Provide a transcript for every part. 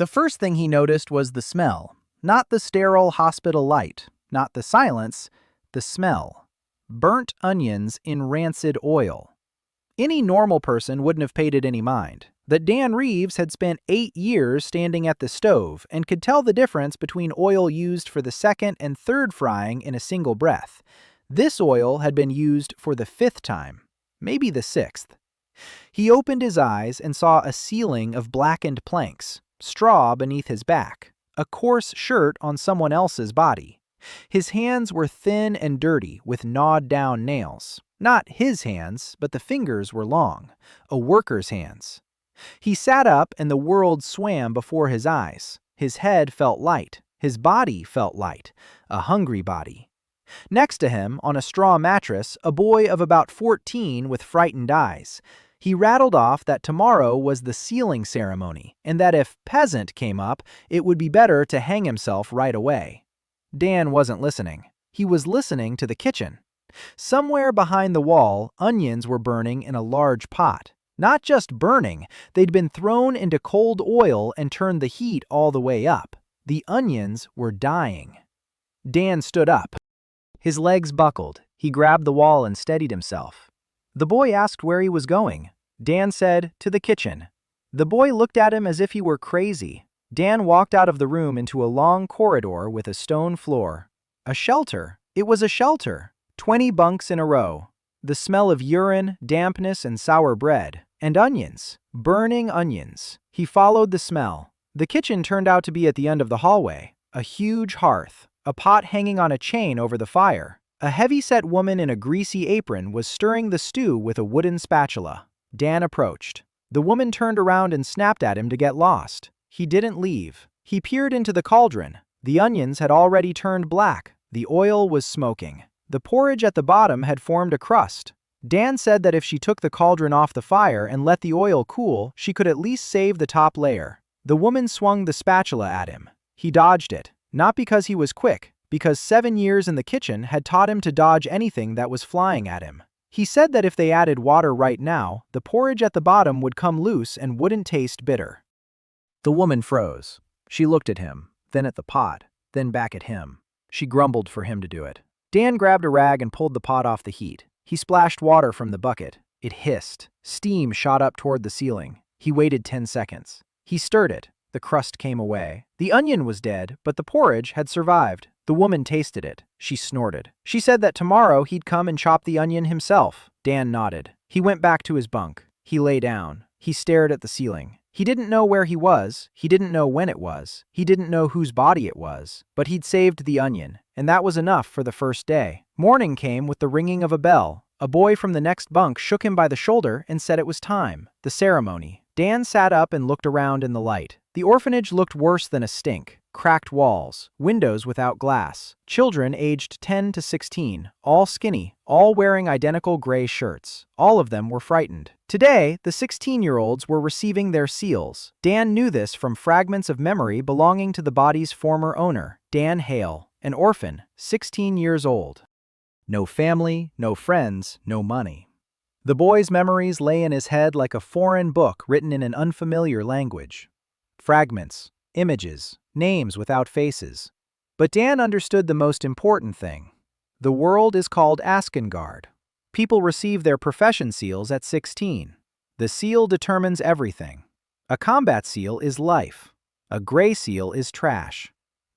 The first thing he noticed was the smell. Not the sterile hospital light, not the silence, the smell. Burnt onions in rancid oil. Any normal person wouldn't have paid it any mind. But Dan Reeves had spent 8 years standing at the stove and could tell the difference between oil used for the second and third frying in a single breath. This oil had been used for the 5th time, maybe the 6th. He opened his eyes and saw a ceiling of blackened planks, straw beneath his back, a coarse shirt on someone else's body. His hands were thin and dirty with gnawed-down nails. Not his hands, but the fingers were long, a worker's hands. He sat up and the world swam before his eyes. His head felt light. His body felt light, a hungry body. Next to him, on a straw mattress, a boy of about 14 with frightened eyes. He rattled off that tomorrow was the sealing ceremony, and that if peasant came up, it would be better to hang himself right away. Dan wasn't listening. He was listening to the kitchen. Somewhere behind the wall, onions were burning in a large pot. Not just burning, they'd been thrown into cold oil and turned the heat all the way up. The onions were dying. Dan stood up. His legs buckled. He grabbed the wall and steadied himself. The boy asked where he was going. Dan said, "To the kitchen." The boy looked at him as if he were crazy. Dan walked out of the room into a long corridor with a stone floor. A shelter. It was a shelter. 20 bunks in a row. The smell of urine, dampness, and sour bread. And onions. Burning onions. He followed the smell. The kitchen turned out to be at the end of the hallway. A huge hearth. A pot hanging on a chain over the fire. A heavy-set woman in a greasy apron was stirring the stew with a wooden spatula. Dan approached. The woman turned around and snapped at him to get lost. He didn't leave. He peered into the cauldron. The onions had already turned black. The oil was smoking. The porridge at the bottom had formed a crust. Dan said that if she took the cauldron off the fire and let the oil cool, she could at least save the top layer. The woman swung the spatula at him. He dodged it, not because he was quick, because 7 years in the kitchen had taught him to dodge anything that was flying at him. He said that if they added water right now, the porridge at the bottom would come loose and wouldn't taste bitter. The woman froze. She looked at him, then at the pot, then back at him. She grumbled for him to do it. Dan grabbed a rag and pulled the pot off the heat. He splashed water from the bucket. It hissed. Steam shot up toward the ceiling. He waited 10 seconds. He stirred it. The crust came away. The onion was dead, but the porridge had survived. The woman tasted it. She snorted. She said that tomorrow he'd come and chop the onion himself. Dan nodded. He went back to his bunk. He lay down. He stared at the ceiling. He didn't know where he was. He didn't know when it was. He didn't know whose body it was. But he'd saved the onion, and that was enough for the first day. Morning came with the ringing of a bell. A boy from the next bunk shook him by the shoulder and said it was time. The ceremony. Dan sat up and looked around in the light. The orphanage looked worse than a stink. Cracked walls, windows without glass, children aged 10 to 16, all skinny, all wearing identical gray shirts. All of them were frightened. Today, the 16-year-olds were receiving their seals. Dan knew this from fragments of memory belonging to the body's former owner, Dan Hale, an orphan, 16 years old. No family, no friends, no money. The boy's memories lay in his head like a foreign book written in an unfamiliar language. Fragments, images, names without faces. But Dan understood the most important thing. The world is called Askengard. People receive their profession seals at 16. The seal determines everything. A combat seal is life. A gray seal is trash.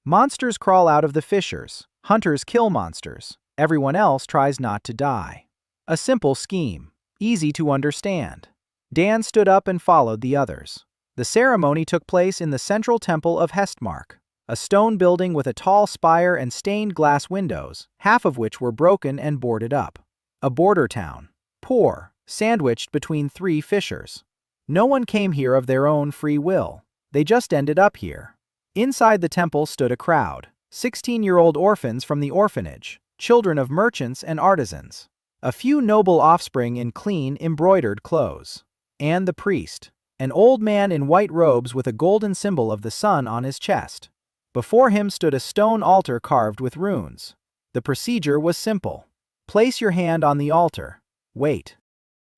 Monsters crawl out of the fissures. Hunters kill monsters. Everyone else tries not to die. A simple scheme. Easy to understand. Dan stood up and followed the others. The ceremony took place in the central temple of Hestmark, a stone building with a tall spire and stained glass windows, half of which were broken and boarded up. A border town. Poor, sandwiched between 3 fissures. No one came here of their own free will. They just ended up here. Inside the temple stood a crowd. 16-year-old orphans from the orphanage, children of merchants and artisans. A few noble offspring in clean, embroidered clothes. And the priest. An old man in white robes with a golden symbol of the sun on his chest. Before him stood a stone altar carved with runes. The procedure was simple. Place your hand on the altar. Wait.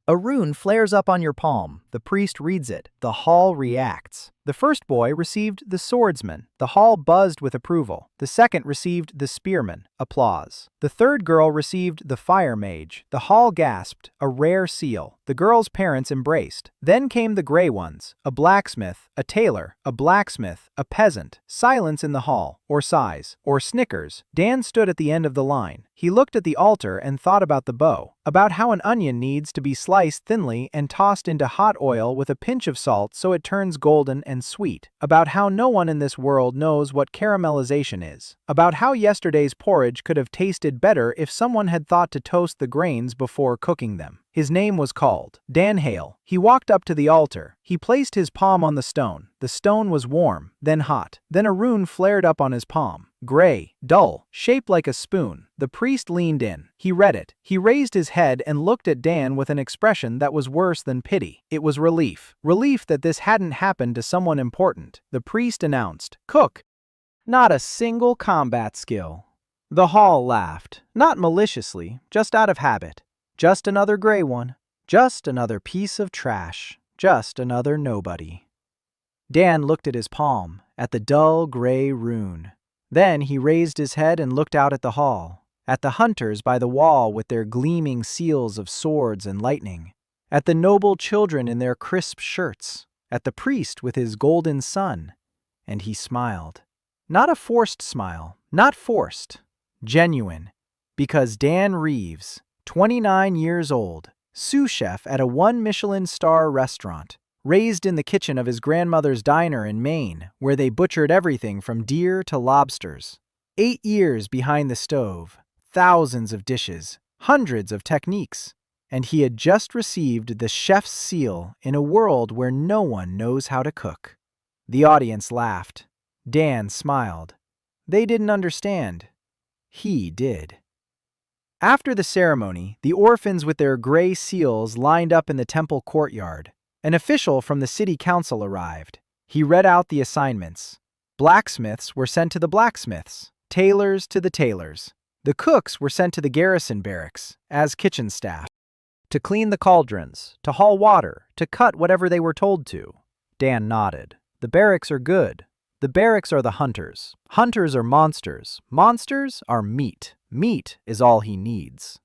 A rune flares up on your palm. The The priest reads it. The hall reacts. The first boy received the swordsman. The hall buzzed with approval. The second received the spearman. Applause. The third girl received the fire mage. The hall gasped. A rare seal. The girl's parents embraced. Then came the gray ones. A blacksmith, a tailor, a blacksmith, a peasant. Silence in the hall, or sighs, or snickers. Dan stood at the end of the line. He looked at the altar and thought about the bow, about how an onion needs to be sliced thinly and tossed into hot oil with a pinch of salt so it turns golden and sweet, about how no one in this world knows what caramelization is, about how yesterday's porridge could have tasted better if someone had thought to toast the grains before cooking them. His name was called. Dan Hale. He walked up to the altar. He placed his palm on the stone. The stone was warm, then hot. Then a rune flared up on his palm. Gray, dull, shaped like a spoon. The priest leaned in. He read it. He raised his head and looked at Dan with an expression that was worse than pity. It was relief. Relief that this hadn't happened to someone important. The priest announced, "Cook." Not a single combat skill. The hall laughed. Not maliciously, just out of habit. Just another gray one. Just another piece of trash. Just another nobody. Dan looked at his palm, at the dull gray rune. Then he raised his head and looked out at the hall, at the hunters by the wall with their gleaming seals of swords and lightning, at the noble children in their crisp shirts, at the priest with his golden sun, and he smiled. Not a forced smile, not forced, genuine, because Dan Reeves, 29 years old, sous chef at a 1-Michelin-star restaurant, raised in the kitchen of his grandmother's diner in Maine, where they butchered everything from deer to lobsters. 8 years behind the stove, thousands of dishes, hundreds of techniques, and he had just received the chef's seal in a world where no one knows how to cook. The audience laughed. Dan smiled. They didn't understand. He did. After the ceremony, the orphans with their gray seals lined up in the temple courtyard. An official from the city council arrived. He read out the assignments. Blacksmiths were sent to the blacksmiths, tailors to the tailors. The cooks were sent to the garrison barracks as kitchen staff, to clean the cauldrons, to haul water, to cut whatever they were told to. Dan nodded. The barracks are good. The barracks are the hunters. Hunters are monsters. Monsters are meat. Meat is all he needs.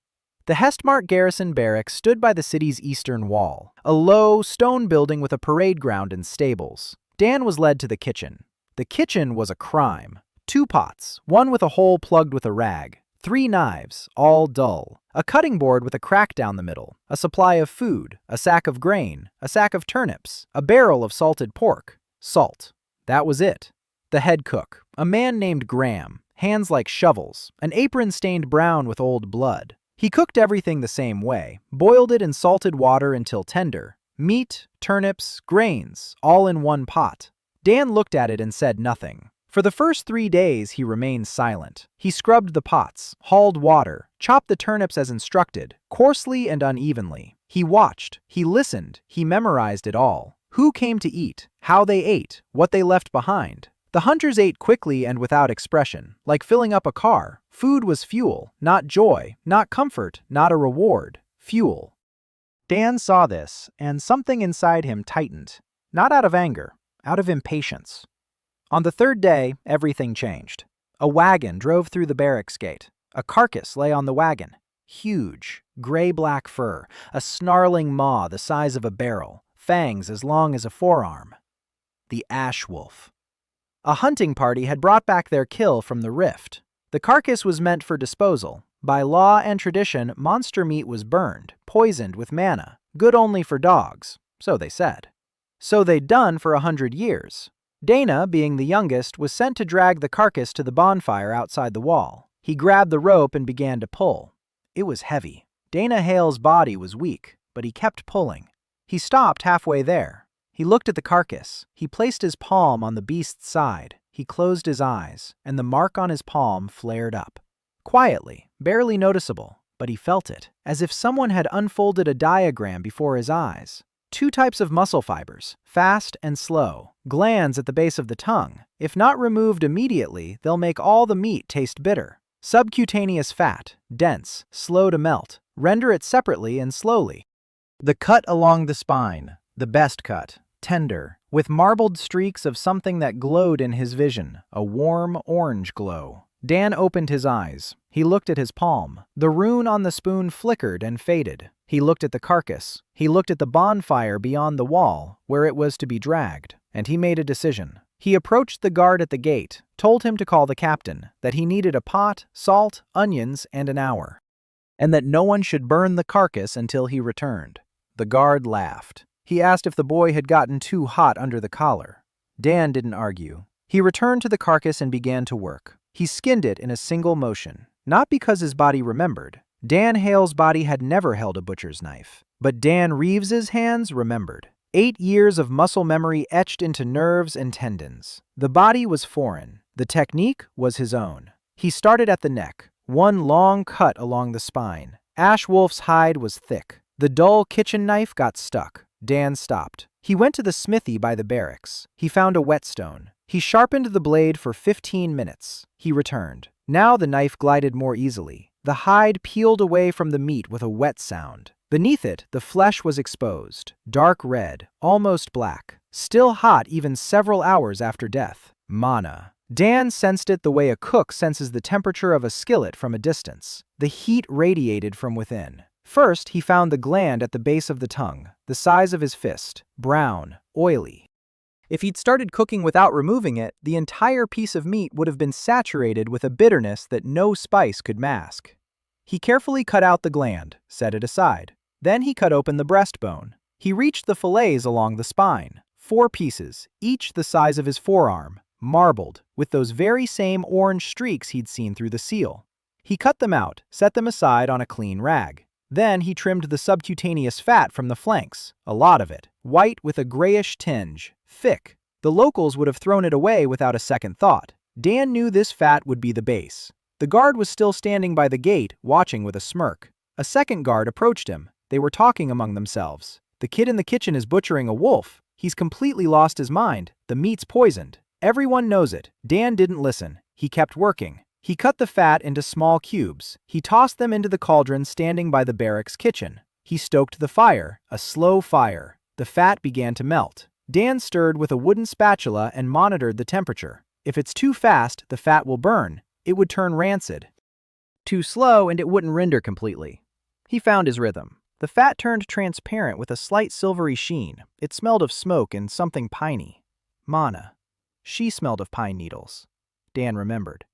The Hestmark Garrison Barracks stood by the city's eastern wall, a low, stone building with a parade ground and stables. Dan was led to the kitchen. The kitchen was a crime. 2 pots, one with a hole plugged with a rag, 3 knives, all dull, a cutting board with a crack down the middle, a supply of food, a sack of grain, a sack of turnips, a barrel of salted pork, salt. That was it. The head cook, a man named Graham, hands like shovels, an apron stained brown with old blood. He cooked everything the same way, boiled it in salted water until tender. Meat, turnips, grains, all in one pot. Dan looked at it and said nothing. For the first 3 days, he remained silent. He scrubbed the pots, hauled water, chopped the turnips as instructed, coarsely and unevenly. He watched, he listened, he memorized it all. Who came to eat, how they ate, what they left behind. The hunters ate quickly and without expression, like filling up a car. Food was fuel, not joy, not comfort, not a reward. Fuel. Dan saw this, and something inside him tightened. Not out of anger, out of impatience. On the 3rd day, everything changed. A wagon drove through the barracks gate. A carcass lay on the wagon. Huge, gray-black fur, a snarling maw the size of a barrel, fangs as long as a forearm. The ash wolf. A hunting party had brought back their kill from the rift. The carcass was meant for disposal. By law and tradition, monster meat was burned, poisoned with manna, good only for dogs, so they said. So they'd done for 100 years. Dana, being the youngest, was sent to drag the carcass to the bonfire outside the wall. He grabbed the rope and began to pull. It was heavy. Dana Hale's body was weak, but he kept pulling. He stopped halfway there. He looked at the carcass. He placed his palm on the beast's side. He closed his eyes, and the mark on his palm flared up. Quietly, barely noticeable, but he felt it, as if someone had unfolded a diagram before his eyes. 2 types of muscle fibers, fast and slow. Glands at the base of the tongue. If not removed immediately, they'll make all the meat taste bitter. Subcutaneous fat, dense, slow to melt. Render it separately and slowly. The cut along the spine. The best cut, tender, with marbled streaks of something that glowed in his vision, a warm orange glow. Dan opened his eyes. He looked at his palm. The rune on the spoon flickered and faded. He looked at the carcass. He looked at the bonfire beyond the wall, where it was to be dragged. And he made a decision. He approached the guard at the gate, told him to call the captain, that he needed a pot, salt, onions, and an hour, and that no one should burn the carcass until he returned. The guard laughed. He asked if the boy had gotten too hot under the collar. Dan didn't argue. He returned to the carcass and began to work. He skinned it in a single motion, not because his body remembered. Dan Hale's body had never held a butcher's knife. But Dan Reeves's hands remembered. 8 years of muscle memory etched into nerves and tendons. The body was foreign. The technique was his own. He started at the neck, one long cut along the spine. Ash Wolf's hide was thick. The dull kitchen knife got stuck. Dan stopped. He went to the smithy by the barracks. He found a whetstone. He sharpened the blade for 15 minutes. He returned. Now the knife glided more easily. The hide peeled away from the meat with a wet sound. Beneath it, the flesh was exposed, dark red, almost black, still hot even several hours after death. Mana. Dan sensed it the way a cook senses the temperature of a skillet from a distance. The heat radiated from within. First, he found the gland at the base of the tongue, the size of his fist, brown, oily. If he'd started cooking without removing it, the entire piece of meat would have been saturated with a bitterness that no spice could mask. He carefully cut out the gland, set it aside. Then he cut open the breastbone. He reached the fillets along the spine, 4 pieces, each the size of his forearm, marbled, with those very same orange streaks he'd seen through the seal. He cut them out, set them aside on a clean rag. Then he trimmed the subcutaneous fat from the flanks, a lot of it, white with a grayish tinge, thick. The locals would have thrown it away without a second thought. Dan knew this fat would be the base. The guard was still standing by the gate, watching with a smirk. A second guard approached him. They were talking among themselves. The kid in the kitchen is butchering a wolf. He's completely lost his mind. The meat's poisoned. Everyone knows it. Dan didn't listen. He kept working. He cut the fat into small cubes. He tossed them into the cauldron standing by the barracks kitchen. He stoked the fire, a slow fire. The fat began to melt. Dan stirred with a wooden spatula and monitored the temperature. If it's too fast, the fat will burn. It would turn rancid. Too slow, and it wouldn't render completely. He found his rhythm. The fat turned transparent with a slight silvery sheen. It smelled of smoke and something piney. Mana. She smelled of pine needles. Dan remembered.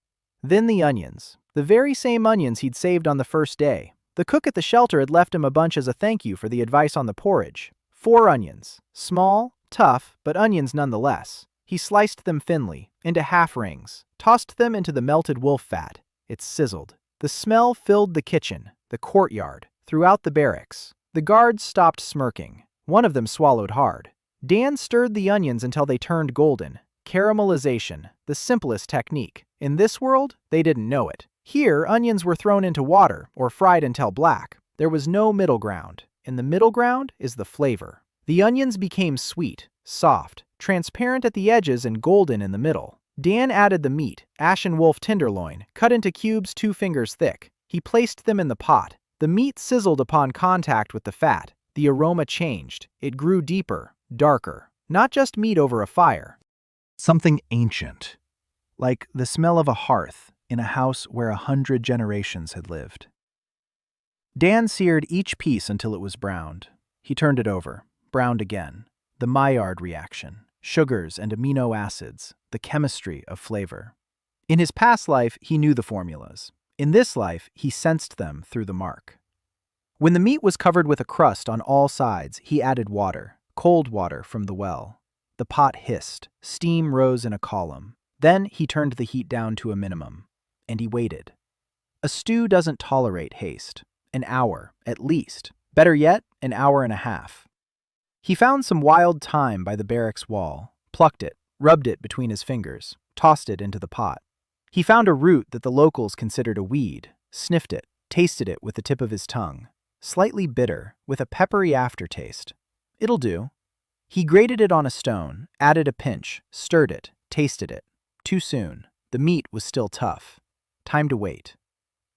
Then the onions. The very same onions he'd saved on the first day. The cook at the shelter had left him a bunch as a thank you for the advice on the porridge. 4 onions. Small, tough, but onions nonetheless. He sliced them thinly, into half rings, tossed them into the melted wolf fat. It sizzled. The smell filled the kitchen, the courtyard, throughout the barracks. The guards stopped smirking. One of them swallowed hard. Dan stirred the onions until they turned golden. Caramelization, the simplest technique. In this world, they didn't know it. Here, onions were thrown into water or fried until black. There was no middle ground. In the middle ground is the flavor. The onions became sweet, soft, transparent at the edges and golden in the middle. Dan added the meat, ashen wolf tenderloin, cut into cubes 2 fingers thick. He placed them in the pot. The meat sizzled upon contact with the fat. The aroma changed. It grew deeper, darker. Not just meat over a fire. Something ancient, like the smell of a hearth in a house where 100 generations had lived. Dan seared each piece until it was browned. He turned it over, browned again. The Maillard reaction, sugars and amino acids, the chemistry of flavor. In his past life, he knew the formulas. In this life, he sensed them through the mark. When the meat was covered with a crust on all sides, he added water, cold water from the well. The pot hissed. Steam rose in a column. Then he turned the heat down to a minimum, and he waited. A stew doesn't tolerate haste. An hour, at least. Better yet, an hour and a half. He found some wild thyme by the barracks wall, plucked it, rubbed it between his fingers, tossed it into the pot. He found a root that the locals considered a weed, sniffed it, tasted it with the tip of his tongue. Slightly bitter, with a peppery aftertaste. It'll do. He grated it on a stone, added a pinch, stirred it, tasted it. Too soon. The meat was still tough. Time to wait.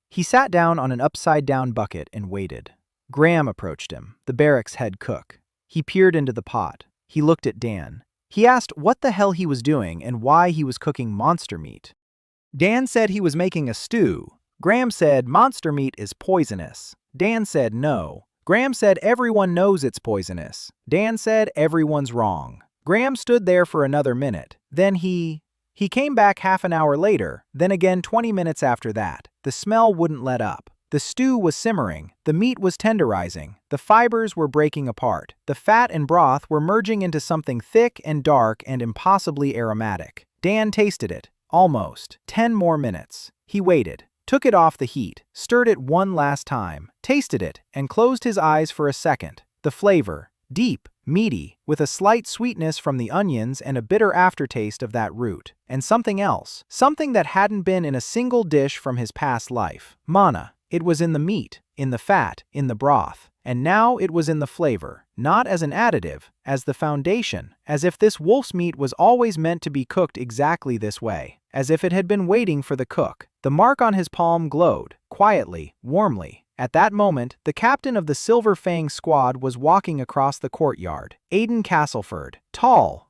He sat down on an upside-down bucket and waited. Graham approached him, the barracks head cook. He peered into the pot. He looked at Dan. He asked what the hell he was doing and why he was cooking monster meat. Dan said he was making a stew. Graham said monster meat is poisonous. Dan said no. Graham said everyone knows it's poisonous. Dan said everyone's wrong. Graham stood there for another minute. Then he came back half an hour later, then again 20 minutes after that. The smell wouldn't let up. The stew was simmering. The meat was tenderizing. The fibers were breaking apart. The fat and broth were merging into something thick and dark and impossibly aromatic. Dan tasted it. Almost. 10 more minutes. He waited, took it off the heat, stirred it one last time, tasted it, and closed his eyes for a second. The flavor, deep, meaty, with a slight sweetness from the onions and a bitter aftertaste of that root. And something else, something that hadn't been in a single dish from his past life. Mana. It was in the meat, in the fat, in the broth. And now it was in the flavor, not as an additive, as the foundation, as if this wolf's meat was always meant to be cooked exactly this way, as if it had been waiting for the cook. The mark on his palm glowed, quietly, warmly. At that moment, the captain of the Silver Fang squad was walking across the courtyard. Aiden Castleford, tall,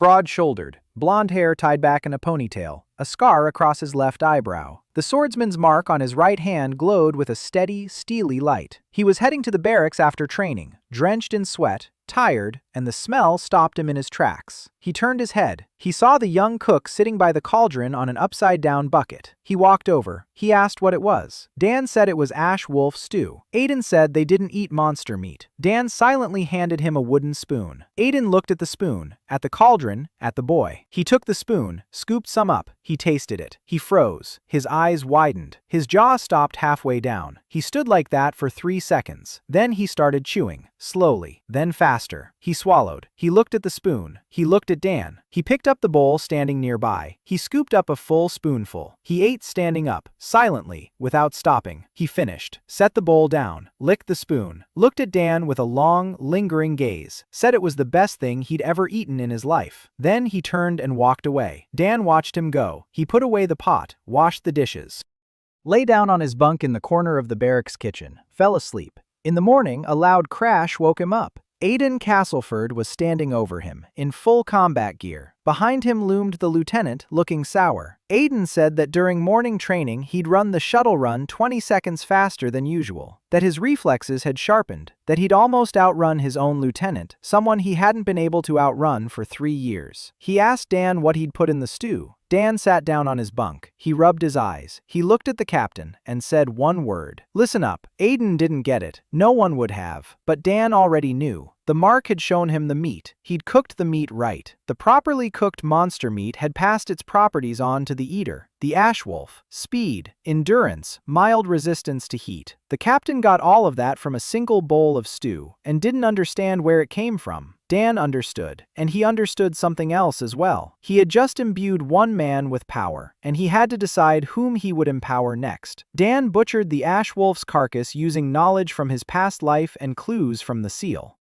broad-shouldered, blonde hair tied back in a ponytail, a scar across his left eyebrow. The swordsman's mark on his right hand glowed with a steady, steely light. He was heading to the barracks after training, drenched in sweat, tired, and the smell stopped him in his tracks. He turned his head. He saw the young cook sitting by the cauldron on an upside-down bucket. He walked over. He asked what it was. Dan said it was ash wolf stew. Aiden said they didn't eat monster meat. Dan silently handed him a wooden spoon. Aiden looked at the spoon, at the cauldron, at the boy. He took the spoon, scooped some up. He tasted it. He froze. His eyes widened. His jaw stopped halfway down. He stood like that for 3 seconds. Then he started chewing, slowly, then faster. He swallowed. He looked at the spoon. He looked at Dan. He picked up the bowl standing nearby. He scooped up a full spoonful. He ate standing up, silently, without stopping. He finished, set the bowl down, licked the spoon, looked at Dan with a long, lingering gaze, said it was the best thing he'd ever eaten in his life. Then he turned and walked away. Dan watched him go. He put away the pot, washed the dishes, lay down on his bunk in the corner of the barracks kitchen, fell asleep. In the morning, a loud crash woke him up. Aiden Castleford was standing over him, in full combat gear. Behind him loomed the lieutenant, looking sour. Aiden said that during morning training he'd run the shuttle run 20 seconds faster than usual, that his reflexes had sharpened, that he'd almost outrun his own lieutenant, someone he hadn't been able to outrun for 3 years. He asked Dan what he'd put in the stew. Dan sat down on his bunk. He rubbed his eyes. He looked at the captain and said one word. Listen up. Aiden didn't get it. No one would have. But Dan already knew. The mark had shown him the meat. He'd cooked the meat right. The properly cooked monster meat had passed its properties on to the eater. The ash wolf. Speed, endurance, mild resistance to heat. The captain got all of that from a single bowl of stew and didn't understand where it came from. Dan understood, and he understood something else as well. He had just imbued one man with power, and he had to decide whom he would empower next. Dan butchered the ash wolf's carcass using knowledge from his past life and clues from the seal.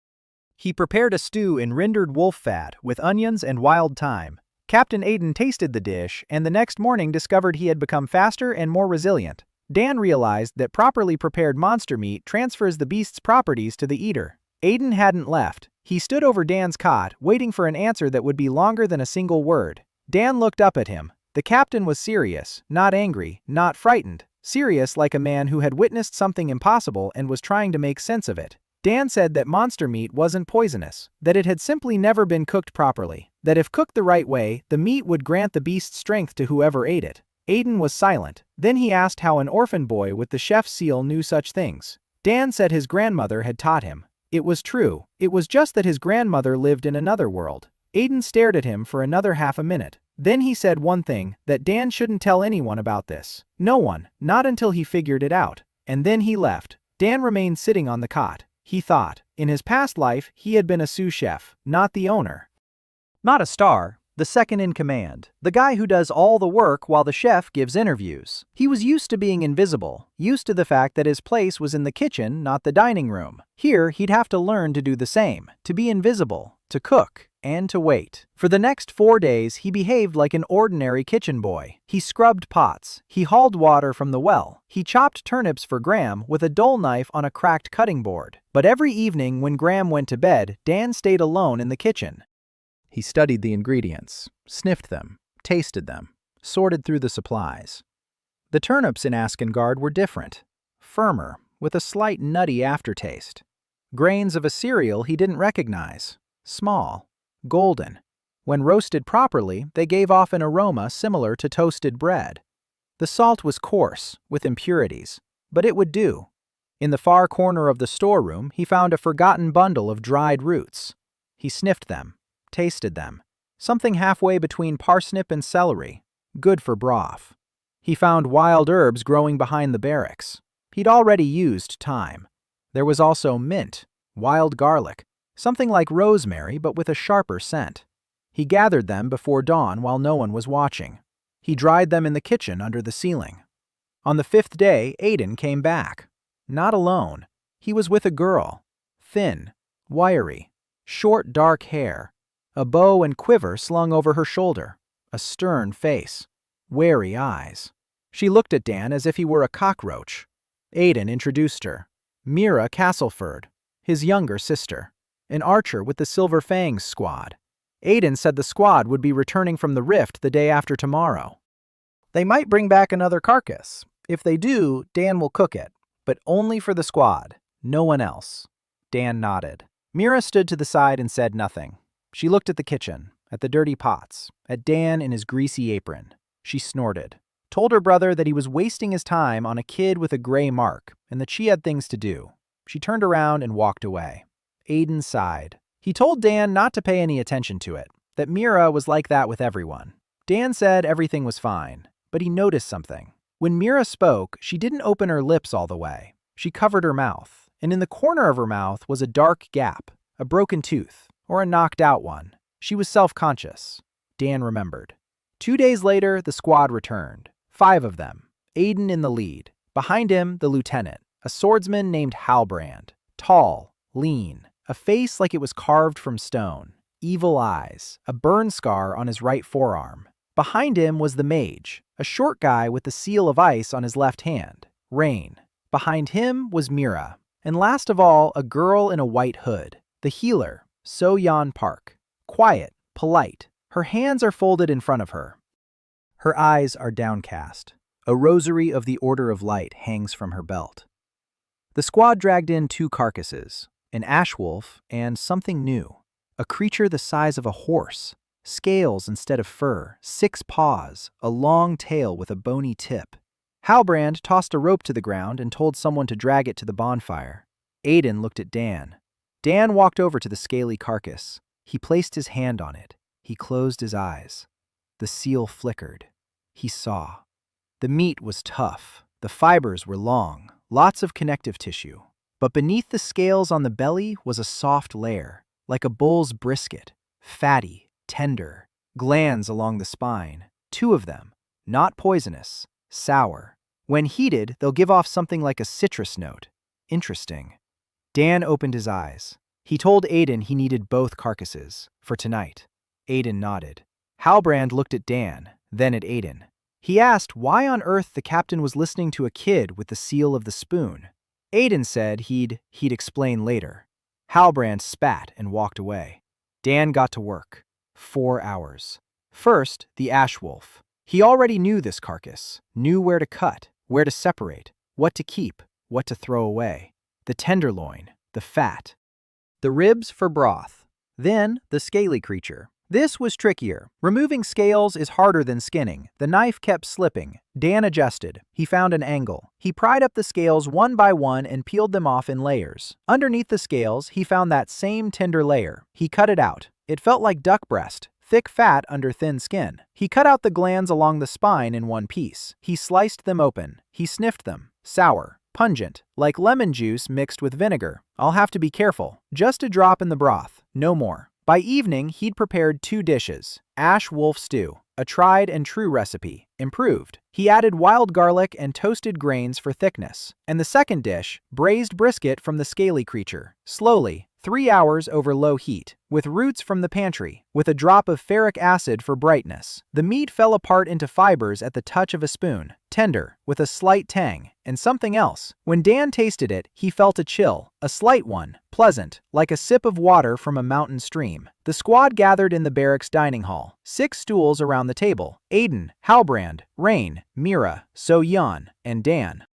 He prepared a stew in rendered wolf fat with onions and wild thyme. Captain Aiden tasted the dish and the next morning discovered he had become faster and more resilient. Dan realized that properly prepared monster meat transfers the beast's properties to the eater. Aiden hadn't left. He stood over Dan's cot, waiting for an answer that would be longer than a single word. Dan looked up at him. The captain was serious, not angry, not frightened. Serious like a man who had witnessed something impossible and was trying to make sense of it. Dan said that monster meat wasn't poisonous, that it had simply never been cooked properly, that if cooked the right way, the meat would grant the beast's strength to whoever ate it. Aiden was silent. Then he asked how an orphan boy with the chef's seal knew such things. Dan said his grandmother had taught him. It was true. It was just that his grandmother lived in another world. Aiden stared at him for another half a minute. Then he said one thing, that Dan shouldn't tell anyone about this. No one, not until he figured it out. And then he left. Dan remained sitting on the cot. He thought, in his past life, he had been a sous chef, not the owner. Not a star, The second in command, the guy who does all the work while the chef gives interviews. He was used to being invisible, used to the fact that his place was in the kitchen, not the dining room. Here, he'd have to learn to do the same, to be invisible, to cook, and to wait. For the next 4 days, he behaved like an ordinary kitchen boy. He scrubbed pots, he hauled water from the well, he chopped turnips for Graham with a dull knife on a cracked cutting board. But every evening when Graham went to bed, Dan stayed alone in the kitchen. He studied the ingredients, sniffed them, tasted them, sorted through the supplies. The turnips in Askengard were different, firmer, with a slight nutty aftertaste. Grains of a cereal he didn't recognize, small, golden. When roasted properly, they gave off an aroma similar to toasted bread. The salt was coarse, with impurities, but it would do. In the far corner of the storeroom, he found a forgotten bundle of dried roots. He sniffed them, tasted them. Something halfway between parsnip and celery, good for broth. He found wild herbs growing behind the barracks. He'd already used thyme. There was also mint, wild garlic, something like rosemary but with a sharper scent. He gathered them before dawn while no one was watching. He dried them in the kitchen under the ceiling. On the 5th day, Aiden came back. Not alone. He was with a girl. Thin, wiry, short dark hair, a bow and quiver slung over her shoulder, a stern face, wary eyes. She looked at Dan as if he were a cockroach. Aiden introduced her. Mira Castleford, his younger sister, an archer with the Silver Fangs squad. Aiden said the squad would be returning from the Rift the day after tomorrow. They might bring back another carcass. If they do, Dan will cook it, but only for the squad, no one else. Dan nodded. Mira stood to the side and said nothing. She looked at the kitchen, at the dirty pots, at Dan in his greasy apron. She snorted, told her brother that he was wasting his time on a kid with a gray mark and that she had things to do. She turned around and walked away. Aiden sighed. He told Dan not to pay any attention to it, that Mira was like that with everyone. Dan said everything was fine, but he noticed something. When Mira spoke, she didn't open her lips all the way. She covered her mouth, and in the corner of her mouth was a dark gap, a broken tooth, or a knocked-out one. She was self-conscious. Dan remembered. 2 days later, the squad returned. 5 of them, Aiden in the lead. Behind him, the lieutenant, a swordsman named Halbrand. Tall, lean, a face like it was carved from stone, evil eyes, a burn scar on his right forearm. Behind him was the mage, a short guy with the seal of ice on his left hand, Rain. Behind him was Mira. And last of all, a girl in a white hood, the healer, So-Yeon Park. Quiet, polite. Her hands are folded in front of her. Her eyes are downcast. A rosary of the Order of Light hangs from her belt. The squad dragged in 2 carcasses, an ash wolf and something new, a creature the size of a horse, scales instead of fur, 6 paws, a long tail with a bony tip. Halbrand tossed a rope to the ground and told someone to drag it to the bonfire. Aiden looked at Dan. Dan walked over to the scaly carcass. He placed his hand on it. He closed his eyes. The seal flickered. He saw. The meat was tough. The fibers were long, lots of connective tissue. But beneath the scales on the belly was a soft layer, like a bull's brisket, fatty, tender, glands along the spine, 2 of them, not poisonous, sour. When heated, they'll give off something like a citrus note. Interesting. Dan opened his eyes. He told Aiden he needed both carcasses, for tonight. Aiden nodded. Halbrand looked at Dan, then at Aiden. He asked why on earth the captain was listening to a kid with the seal of the spoon. Aiden said he'd explain later. Halbrand spat and walked away. Dan got to work. 4 hours. First, the ash wolf. He already knew this carcass, knew where to cut, where to separate, what to keep, what to throw away. The tenderloin, the fat. The ribs for broth. Then, the scaly creature. This was trickier. Removing scales is harder than skinning. The knife kept slipping. Dan adjusted. He found an angle. He pried up the scales one by one and peeled them off in layers. Underneath the scales, he found that same tender layer. He cut it out. It felt like duck breast, thick fat under thin skin. He cut out the glands along the spine in one piece. He sliced them open. He sniffed them. Sour. Pungent, like lemon juice mixed with vinegar. I'll have to be careful. Just a drop in the broth, no more. By evening, he'd prepared 2 dishes: ash wolf stew, a tried and true recipe, improved. He added wild garlic and toasted grains for thickness. And the second dish, braised brisket from the scaly creature, slowly, 3 hours over low heat, with roots from the pantry, with a drop of ferric acid for brightness. The meat fell apart into fibers at the touch of a spoon, tender, with a slight tang, and something else. When Dan tasted it, he felt a chill, a slight one, pleasant, like a sip of water from a mountain stream. The squad gathered in the barracks dining hall, 6 stools around the table: Aiden, Halbrand, Rain, Mira, So-yeon, and Dan.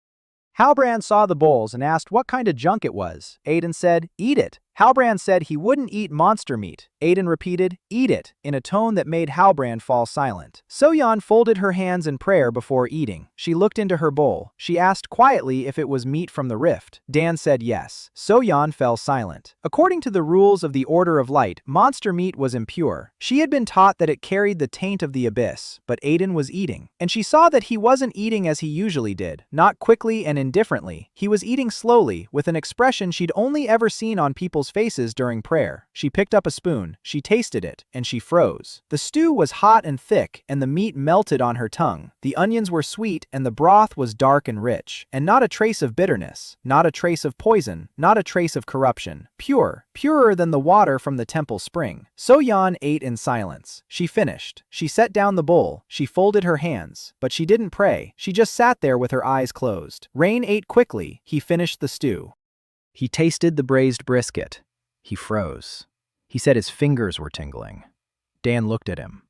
Halbrand saw the bowls and asked what kind of junk it was. Aiden said, "Eat it." Halbrand said he wouldn't eat monster meat. Aiden repeated, "Eat it," in a tone that made Halbrand fall silent. So-yeon folded her hands in prayer before eating. She looked into her bowl. She asked quietly if it was meat from the rift. Dan said yes. So-yeon fell silent. According to the rules of the Order of Light, monster meat was impure. She had been taught that it carried the taint of the abyss, but Aiden was eating. And she saw that he wasn't eating as he usually did, not quickly and indifferently. He was eating slowly, with an expression she'd only ever seen on people's faces during prayer. She picked up a spoon, she tasted it, and she froze. The stew was hot and thick, and the meat melted on her tongue. The onions were sweet, and the broth was dark and rich, and not a trace of bitterness, not a trace of poison, not a trace of corruption. Pure, purer than the water from the temple spring. So-yeon ate in silence. She finished. She set down the bowl. She folded her hands, but she didn't pray. She just sat there with her eyes closed. Rain ate quickly. He finished the stew. He tasted the braised brisket. He froze. He said his fingers were tingling. Dan looked at him.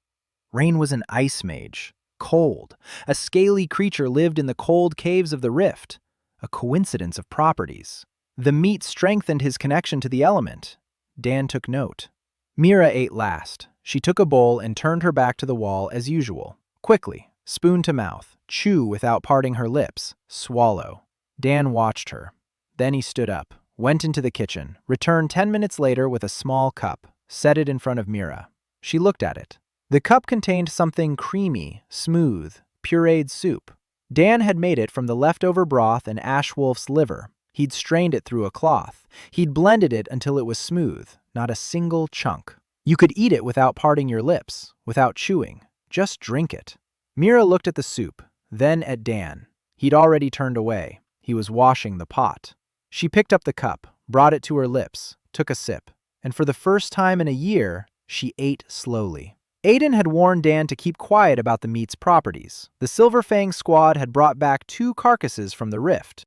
Rain was an ice mage. Cold. A scaly creature lived in the cold caves of the rift. A coincidence of properties. The meat strengthened his connection to the element. Dan took note. Mira ate last. She took a bowl and turned her back to the wall as usual. Quickly, spoon to mouth, chew without parting her lips, swallow. Dan watched her. Then he stood up, went into the kitchen, returned 10 minutes later with a small cup, set it in front of Mira. She looked at it. The cup contained something creamy, smooth, pureed soup. Dan had made it from the leftover broth and ash wolf's liver. He'd strained it through a cloth. He'd blended it until it was smooth, not a single chunk. You could eat it without parting your lips, without chewing. Just drink it. Mira looked at the soup, then at Dan. He'd already turned away. He was washing the pot. She picked up the cup, brought it to her lips, took a sip, and for the first time in a year, she ate slowly. Aiden had warned Dan to keep quiet about the meat's properties. The Silver Fang squad had brought back 2 carcasses from the rift.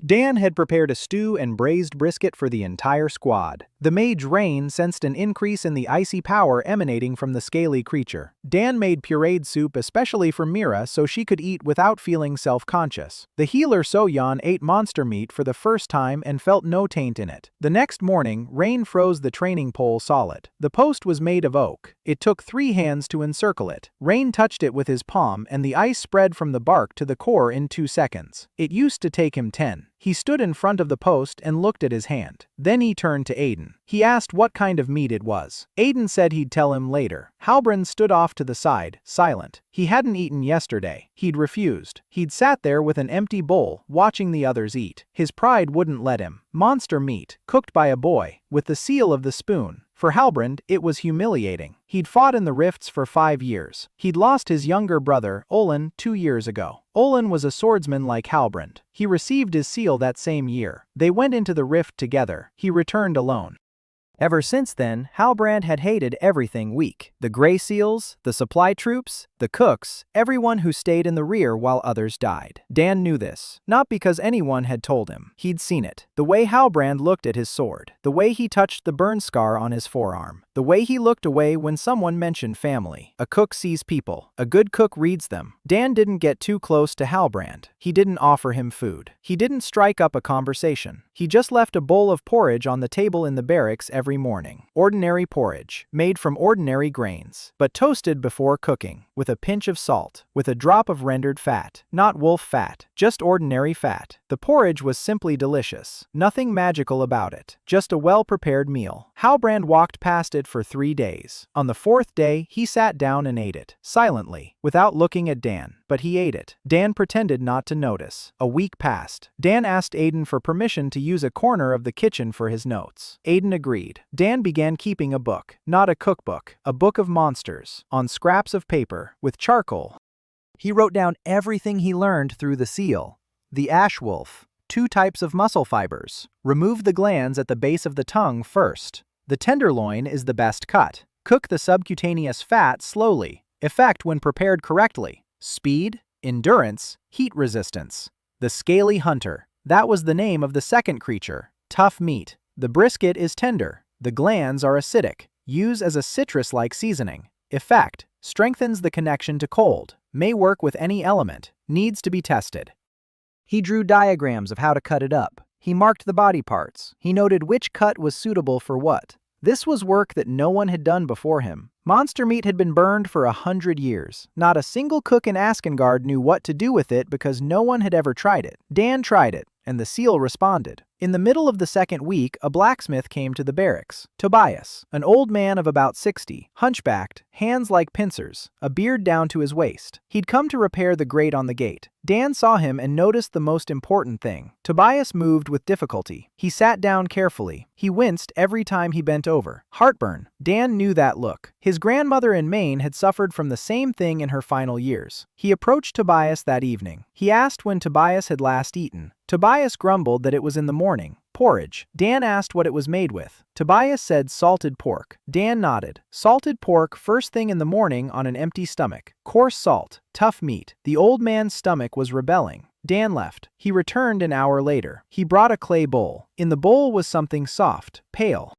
Dan had prepared a stew and braised brisket for the entire squad. The mage Rain sensed an increase in the icy power emanating from the scaly creature. Dan made pureed soup especially for Mira so she could eat without feeling self-conscious. The healer So-yeon ate monster meat for the first time and felt no taint in it. The next morning, Rain froze the training pole solid. The post was made of oak. It took 3 hands to encircle it. Rain touched it with his palm and the ice spread from the bark to the core in 2 seconds. It used to take him 10. He stood in front of the post and looked at his hand. Then he turned to Aiden. He asked what kind of meat it was. Aiden said he'd tell him later. Halbrand stood off to the side, silent. He hadn't eaten yesterday. He'd refused. He'd sat there with an empty bowl, watching the others eat. His pride wouldn't let him. Monster meat, cooked by a boy, with the seal of the spoon. For Halbrand, it was humiliating. He'd fought in the rifts for 5 years. He'd lost his younger brother, Olin, 2 years ago. Olin was a swordsman like Halbrand. He received his seal that same year. They went into the rift together. He returned alone. Ever since then, Halbrand had hated everything weak. The Grey Seals, the supply troops, the cooks, everyone who stayed in the rear while others died. Dan knew this, not because anyone had told him. He'd seen it. The way Halbrand looked at his sword, the way he touched the burn scar on his forearm, the way he looked away when someone mentioned family. A cook sees people. A good cook reads them. Dan didn't get too close to Halbrand. He didn't offer him food. He didn't strike up a conversation. He just left a bowl of porridge on the table in the barracks every morning. Ordinary porridge, made from ordinary grains, but toasted before cooking, with a pinch of salt, with a drop of rendered fat. Not wolf fat, just ordinary fat. The porridge was simply delicious. Nothing magical about it. Just a well-prepared meal. Halbrand walked past it it for 3 days. On the 4th day, he sat down and ate it, silently, without looking at Dan. But he ate it. Dan pretended not to notice. A week passed. Dan asked Aiden for permission to use a corner of the kitchen for his notes. Aiden agreed. Dan began keeping a book, not a cookbook, a book of monsters, on scraps of paper, with charcoal. He wrote down everything he learned through the seal, the ash wolf, 2 types of muscle fibers. Remove the glands at the base of the tongue first. The tenderloin is the best cut. Cook the subcutaneous fat slowly. Effect when prepared correctly. Speed, endurance, heat resistance. The scaly hunter. That was the name of the second creature. Tough meat. The brisket is tender. The glands are acidic. Use as a citrus-like seasoning. Effect, strengthens the connection to cold. May work with any element. Needs to be tested. He drew diagrams of how to cut it up. He marked the body parts. He noted which cut was suitable for what. This was work that no one had done before him. Monster meat had been burned for 100 years. Not a single cook in Askengard knew what to do with it because no one had ever tried it. Dan tried it, and the seal responded. In the middle of the 2nd week, a blacksmith came to the barracks. Tobias, an old man of about 60, hunchbacked, hands like pincers, a beard down to his waist. He'd come to repair the grate on the gate. Dan saw him and noticed the most important thing. Tobias moved with difficulty. He sat down carefully. He winced every time he bent over. Heartburn. Dan knew that look. His grandmother in Maine had suffered from the same thing in her final years. He approached Tobias that evening. He asked when Tobias had last eaten. Tobias grumbled that it was in the morning. Porridge. Dan asked what it was made with. Tobias said salted pork. Dan nodded. Salted pork first thing in the morning on an empty stomach. Coarse salt. Tough meat. The old man's stomach was rebelling. Dan left. He returned an hour later. He brought a clay bowl. In the bowl was something soft, pale.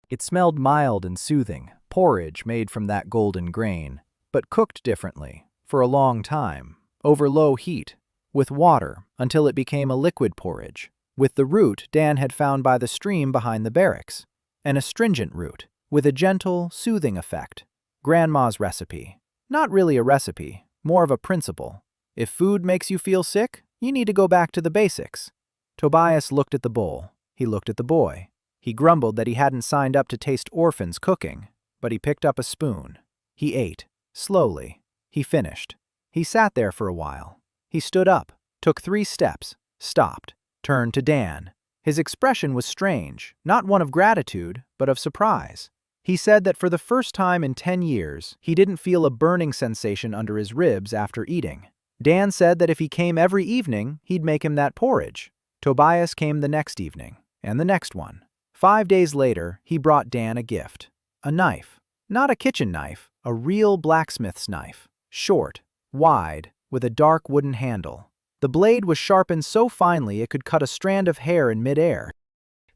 It smelled mild and soothing. Porridge made from that golden grain, but cooked differently, for a long time, over low heat, with water, until it became a liquid porridge, with the root Dan had found by the stream behind the barracks, an astringent root, with a gentle, soothing effect. Grandma's recipe. Not really a recipe, more of a principle. If food makes you feel sick, you need to go back to the basics. Tobias looked at the bowl. He looked at the boy. He grumbled that he hadn't signed up to taste orphans cooking, but he picked up a spoon. He ate, slowly. He finished. He sat there for a while. He stood up, took 3 steps, stopped, turned to Dan. His expression was strange, not one of gratitude, but of surprise. He said that for the first time in 10 years, he didn't feel a burning sensation under his ribs after eating. Dan said that if he came every evening, he'd make him that porridge. Tobias came the next evening, and the next one. 5 days later, he brought Dan a gift. A knife. Not a kitchen knife, a real blacksmith's knife. Short, wide, with a dark wooden handle. The blade was sharpened so finely it could cut a strand of hair in midair.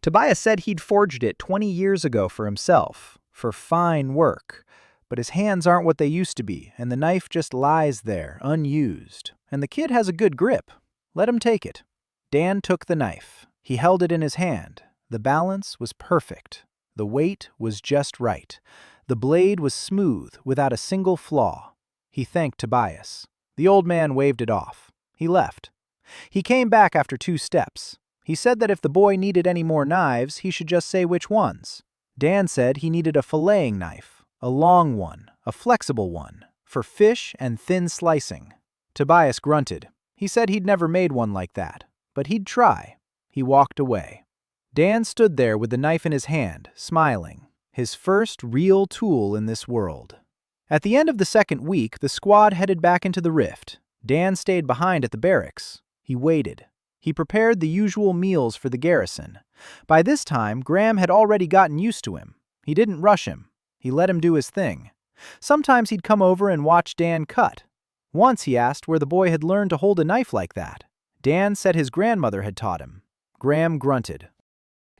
Tobias said he'd forged it 20 years ago for himself, for fine work. But his hands aren't what they used to be, and the knife just lies there, unused. And the kid has a good grip. Let him take it. Dan took the knife. He held it in his hand. The balance was perfect. The weight was just right. The blade was smooth, without a single flaw. He thanked Tobias. The old man waved it off. He left. He came back after 2 steps. He said that if the boy needed any more knives, he should just say which ones. Dan said he needed a filleting knife, a long one, a flexible one, for fish and thin slicing. Tobias grunted. He said he'd never made one like that, but he'd try. He walked away. Dan stood there with the knife in his hand, smiling, his first real tool in this world. At the end of the 2nd week, the squad headed back into the rift. Dan stayed behind at the barracks. He waited. He prepared the usual meals for the garrison. By this time, Graham had already gotten used to him. He didn't rush him. He let him do his thing. Sometimes he'd come over and watch Dan cut. Once he asked where the boy had learned to hold a knife like that. Dan said his grandmother had taught him. Graham grunted.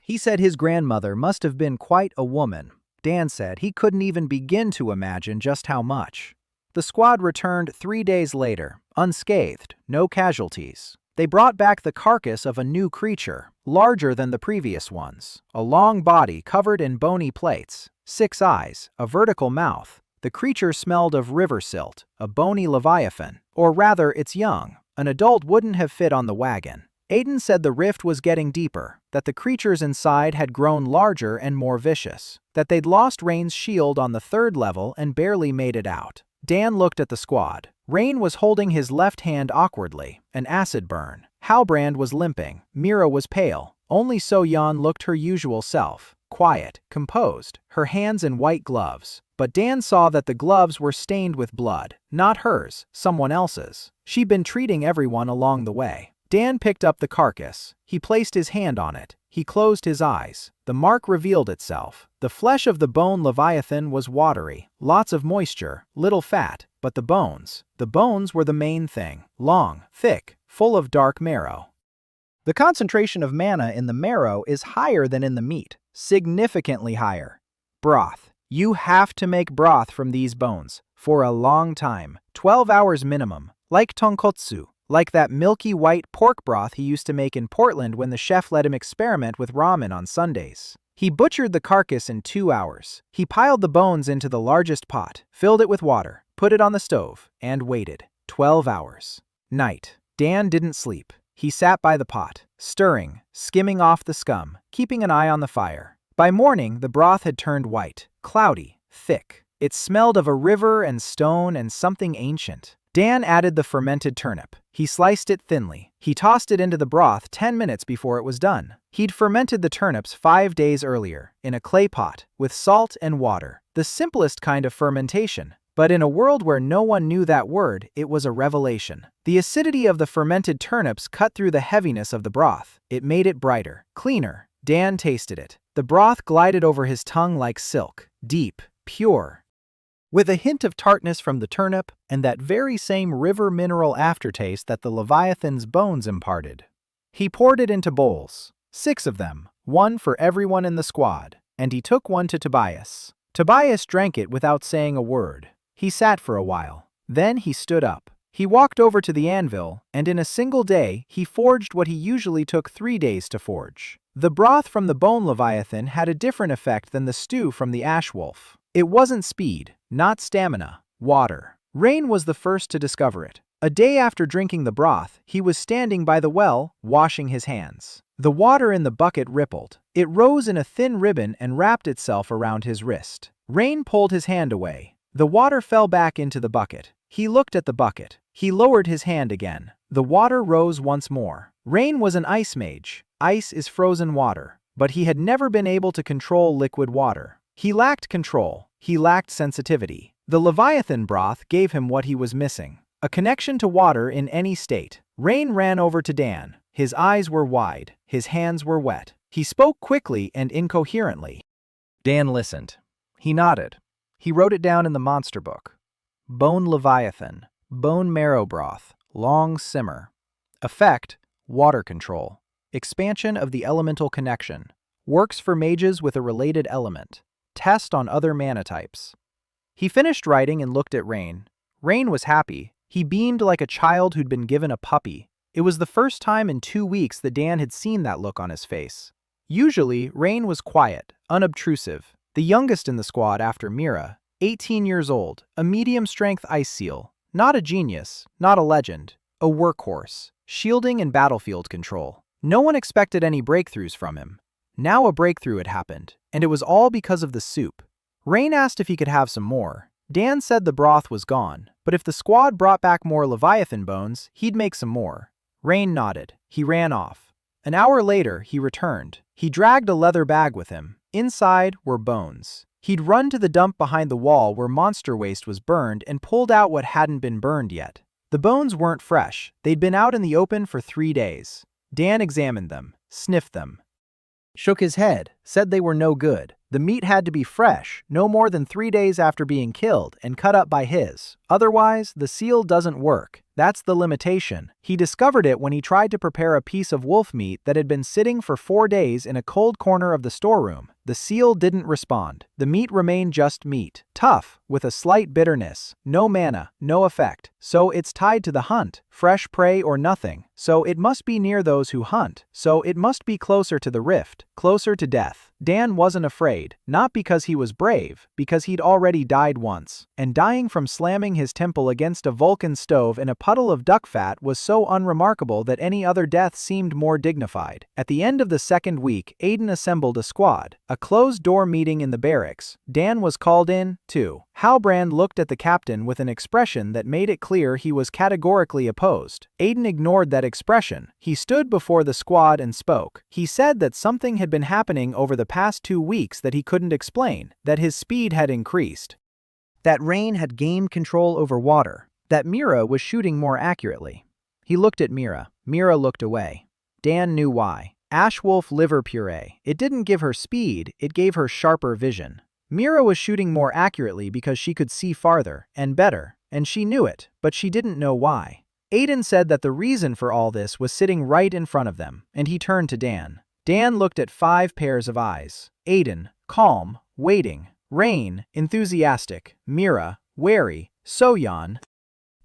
He said his grandmother must have been quite a woman. Dan said he couldn't even begin to imagine just how much. The squad returned 3 days later, unscathed, no casualties. They brought back the carcass of a new creature, larger than the previous ones. A long body covered in bony plates, 6 eyes, a vertical mouth. The creature smelled of river silt, a bony leviathan, or rather its young. An adult wouldn't have fit on the wagon. Aiden said the rift was getting deeper, that the creatures inside had grown larger and more vicious, that they'd lost Rain's shield on the 3rd level and barely made it out. Dan looked at the squad. Rain was holding his left hand awkwardly, an acid burn. Halbrand was limping. Mira was pale. Only So-yeon looked her usual self, quiet, composed, her hands in white gloves. But Dan saw that the gloves were stained with blood, not hers, someone else's. She'd been treating everyone along the way. Dan picked up the carcass. He placed his hand on it. He closed his eyes. The mark revealed itself. The flesh of the bone leviathan was watery, lots of moisture, little fat, but the bones were the main thing. Long, thick, full of dark marrow. The concentration of mana in the marrow is higher than in the meat, significantly higher. Broth. You have to make broth from these bones, for a long time, 12 hours minimum, like tonkotsu. Like that milky white pork broth he used to make in Portland when the chef let him experiment with ramen on Sundays. He butchered the carcass in 2 hours. He piled the bones into the largest pot, filled it with water, put it on the stove, and waited. 12 hours. Night. Dan didn't sleep. He sat by the pot, stirring, skimming off the scum, keeping an eye on the fire. By morning, the broth had turned white, cloudy, thick. It smelled of a river and stone and something ancient. Dan added the fermented turnip. He sliced it thinly. He tossed it into the broth 10 minutes before it was done. He'd fermented the turnips 5 days earlier, in a clay pot, with salt and water. The simplest kind of fermentation. But in a world where no one knew that word, it was a revelation. The acidity of the fermented turnips cut through the heaviness of the broth. It made it brighter, cleaner. Dan tasted it. The broth glided over his tongue like silk, deep, pure, with a hint of tartness from the turnip and that very same river mineral aftertaste that the leviathan's bones imparted. He poured it into bowls, 6 of them, 1 for everyone in the squad, and he took one to Tobias. Tobias drank it without saying a word. He sat for a while. Then he stood up. He walked over to the anvil, and in a single day he forged what he usually took 3 days to forge. The broth from the bone leviathan had a different effect than the stew from the ash wolf. It wasn't speed, not stamina, water. Rain was the first to discover it. A day after drinking the broth, he was standing by the well, washing his hands. The water in the bucket rippled. It rose in a thin ribbon and wrapped itself around his wrist. Rain pulled his hand away. The water fell back into the bucket. He looked at the bucket. He lowered his hand again. The water rose once more. Rain was an ice mage. Ice is frozen water, but he had never been able to control liquid water. He lacked control. He lacked sensitivity. The Leviathan broth gave him what he was missing. A connection to water in any state. Rain ran over to Dan. His eyes were wide. His hands were wet. He spoke quickly and incoherently. Dan listened. He nodded. He wrote it down in the monster book. Bone Leviathan. Bone marrow broth. Long simmer. Effect: water control. Expansion of the elemental connection. Works for mages with a related element. Test on other mana types. He finished writing and looked at Rain. Rain was happy. He beamed like a child who'd been given a puppy. It was the first time in 2 weeks that Dan had seen that look on his face. Usually, Rain was quiet, unobtrusive, the youngest in the squad after Mira, 18 years old, a medium-strength ice seal, not a genius, not a legend, a workhorse, shielding and battlefield control. No one expected any breakthroughs from him. Now a breakthrough had happened, and it was all because of the soup. Rain asked if he could have some more. Dan said the broth was gone, but if the squad brought back more Leviathan bones, he'd make some more. Rain nodded. He ran off. An hour later, he returned. He dragged a leather bag with him. Inside were bones. He'd run to the dump behind the wall where monster waste was burned and pulled out what hadn't been burned yet. The bones weren't fresh. They'd been out in the open for 3 days. Dan examined them, sniffed them, shook his head, said they were no good. The meat had to be fresh, no more than 3 days after being killed, and cut up by his. Otherwise, the seal doesn't work. That's the limitation. He discovered it when he tried to prepare a piece of wolf meat that had been sitting for 4 days in a cold corner of the storeroom. The seal didn't respond. The meat remained just meat. Tough, with a slight bitterness. No mana, no effect. So it's tied to the hunt. Fresh prey or nothing. So it must be near those who hunt. So it must be closer to the rift. Closer to death. Dan wasn't afraid, not because he was brave, because he'd already died once, and dying from slamming his temple against a Vulcan stove in a puddle of duck fat was so unremarkable that any other death seemed more dignified. At the end of the second week, Aiden assembled a squad, a closed-door meeting in the barracks. Dan was called in, too. Halbrand looked at the captain with an expression that made it clear he was categorically opposed. Aiden ignored that expression. He stood before the squad and spoke. He said that something had been happening over the past 2 weeks that he couldn't explain, that his speed had increased, that Rain had gained control over water, that Mira was shooting more accurately. He looked at Mira. Mira looked away. Dan knew why. Ashwolf liver puree. It didn't give her speed, it gave her sharper vision. Mira was shooting more accurately because she could see farther, and better, and she knew it, but she didn't know why. Aiden said that the reason for all this was sitting right in front of them, and he turned to Dan. Dan looked at 5 pairs of eyes. Aiden, calm, waiting. Rain, enthusiastic. Mira, wary. Soyeon,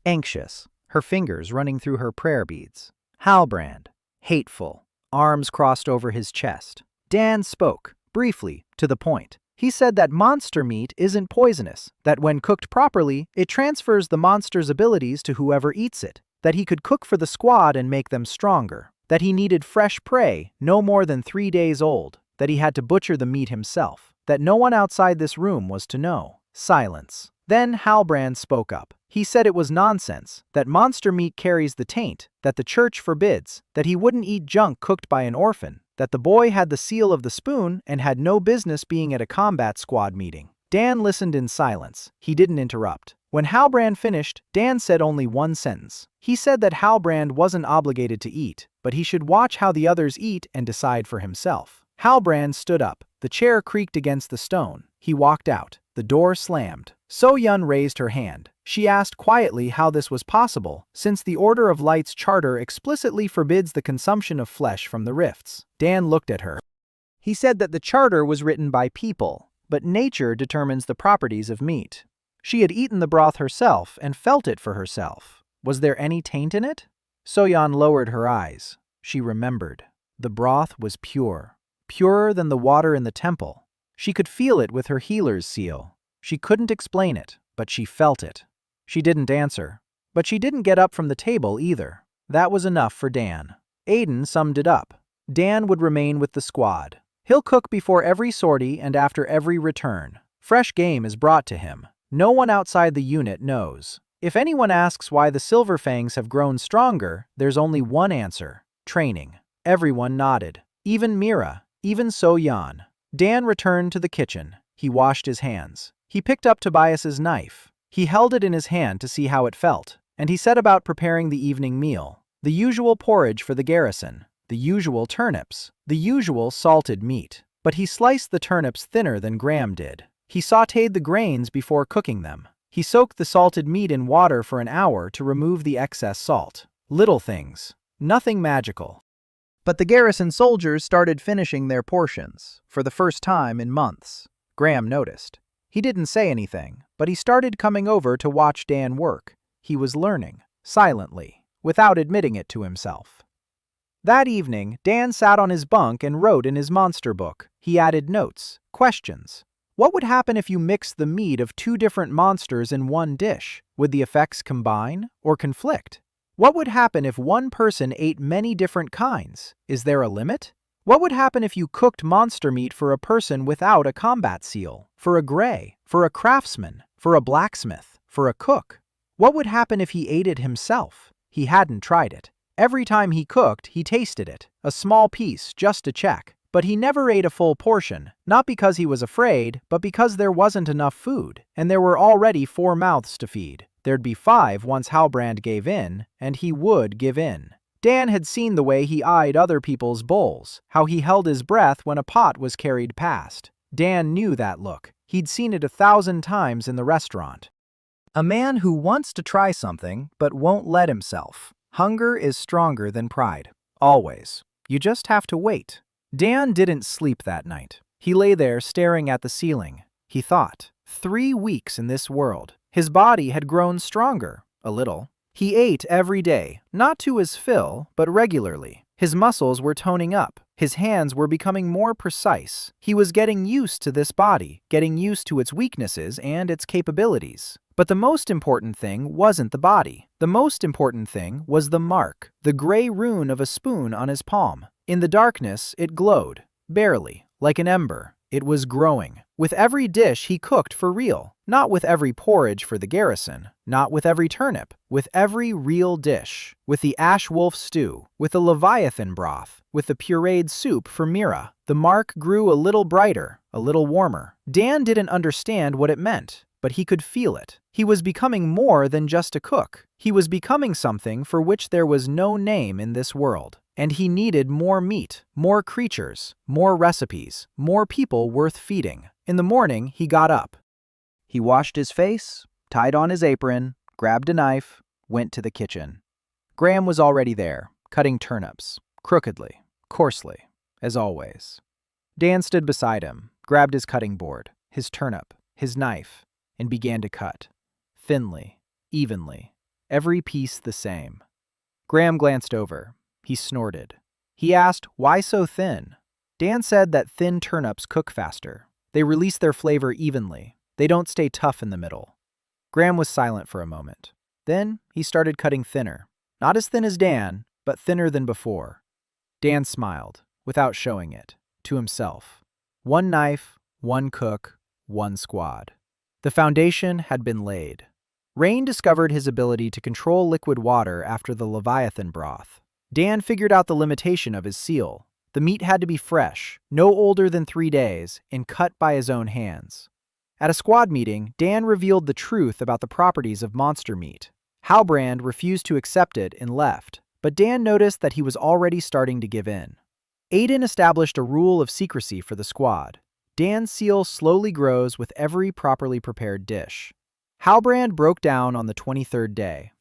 anxious, her fingers running through her prayer beads. Halbrand, hateful, arms crossed over his chest. Dan spoke, briefly, to the point. He said that monster meat isn't poisonous, that when cooked properly, it transfers the monster's abilities to whoever eats it, that he could cook for the squad and make them stronger, that he needed fresh prey, no more than 3 days old, that he had to butcher the meat himself, that no one outside this room was to know. Silence. Then Halbrand spoke up. He said it was nonsense, that monster meat carries the taint, that the church forbids, that he wouldn't eat junk cooked by an orphan, that the boy had the seal of the spoon and had no business being at a combat squad meeting. Dan listened in silence. He didn't interrupt. When Halbrand finished, Dan said only one sentence. He said that Halbrand wasn't obligated to eat, but he should watch how the others eat and decide for himself. Halbrand stood up. The chair creaked against the stone. He walked out. The door slammed. Soyeon raised her hand. She asked quietly how this was possible, since the Order of Light's charter explicitly forbids the consumption of flesh from the rifts. Dan looked at her. He said that the charter was written by people, but nature determines the properties of meat. She had eaten the broth herself and felt it for herself. Was there any taint in it? Soyeon lowered her eyes. She remembered. The broth was pure. Purer than the water in the temple. She could feel it with her healer's seal. She couldn't explain it, but she felt it. She didn't answer. But she didn't get up from the table either. That was enough for Dan. Aiden summed it up. Dan would remain with the squad. He'll cook before every sortie and after every return. Fresh game is brought to him. No one outside the unit knows. If anyone asks why the Silverfangs have grown stronger, there's only one answer: training. Everyone nodded. Even Mira, even Soyeon. Dan returned to the kitchen. He washed his hands. He picked up Tobias's knife. He held it in his hand to see how it felt, and he set about preparing the evening meal. The usual porridge for the garrison, the usual turnips, the usual salted meat. But he sliced the turnips thinner than Graham did. He sautéed the grains before cooking them. He soaked the salted meat in water for an hour to remove the excess salt. Little things. Nothing magical. But the garrison soldiers started finishing their portions, for the first time in months. Graham noticed. He didn't say anything, but he started coming over to watch Dan work. He was learning, silently, without admitting it to himself. That evening, Dan sat on his bunk and wrote in his monster book. He added notes, questions. What would happen if you mixed the meat of 2 different monsters in one dish? Would the effects combine or conflict? What would happen if one person ate many different kinds? Is there a limit? What would happen if you cooked monster meat for a person without a combat seal? For a gray? For a craftsman? For a blacksmith? For a cook? What would happen if he ate it himself? He hadn't tried it. Every time he cooked, he tasted it, a small piece just to check. But he never ate a full portion, not because he was afraid, but because there wasn't enough food, and there were already 4 mouths to feed. There'd be 5 once Halbrand gave in, and he would give in. Dan had seen the way he eyed other people's bowls, how he held his breath when a pot was carried past. Dan knew that look. He'd seen it 1,000 times in the restaurant. A man who wants to try something, but won't let himself. Hunger is stronger than pride. Always. You just have to wait. Dan didn't sleep that night. He lay there staring at the ceiling. He thought, 3 weeks in this world. His body had grown stronger, a little. He ate every day, not to his fill, but regularly. His muscles were toning up. His hands were becoming more precise. He was getting used to this body, getting used to its weaknesses and its capabilities. But the most important thing wasn't the body. The most important thing was the mark, the gray rune of a spoon on his palm. In the darkness, it glowed, barely, like an ember. It was growing. With every dish he cooked for real. Not with every porridge for the garrison. Not with every turnip. With every real dish. With the ash wolf stew. With the leviathan broth. With the pureed soup for Mira. The mark grew a little brighter, a little warmer. Dan didn't understand what it meant, but he could feel it. He was becoming more than just a cook. He was becoming something for which there was no name in this world. And he needed more meat, more creatures, more recipes, more people worth feeding. In the morning, he got up. He washed his face, tied on his apron, grabbed a knife, went to the kitchen. Graham was already there, cutting turnips, crookedly, coarsely, as always. Dan stood beside him, grabbed his cutting board, his turnip, his knife, and began to cut. Thinly, evenly, every piece the same. Graham glanced over. He snorted. He asked, "Why so thin?" Dan said that thin turnips cook faster. They release their flavor evenly. They don't stay tough in the middle. Graham was silent for a moment. Then he started cutting thinner. Not as thin as Dan, but thinner than before. Dan smiled, without showing it, to himself. One knife, one cook, one squad. The foundation had been laid. Rain discovered his ability to control liquid water after the leviathan broth. Dan figured out the limitation of his seal. The meat had to be fresh, no older than 3 days, and cut by his own hands. At a squad meeting, Dan revealed the truth about the properties of monster meat. Halbrand refused to accept it and left, but Dan noticed that he was already starting to give in. Aiden established a rule of secrecy for the squad. Dan's seal slowly grows with every properly prepared dish. Halbrand broke down on the 23rd day.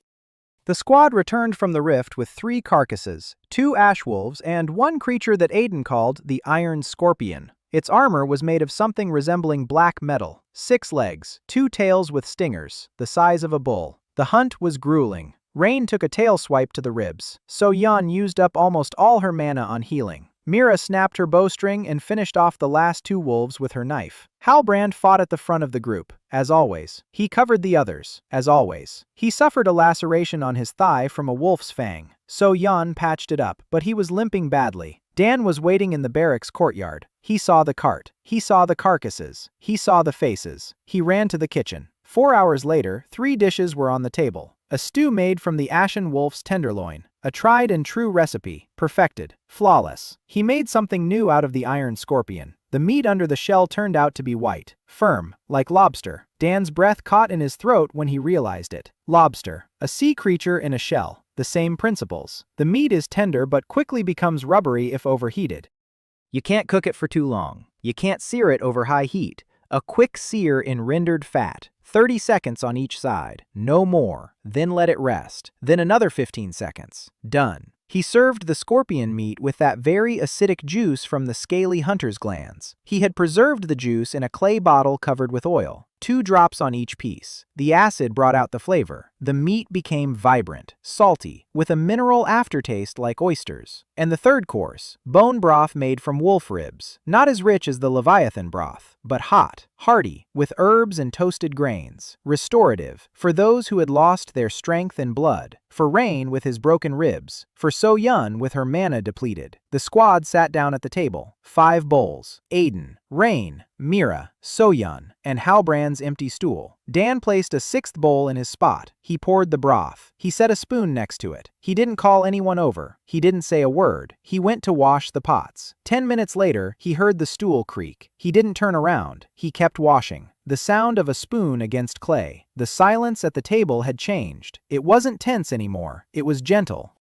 The squad returned from the rift with 3 carcasses, 2 ash wolves, and 1 creature that Aiden called the Iron Scorpion. Its armor was made of something resembling black metal, 6 legs, 2 tails with stingers, the size of a bull. The hunt was grueling. Rain took a tail swipe to the ribs. So-Yeon used up almost all her mana on healing. Mira snapped her bowstring and finished off the last 2 wolves with her knife. Halbrand fought at the front of the group, as always. He covered the others, as always. He suffered a laceration on his thigh from a wolf's fang. So-Yeon patched it up, but he was limping badly. Dan was waiting in the barracks courtyard. He saw the cart. He saw the carcasses. He saw the faces. He ran to the kitchen. 4 hours later, 3 dishes were on the table. A stew made from the ashen wolf's tenderloin. A tried and true recipe, perfected, flawless. He made something new out of the iron scorpion. The meat under the shell turned out to be white, firm, like lobster. Dan's breath caught in his throat when he realized it. Lobster, a sea creature in a shell. The same principles. The meat is tender but quickly becomes rubbery if overheated. You can't cook it for too long. You can't sear it over high heat. A quick sear in rendered fat. 30 seconds on each side. No more. Then let it rest. Then another 15 seconds. Done. He served the scorpion meat with that very acidic juice from the scaly hunter's glands. He had preserved the juice in a clay bottle covered with oil. 2 drops on each piece. The acid brought out the flavor. The meat became vibrant, salty, with a mineral aftertaste like oysters. And the third course, bone broth made from wolf ribs. Not as rich as the leviathan broth, but hot, hearty, with herbs and toasted grains. Restorative, for those who had lost their strength and blood. For Rain with his broken ribs. For So-Yeon with her mana depleted. The squad sat down at the table. 5 bowls. Aiden, Rain, Mira, So-Yeon, and Halbrand's empty stool. Dan placed a 6th bowl in his spot. He poured the broth. He set a spoon next to it. He didn't call anyone over. He didn't say a word. He went to wash the pots. 10 minutes later, he heard the stool creak. He didn't turn around. He kept washing. The sound of a spoon against clay. The silence at the table had changed. It wasn't tense anymore. It was gentle.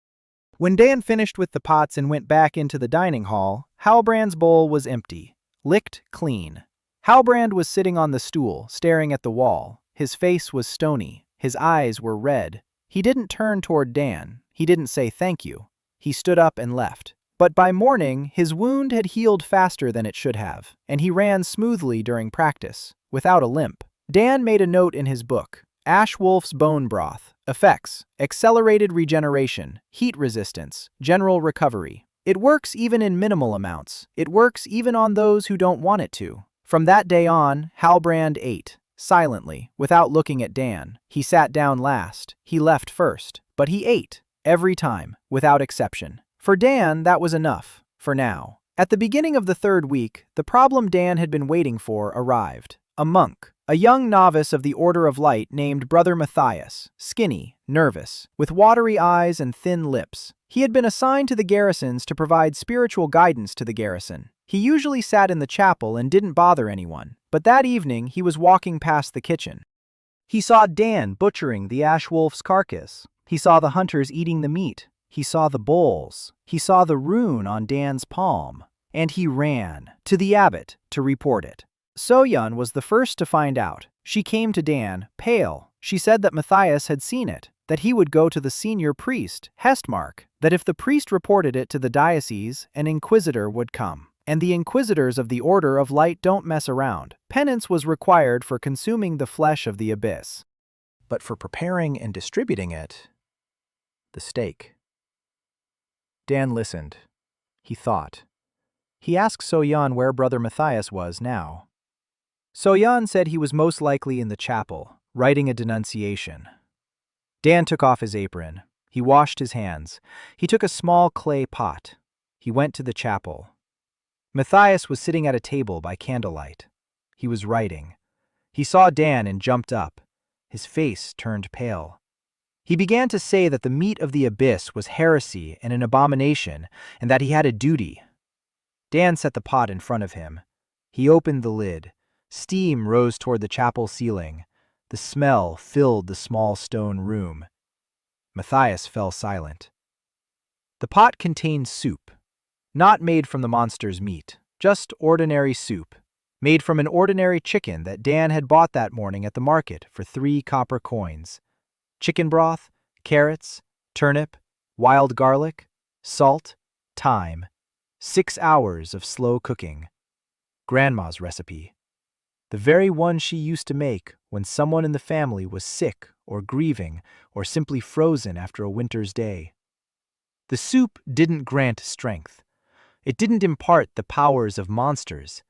When Dan finished with the pots and went back into the dining hall, Halbrand's bowl was empty. Licked clean. Halbrand was sitting on the stool, staring at the wall. His face was stony. His eyes were red. He didn't turn toward Dan. He didn't say thank you. He stood up and left. But by morning, his wound had healed faster than it should have, and he ran smoothly during practice, without a limp. Dan made a note in his book. Ash Wolf's bone broth. Effects: accelerated regeneration, heat resistance, general recovery. It works even in minimal amounts. It works even on those who don't want it to. From that day on, Halbrand ate, silently, without looking at Dan. He sat down last. He left first. But he ate, every time, without exception. For Dan, that was enough, for now. At the beginning of the third week, the problem Dan had been waiting for arrived. A monk, a young novice of the Order of Light named Brother Matthias, skinny, nervous, with watery eyes and thin lips. He had been assigned to the garrisons to provide spiritual guidance to the garrison. He usually sat in the chapel and didn't bother anyone, but that evening he was walking past the kitchen. He saw Dan butchering the ash wolf's carcass. He saw the hunters eating the meat. He saw the bowls. He saw the rune on Dan's palm. And he ran to the abbot to report it. So-yun was the first to find out. She came to Dan, pale. She said that Matthias had seen it, that he would go to the senior priest, Hestmark, that if the priest reported it to the diocese, an inquisitor would come. And the inquisitors of the Order of Light don't mess around. Penance was required for consuming the flesh of the abyss. But for preparing and distributing it, the stake. Dan listened. He thought. He asked So-yun where Brother Matthias was now. So-yun said he was most likely in the chapel, writing a denunciation. Dan took off his apron. He washed his hands. He took a small clay pot. He went to the chapel. Matthias was sitting at a table by candlelight. He was writing. He saw Dan and jumped up. His face turned pale. He began to say that the meat of the abyss was heresy and an abomination, and that he had a duty. Dan set the pot in front of him. He opened the lid. Steam rose toward the chapel ceiling. The smell filled the small stone room. Matthias fell silent. The pot contained soup, not made from the monster's meat, just ordinary soup, made from an ordinary chicken that Dan had bought that morning at the market for 3 copper coins. Chicken broth, carrots, turnip, wild garlic, salt, thyme. 6 hours of slow cooking. Grandma's recipe. The very one she used to make when someone in the family was sick or grieving or simply frozen after a winter's day. The soup didn't grant strength. It didn't impart the powers of monsters.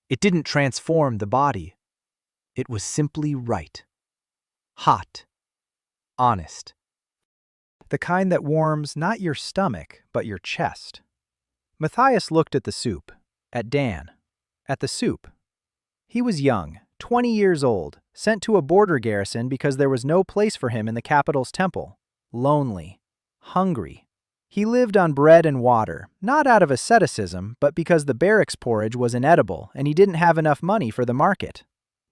It didn't transform the body. It was simply right. Hot. Honest. The kind that warms not your stomach, but your chest. Matthias looked at the soup, at Dan, at the soup. He was young, 20 years old, sent to a border garrison because there was no place for him in the capital's temple. Lonely. Hungry. He lived on bread and water, not out of asceticism, but because the barracks porridge was inedible and he didn't have enough money for the market.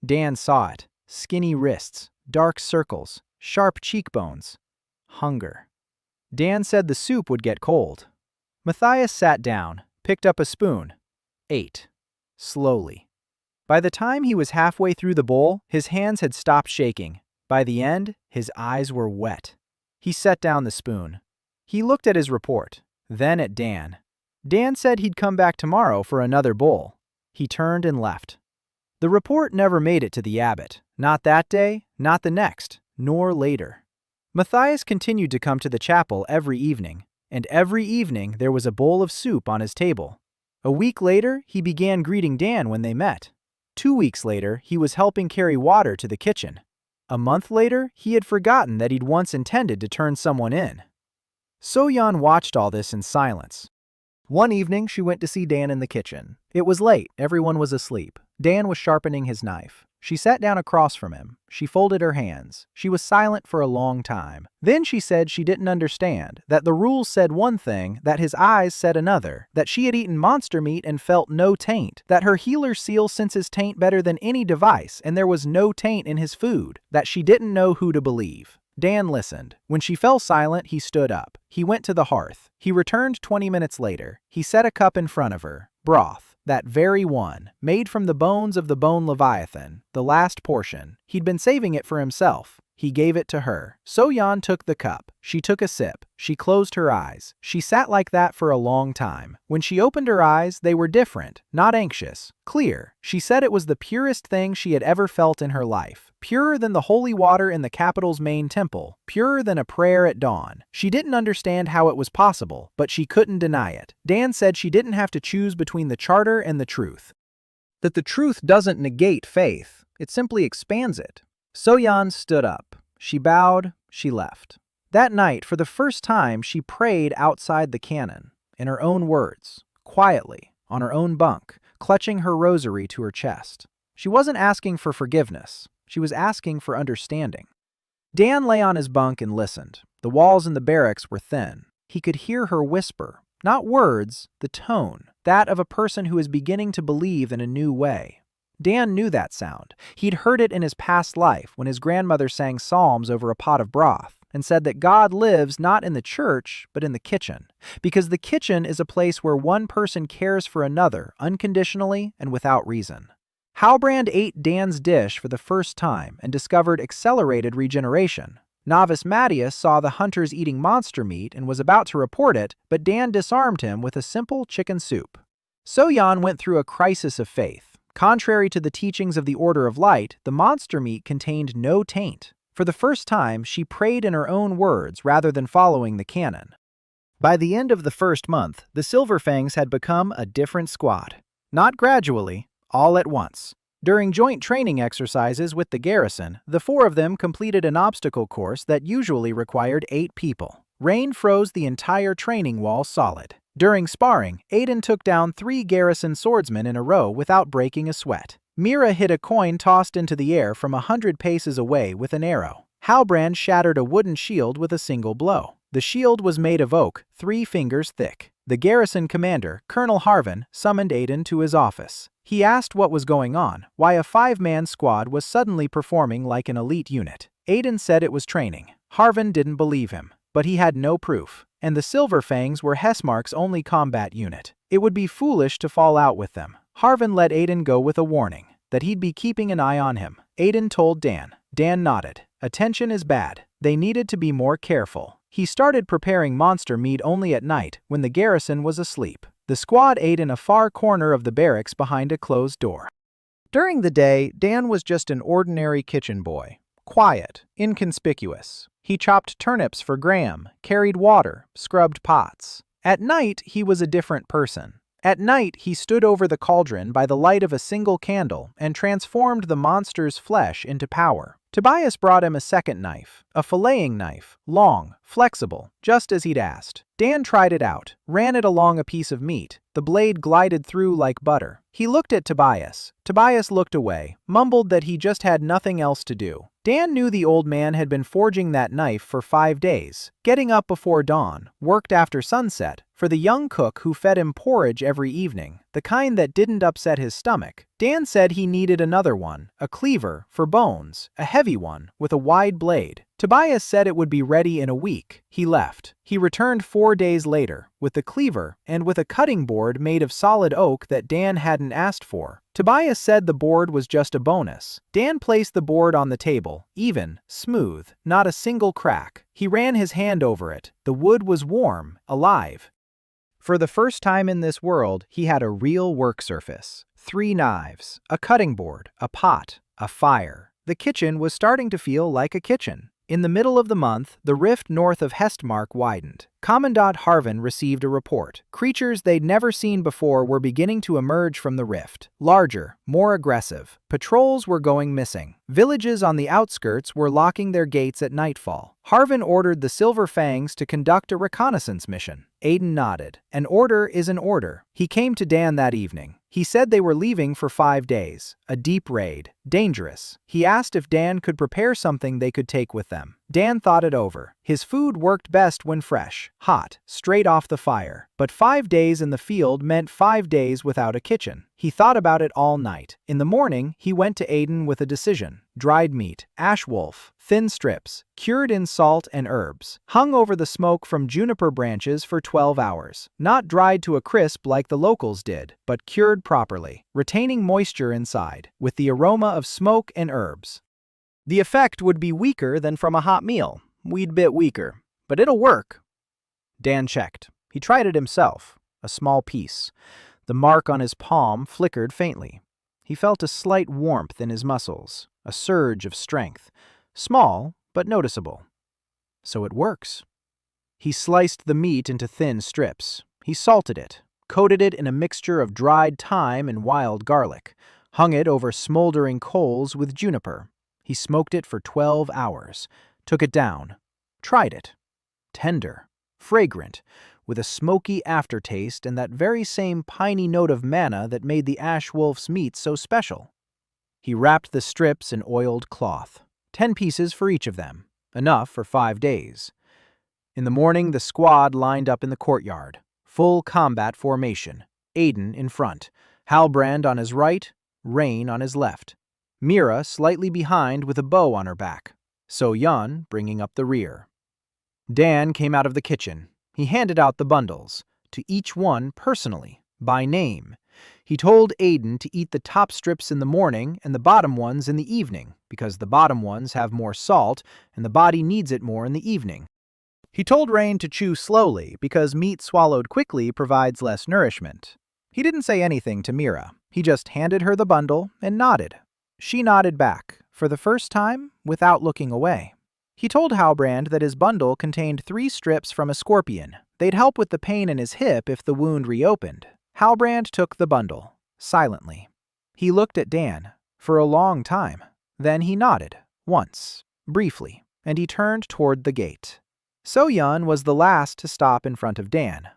Dan saw it. Skinny wrists, dark circles, sharp cheekbones. Hunger. Dan said the soup would get cold. Matthias sat down, picked up a spoon, ate. Slowly. By the time he was halfway through the bowl, his hands had stopped shaking. By the end, his eyes were wet. He set down the spoon. He looked at his report, then at Dan. Dan said he'd come back tomorrow for another bowl. He turned and left. The report never made it to the abbot. Not that day, not the next, nor later. Matthias continued to come to the chapel every evening, and every evening there was a bowl of soup on his table. A week later, he began greeting Dan when they met. 2 weeks later, he was helping carry water to the kitchen. A month later, he had forgotten that he'd once intended to turn someone in. So-yun watched all this in silence. One evening, she went to see Dan in the kitchen. It was late, everyone was asleep. Dan was sharpening his knife. She sat down across from him. She folded her hands. She was silent for a long time. Then she said she didn't understand, that the rules said one thing, that his eyes said another, that she had eaten monster meat and felt no taint, that her healer seal senses taint better than any device, and there was no taint in his food, that she didn't know who to believe. Dan listened. When she fell silent, he stood up. He went to the hearth. He returned 20 minutes later. He set a cup in front of her. Broth. That very one, made from the bones of the bone leviathan, the last portion. He'd been saving it for himself. He gave it to her. So-yeon took the cup. She took a sip. She closed her eyes. She sat like that for a long time. When she opened her eyes, they were different, not anxious, clear. She said it was the purest thing she had ever felt in her life. Purer than the holy water in the capital's main temple. Purer than a prayer at dawn. She didn't understand how it was possible, but she couldn't deny it. Dan said she didn't have to choose between the charter and the truth. That the truth doesn't negate faith, it simply expands it. So-yeon stood up. She bowed, she left. That night, for the first time, she prayed outside the canon, in her own words, quietly, on her own bunk, clutching her rosary to her chest. She wasn't asking for forgiveness. She was asking for understanding. Dan lay on his bunk and listened. The walls in the barracks were thin. He could hear her whisper, not words, the tone, that of a person who is beginning to believe in a new way. Dan knew that sound. He'd heard it in his past life when his grandmother sang psalms over a pot of broth and said that God lives not in the church, but in the kitchen, because the kitchen is a place where one person cares for another unconditionally and without reason. Halbrand ate Dan's dish for the first time and discovered accelerated regeneration. Novice Mattias saw the hunters eating monster meat and was about to report it, but Dan disarmed him with a simple chicken soup. So-yeon went through a crisis of faith. Contrary to the teachings of the Order of Light, the monster meat contained no taint. For the first time, she prayed in her own words rather than following the canon. By the end of the first month, the Silverfangs had become a different squad. Not gradually, all at once. During joint training exercises with the garrison, the four of them completed an obstacle course that usually required 8 people. Rain froze the entire training wall solid. During sparring, Aiden took down 3 garrison swordsmen in a row without breaking a sweat. Mira hit a coin tossed into the air from 100 paces away with an arrow. Halbrand shattered a wooden shield with a single blow. The shield was made of oak, 3 fingers thick. The garrison commander, Colonel Harvin, summoned Aiden to his office. He asked what was going on, why a 5-man squad was suddenly performing like an elite unit. Aiden said it was training. Harvin didn't believe him, but he had no proof. And the Silverfangs were Hessmark's only combat unit. It would be foolish to fall out with them. Harvin let Aiden go with a warning, that he'd be keeping an eye on him. Aiden told Dan. Dan nodded. Attention is bad. They needed to be more careful. He started preparing monster meat only at night, when the garrison was asleep. The squad ate in a far corner of the barracks behind a closed door. During the day, Dan was just an ordinary kitchen boy. Quiet, inconspicuous. He chopped turnips for Graham, carried water, scrubbed pots. At night, he was a different person. At night, he stood over the cauldron by the light of a single candle and transformed the monster's flesh into power. Tobias brought him a second knife, a filleting knife, long, flexible, just as he'd asked. Dan tried it out, ran it along a piece of meat. The blade glided through like butter. He looked at Tobias. Tobias looked away, mumbled that he just had nothing else to do. Dan knew the old man had been forging that knife for 5 days, getting up before dawn, worked after sunset, for the young cook who fed him porridge every evening, the kind that didn't upset his stomach. Dan said he needed another one, a cleaver, for bones, a heavy one, with a wide blade. Tobias said it would be ready in a week. He left. He returned 4 days later, with the cleaver and with a cutting board made of solid oak that Dan hadn't asked for. Tobias said the board was just a bonus. Dan placed the board on the table, even, smooth, not a single crack. He ran his hand over it. The wood was warm, alive. For the first time in this world, he had a real work surface. 3 knives, a cutting board, a pot, a fire. The kitchen was starting to feel like a kitchen. In the middle of the month, the rift north of Hestmark widened. Commandant Harvin received a report. Creatures they'd never seen before were beginning to emerge from the rift. Larger, more aggressive. Patrols were going missing. Villages on the outskirts were locking their gates at nightfall. Harvin ordered the Silverfangs to conduct a reconnaissance mission. Aiden nodded. An order is an order. He came to Dan that evening. He said they were leaving for 5 days. A deep raid. Dangerous. He asked if Dan could prepare something they could take with them. Dan thought it over. His food worked best when fresh, hot, straight off the fire. But 5 days in the field meant 5 days without a kitchen. He thought about it all night. In the morning, he went to Aiden with a decision. Dried meat, ash wolf, thin strips, cured in salt and herbs, hung over the smoke from juniper branches for 12 hours. Not dried to a crisp like the locals did, but cured properly, retaining moisture inside, with the aroma of smoke and herbs. The effect would be weaker than from a hot meal. We'd bit weaker. But it'll work. Dan checked. He tried it himself. A small piece. The mark on his palm flickered faintly. He felt a slight warmth in his muscles, a surge of strength. Small, but noticeable. So it works. He sliced the meat into thin strips. He salted it, coated it in a mixture of dried thyme and wild garlic, hung it over smoldering coals with juniper. He smoked it for 12 hours, took it down, tried it. Tender, fragrant, with a smoky aftertaste and that very same piney note of manna that made the ash wolf's meat so special. He wrapped the strips in oiled cloth, 10 pieces for each of them, enough for 5 days. In the morning, the squad lined up in the courtyard, full combat formation, Aiden in front, Halbrand on his right, Rain on his left, Mira slightly behind with a bow on her back, So-Yun bringing up the rear. Dan came out of the kitchen. He handed out the bundles, to each one personally, by name. He told Aiden to eat the top strips in the morning and the bottom ones in the evening, because the bottom ones have more salt and the body needs it more in the evening. He told Rain to chew slowly, because meat swallowed quickly provides less nourishment. He didn't say anything to Mira. He just handed her the bundle and nodded. She nodded back, for the first time, without looking away. He told Halbrand that his bundle contained 3 strips from a scorpion. They'd help with the pain in his hip if the wound reopened. Halbrand took the bundle, silently. He looked at Dan, for a long time. Then he nodded, once, briefly, and he turned toward the gate. So-Yun was the last to stop in front of Dan.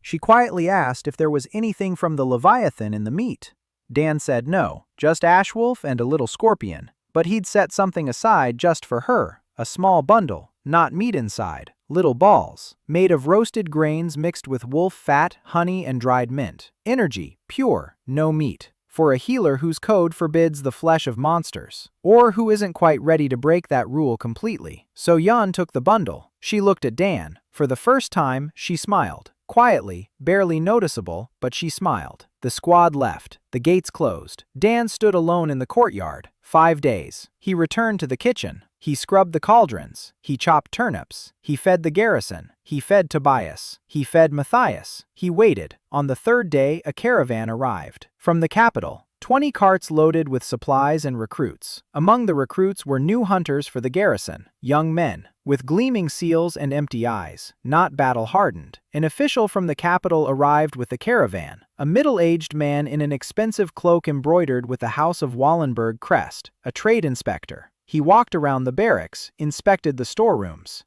She quietly asked if there was anything from the leviathan in the meat. Dan said no, just ash wolf and a little scorpion, but he'd set something aside just for her. A small bundle, not meat inside, little balls, made of roasted grains mixed with wolf fat, honey, and dried mint. Energy, pure, no meat. For a healer whose code forbids the flesh of monsters, or who isn't quite ready to break that rule completely. So-Yun took the bundle. She looked at Dan. For the first time, she smiled. Quietly, barely noticeable, but she smiled. The squad left. The gates closed. Dan stood alone in the courtyard. 5 days. He returned to the kitchen. He scrubbed the cauldrons. He chopped turnips. He fed the garrison. He fed Tobias. He fed Matthias. He waited. On the 3rd day, a caravan arrived. From the capital, 20 carts loaded with supplies and recruits. Among the recruits were new hunters for the garrison, young men, with gleaming seals and empty eyes, not battle-hardened. An official from the capital arrived with the caravan, a middle-aged man in an expensive cloak embroidered with the House of Wallenberg crest, a trade inspector. He walked around the barracks, inspected the storerooms.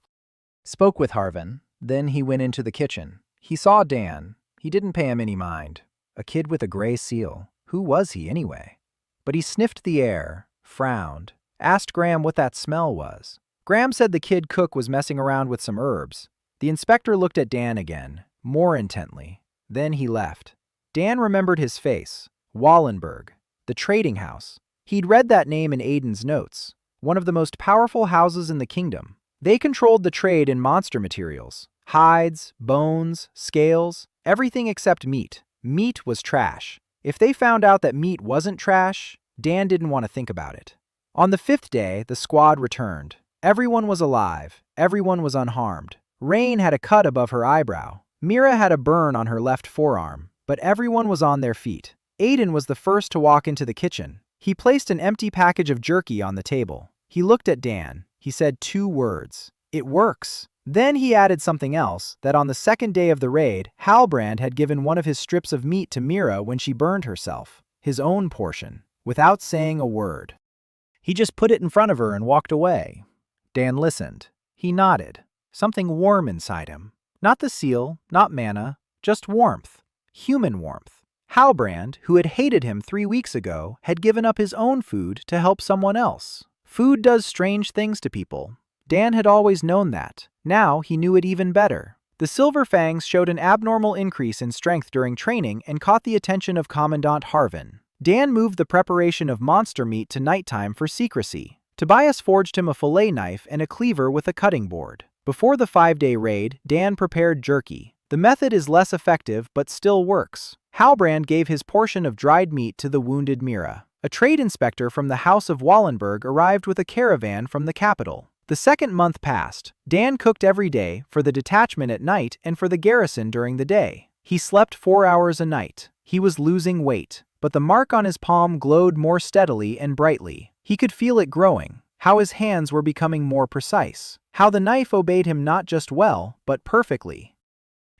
Spoke with Harvin, then he went into the kitchen. He saw Dan. He didn't pay him any mind. A kid with a gray seal. Who was he anyway? But he sniffed the air, frowned, asked Graham what that smell was. Graham said the kid cook was messing around with some herbs. The inspector looked at Dan again, more intently. Then he left. Dan remembered his face. Wallenberg, the trading house. He'd read that name in Aiden's notes. One of the most powerful houses in the kingdom. They controlled the trade in monster materials. Hides, bones, scales, everything except meat. Meat was trash. If they found out that meat wasn't trash, Dan didn't want to think about it. On the 5th day, the squad returned. Everyone was alive. Everyone was unharmed. Rain had a cut above her eyebrow. Mira had a burn on her left forearm, but everyone was on their feet. Aiden was the first to walk into the kitchen. He placed an empty package of jerky on the table. He looked at Dan. He said 2 words. "It works." Then he added something else, that on the 2nd day of the raid, Halbrand had given one of his strips of meat to Mira when she burned herself, his own portion, without saying a word. He just put it in front of her and walked away. Dan listened. He nodded. Something warm inside him. Not the seal, not manna, just warmth. Human warmth. Halbrand, who had hated him 3 weeks ago, had given up his own food to help someone else. Food does strange things to people. Dan had always known that. Now he knew it even better. The Silver Fangs showed an abnormal increase in strength during training and caught the attention of Commandant Harvin. Dan moved the preparation of monster meat to nighttime for secrecy. Tobias forged him a fillet knife and a cleaver with a cutting board. Before the 5-day raid, Dan prepared jerky. The method is less effective but still works. Halbrand gave his portion of dried meat to the wounded Mira. A trade inspector from the House of Wallenberg arrived with a caravan from the capital. The second month passed. Dan cooked every day, for the detachment at night and for the garrison during the day. He slept 4 hours a night. He was losing weight, but the mark on his palm glowed more steadily and brightly. He could feel it growing, how his hands were becoming more precise, how the knife obeyed him not just well, but perfectly,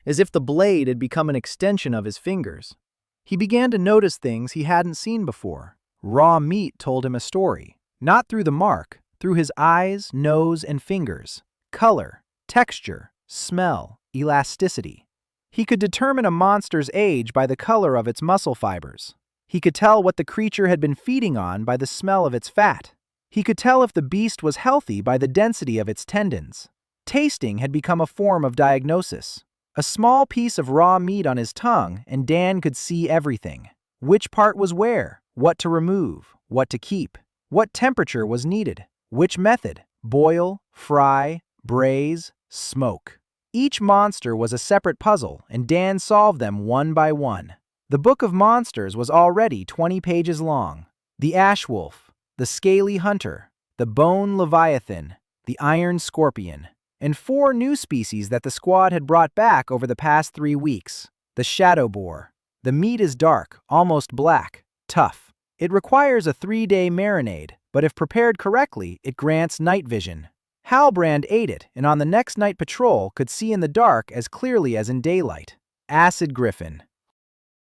as if the blade had become an extension of his fingers. He began to notice things he hadn't seen before. Raw meat told him a story, not through the mark, through his eyes, nose, and fingers. Color, texture, smell, elasticity. He could determine a monster's age by the color of its muscle fibers. He could tell what the creature had been feeding on by the smell of its fat. He could tell if the beast was healthy by the density of its tendons. Tasting had become a form of diagnosis. A small piece of raw meat on his tongue, and Dan could see everything. Which part was where, what to remove, what to keep, what temperature was needed, which method, boil, fry, braise, smoke. Each monster was a separate puzzle, and Dan solved them one by one. The Book of Monsters was already 20 pages long. The ash wolf, the scaly hunter, the bone leviathan, the iron scorpion, and 4 new species that the squad had brought back over the past 3 weeks. The shadow boar. The meat is dark, almost black, tough. It requires a 3-day marinade, but if prepared correctly, it grants night vision. Halbrand ate it, and on the next night patrol could see in the dark as clearly as in daylight. Acid griffin.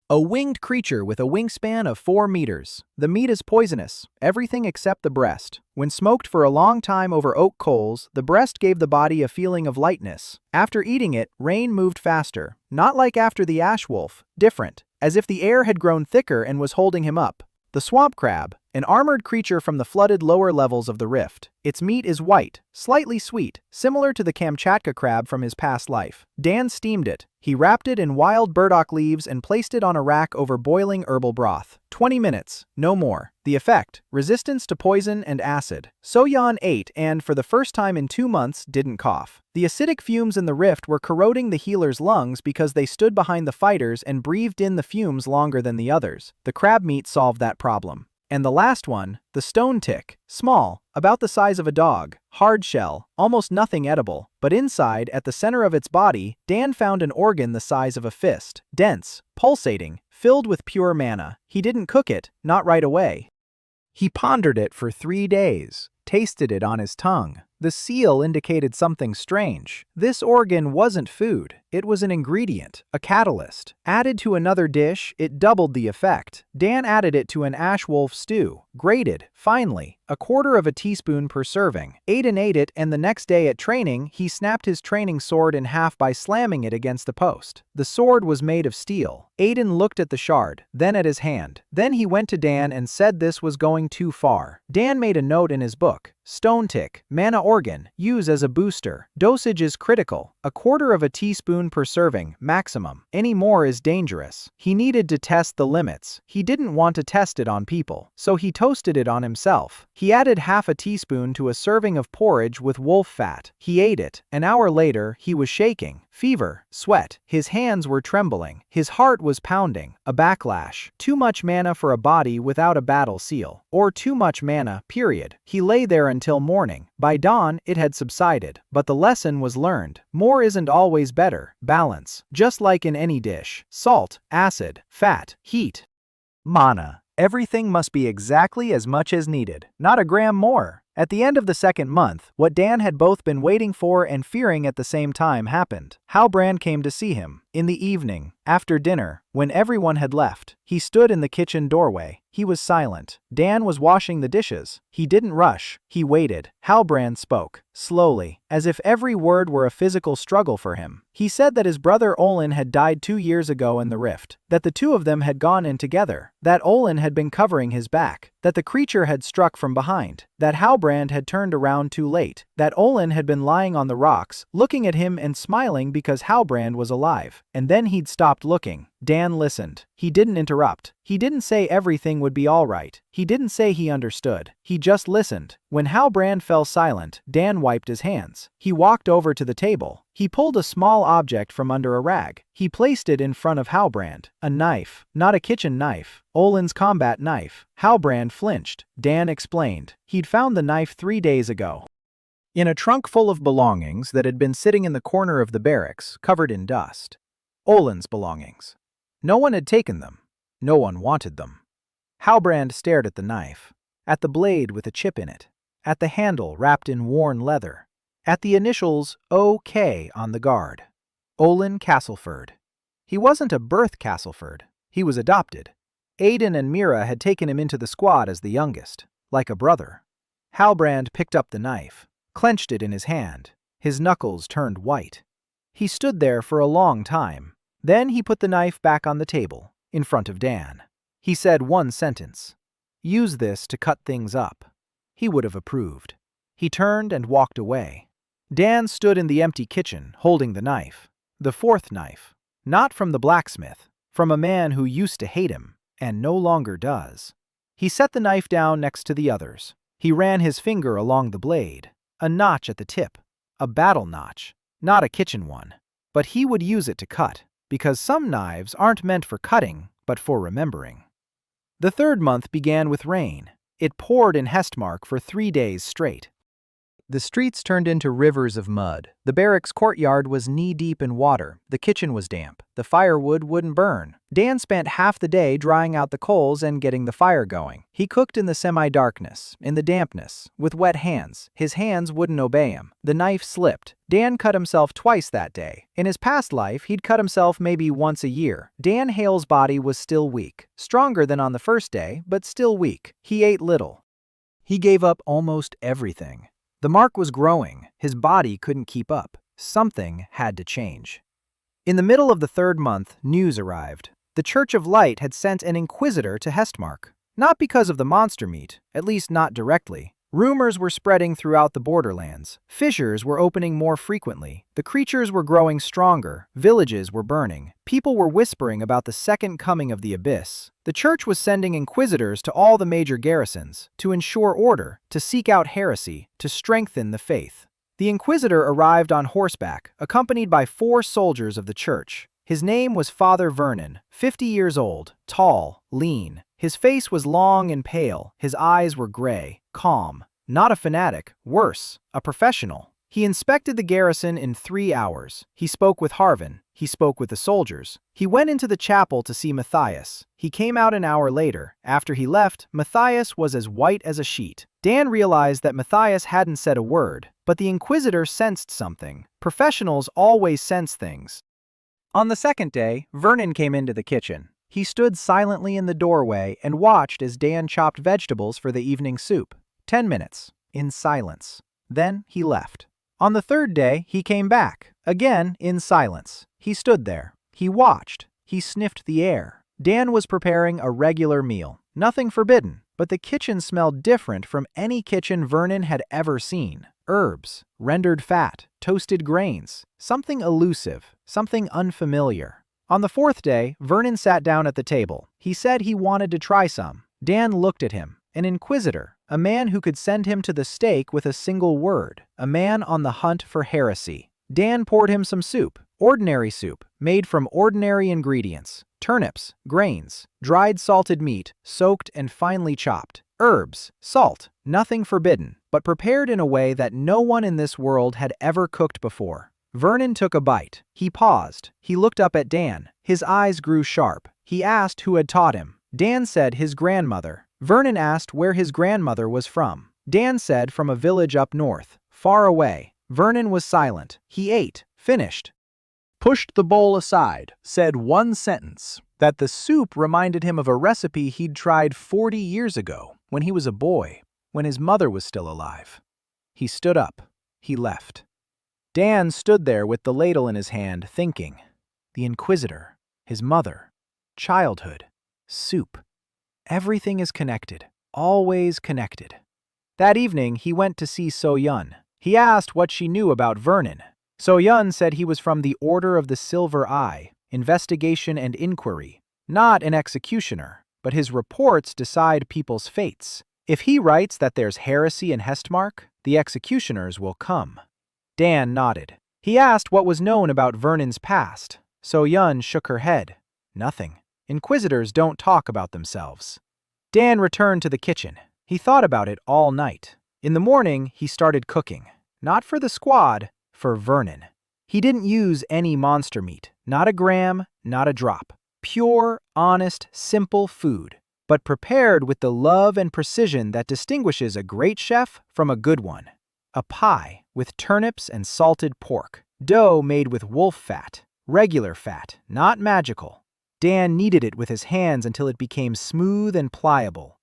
A winged creature with a wingspan of 4 meters. The meat is poisonous, everything except the breast. When smoked for a long time over oak coals, the breast gave the body a feeling of lightness. After eating it, Rain moved faster. Not like after the ash wolf, different, as if the air had grown thicker and was holding him up. The swamp crab, an armored creature from the flooded lower levels of the rift. Its meat is white, slightly sweet, similar to the Kamchatka crab from his past life. Dan steamed it. He wrapped it in wild burdock leaves and placed it on a rack over boiling herbal broth. 20 minutes, no more. The effect, resistance to poison and acid. Soyeon ate and, for the first time in 2 months, didn't cough. The acidic fumes in the rift were corroding the healer's lungs because they stood behind the fighters and breathed in the fumes longer than the others. The crab meat solved that problem. And the last one, the stone tick, small, about the size of a dog, hard shell, almost nothing edible, but inside, at the center of its body, Dan found an organ the size of a fist, dense, pulsating, filled with pure mana. He didn't cook it, not right away. He pondered it for 3 days, tasted it on his tongue. The seal indicated something strange. This organ wasn't food. It was an ingredient, a catalyst. Added to another dish, it doubled the effect. Dan added it to an ash wolf stew, grated, finely, 1/4 teaspoon per serving. Aiden ate it, and the next day at training, he snapped his training sword in half by slamming it against the post. The sword was made of steel. Aiden looked at the shard, then at his hand. Then he went to Dan and said this was going too far. Dan made a note in his book. Stone tick, mana organ, use as a booster. Dosage is critical, 1/4 teaspoon per serving, maximum. Any more is dangerous. He needed to test the limits. He didn't want to test it on people, so he toasted it on himself. He added half a teaspoon to a serving of porridge with wolf fat. He ate it. An hour later, he was shaking. Fever, sweat. His hands were trembling. His heart was pounding. A backlash. Too much mana for a body without a battle seal. Or too much mana, period. He lay there until morning. By dawn, it had subsided. But the lesson was learned. More isn't always better. Balance. Just like in any dish. Salt, acid, fat, heat. Mana. Everything must be exactly as much as needed. Not a gram more. At the end of the second month, what Dan had both been waiting for and fearing at the same time happened. Halbrand came to see him. In the evening, after dinner, when everyone had left, he stood in the kitchen doorway. He was silent. Dan was washing the dishes. He didn't rush. He waited. Halbrand spoke, slowly, as if every word were a physical struggle for him. He said that his brother Olin had died 2 years ago in the rift, that the 2 of them had gone in together, that Olin had been covering his back, that the creature had struck from behind, that Halbrand had turned around too late, that Olin had been lying on the rocks, looking at him and smiling because Halbrand was alive, and then he'd stopped looking. Dan listened. He didn't interrupt. He didn't say everything would be all right. He didn't say he understood. He just listened. When Halbrand fell silent, Dan wiped his hands. He walked over to the table. He pulled a small object from under a rag. He placed it in front of Halbrand. A knife, not a kitchen knife. Olin's combat knife. Halbrand flinched. Dan explained. He'd found the knife 3 days ago, in a trunk full of belongings that had been sitting in the corner of the barracks, covered in dust. Olin's belongings. No one had taken them. No one wanted them. Halbrand stared at the knife, at the blade with a chip in it, at the handle wrapped in worn leather, at the initials OK on the guard. Olin Castleford. He wasn't a birth Castleford. He was adopted. Aidan and Mira had taken him into the squad as the youngest, like a brother. Halbrand picked up the knife, clenched it in his hand. His knuckles turned white. He stood there for a long time. Then he put the knife back on the table, in front of Dan. He said one sentence. Use this to cut things up. He would have approved. He turned and walked away. Dan stood in the empty kitchen, holding the knife. The fourth knife. Not from the blacksmith, from a man who used to hate him, and no longer does. He set the knife down next to the others. He ran his finger along the blade. A notch at the tip. A battle notch. Not a kitchen one. But he would use it to cut, because some knives aren't meant for cutting, but for remembering. The third month began with rain. It poured in Hestmark for 3 days straight. The streets turned into rivers of mud. The barracks courtyard was knee-deep in water. The kitchen was damp. The firewood wouldn't burn. Dan spent half the day drying out the coals and getting the fire going. He cooked in the semi-darkness, in the dampness, with wet hands. His hands wouldn't obey him. The knife slipped. Dan cut himself twice that day. In his past life, he'd cut himself maybe once a year. Dan Hale's body was still weak. Stronger than on the first day, but still weak. He ate little. He gave up almost everything. The mark was growing. His body couldn't keep up. Something had to change. In the middle of the third month, news arrived. The Church of Light had sent an inquisitor to Hestmark. Not because of the monster meat, at least not directly. Rumors were spreading throughout the borderlands. Fissures were opening more frequently. The creatures were growing stronger. Villages were burning. People were whispering about the second coming of the abyss. The church was sending inquisitors to all the major garrisons, to ensure order, to seek out heresy, to strengthen the faith. The inquisitor arrived on horseback, accompanied by 4 soldiers of the church. His name was Father Vernon, 50 years old, tall, lean. His face was long and pale. His eyes were gray, calm. Not a fanatic, worse, a professional. He inspected the garrison in 3 hours. He spoke with Harvin. He spoke with the soldiers. He went into the chapel to see Matthias. He came out an hour later. After he left, Matthias was as white as a sheet. Dan realized that Matthias hadn't said a word, but the Inquisitor sensed something. Professionals always sense things. On the second day, Vernon came into the kitchen. He stood silently in the doorway and watched as Dan chopped vegetables for the evening soup. 10 minutes, in silence. Then he left. On the third day, he came back, again in silence. He stood there. He watched. He sniffed the air. Dan was preparing a regular meal. Nothing forbidden, but the kitchen smelled different from any kitchen Vernon had ever seen. Herbs, rendered fat, toasted grains, something elusive, something unfamiliar. On the fourth day, Vernon sat down at the table. He said he wanted to try some. Dan looked at him. An inquisitor, a man who could send him to the stake with a single word, a man on the hunt for heresy. Dan poured him some soup, ordinary soup, made from ordinary ingredients, turnips, grains, dried salted meat, soaked and finely chopped, herbs, salt, nothing forbidden, but prepared in a way that no one in this world had ever cooked before. Vernon took a bite. He paused. He looked up at Dan. His eyes grew sharp. He asked who had taught him. Dan said his grandmother. Vernon asked where his grandmother was from. Dan said from a village up north, far away. Vernon was silent. He ate, finished, pushed the bowl aside, said one sentence, that the soup reminded him of a recipe he'd tried 40 years ago, when he was a boy, when his mother was still alive. He stood up. He left. Dan stood there with the ladle in his hand, thinking. The Inquisitor, his mother, childhood, soup. Everything is connected, always connected. That evening, he went to see So-Yun. He asked what she knew about Vernon. So-Yun said he was from the Order of the Silver Eye, investigation and inquiry. Not an executioner, but his reports decide people's fates. If he writes that there's heresy in Hestmark, the executioners will come. Dan nodded. He asked what was known about Vernon's past. So-yeon shook her head. Nothing. Inquisitors don't talk about themselves. Dan returned to the kitchen. He thought about it all night. In the morning, he started cooking. Not for the squad, for Vernon. He didn't use any monster meat. Not a gram, not a drop. Pure, honest, simple food, but prepared with the love and precision that distinguishes a great chef from a good one. A pie with turnips and salted pork. Dough made with wolf fat. Regular fat, not magical. Dan kneaded it with his hands until it became smooth and pliable.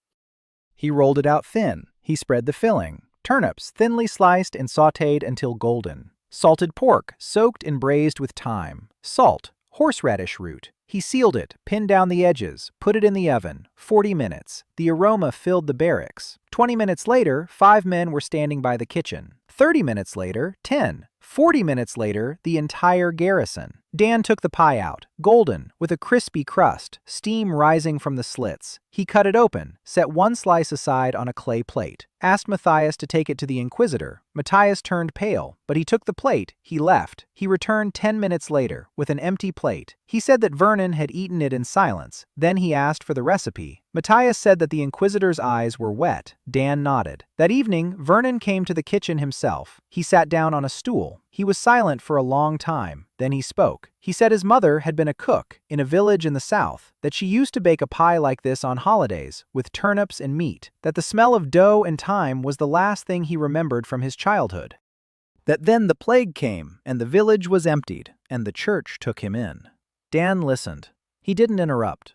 He rolled it out thin. He spread the filling. Turnips thinly sliced and sautéed until golden. Salted pork soaked and braised with thyme. Salt, horseradish root. He sealed it, pinned down the edges, put it in the oven. 40 minutes. The aroma filled the barracks. 20 minutes later, 5 men were standing by the kitchen. 30 minutes later, 10. 40 minutes later, the entire garrison. Dan took the pie out, golden, with a crispy crust, steam rising from the slits. He cut it open, set one slice aside on a clay plate, asked Matthias to take it to the Inquisitor. Matthias turned pale, but he took the plate. He left. He returned 10 minutes later, with an empty plate. He said that Vernon had eaten it in silence. Then he asked for the recipe. Matthias said that the Inquisitor's eyes were wet. Dan nodded. That evening, Vernon came to the kitchen himself. He sat down on a stool. He was silent for a long time. Then he spoke. He said his mother had been a cook in a village in the south, that she used to bake a pie like this on holidays, with turnips and meat, that the smell of dough and thyme was the last thing he remembered from his childhood. That then the plague came, and the village was emptied, and the church took him in. Dan listened. He didn't interrupt.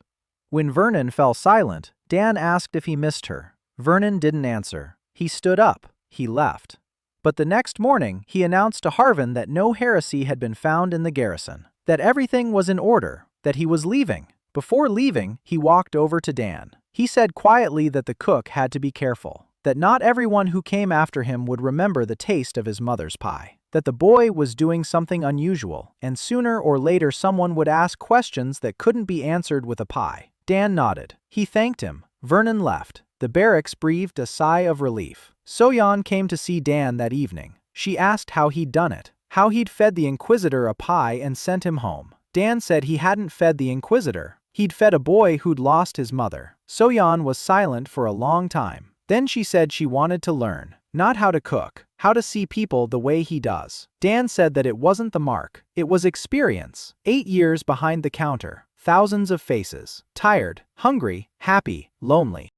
When Vernon fell silent, Dan asked if he missed her. Vernon didn't answer. He stood up. He left. But the next morning, he announced to Harvin that no heresy had been found in the garrison, that everything was in order, that he was leaving. Before leaving, he walked over to Dan. He said quietly that the cook had to be careful, that not everyone who came after him would remember the taste of his mother's pie, that the boy was doing something unusual, and sooner or later someone would ask questions that couldn't be answered with a pie. Dan nodded. He thanked him. Vernon left. The barracks breathed a sigh of relief. So-yeon came to see Dan that evening. She asked how he'd done it, how he'd fed the Inquisitor a pie and sent him home. Dan said he hadn't fed the Inquisitor. He'd fed a boy who'd lost his mother. So-yeon was silent for a long time. Then she said she wanted to learn, not how to cook, how to see people the way he does. Dan said that it wasn't the mark, it was experience. 8 years behind the counter, thousands of faces, tired, hungry, happy, lonely.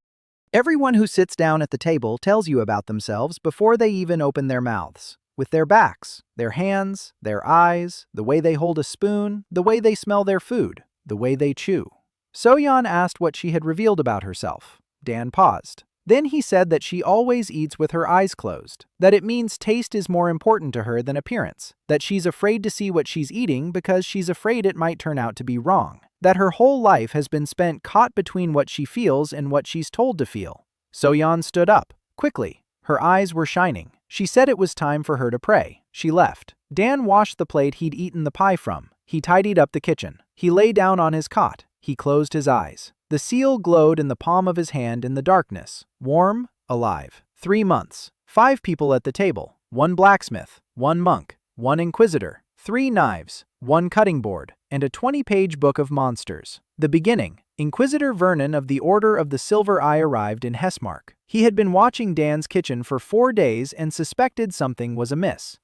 Everyone who sits down at the table tells you about themselves before they even open their mouths. With their backs, their hands, their eyes, the way they hold a spoon, the way they smell their food, the way they chew. So-yeon asked what she had revealed about herself. Dan paused. Then he said that she always eats with her eyes closed, that it means taste is more important to her than appearance, that she's afraid to see what she's eating because she's afraid it might turn out to be wrong, that her whole life has been spent caught between what she feels and what she's told to feel. So-yeon stood up, quickly. Her eyes were shining. She said it was time for her to pray. She left. Dan washed the plate he'd eaten the pie from. He tidied up the kitchen. He lay down on his cot. He closed his eyes. The seal glowed in the palm of his hand in the darkness, warm, alive. 3 months. 5 people at the table. 1 blacksmith, 1 monk, 1 inquisitor, 3 knives, 1 cutting board, and a 20-page book of monsters. The beginning. Inquisitor Vernon of the Order of the Silver Eye arrived in Hessmark. He had been watching Dan's kitchen for 4 days and suspected something was amiss.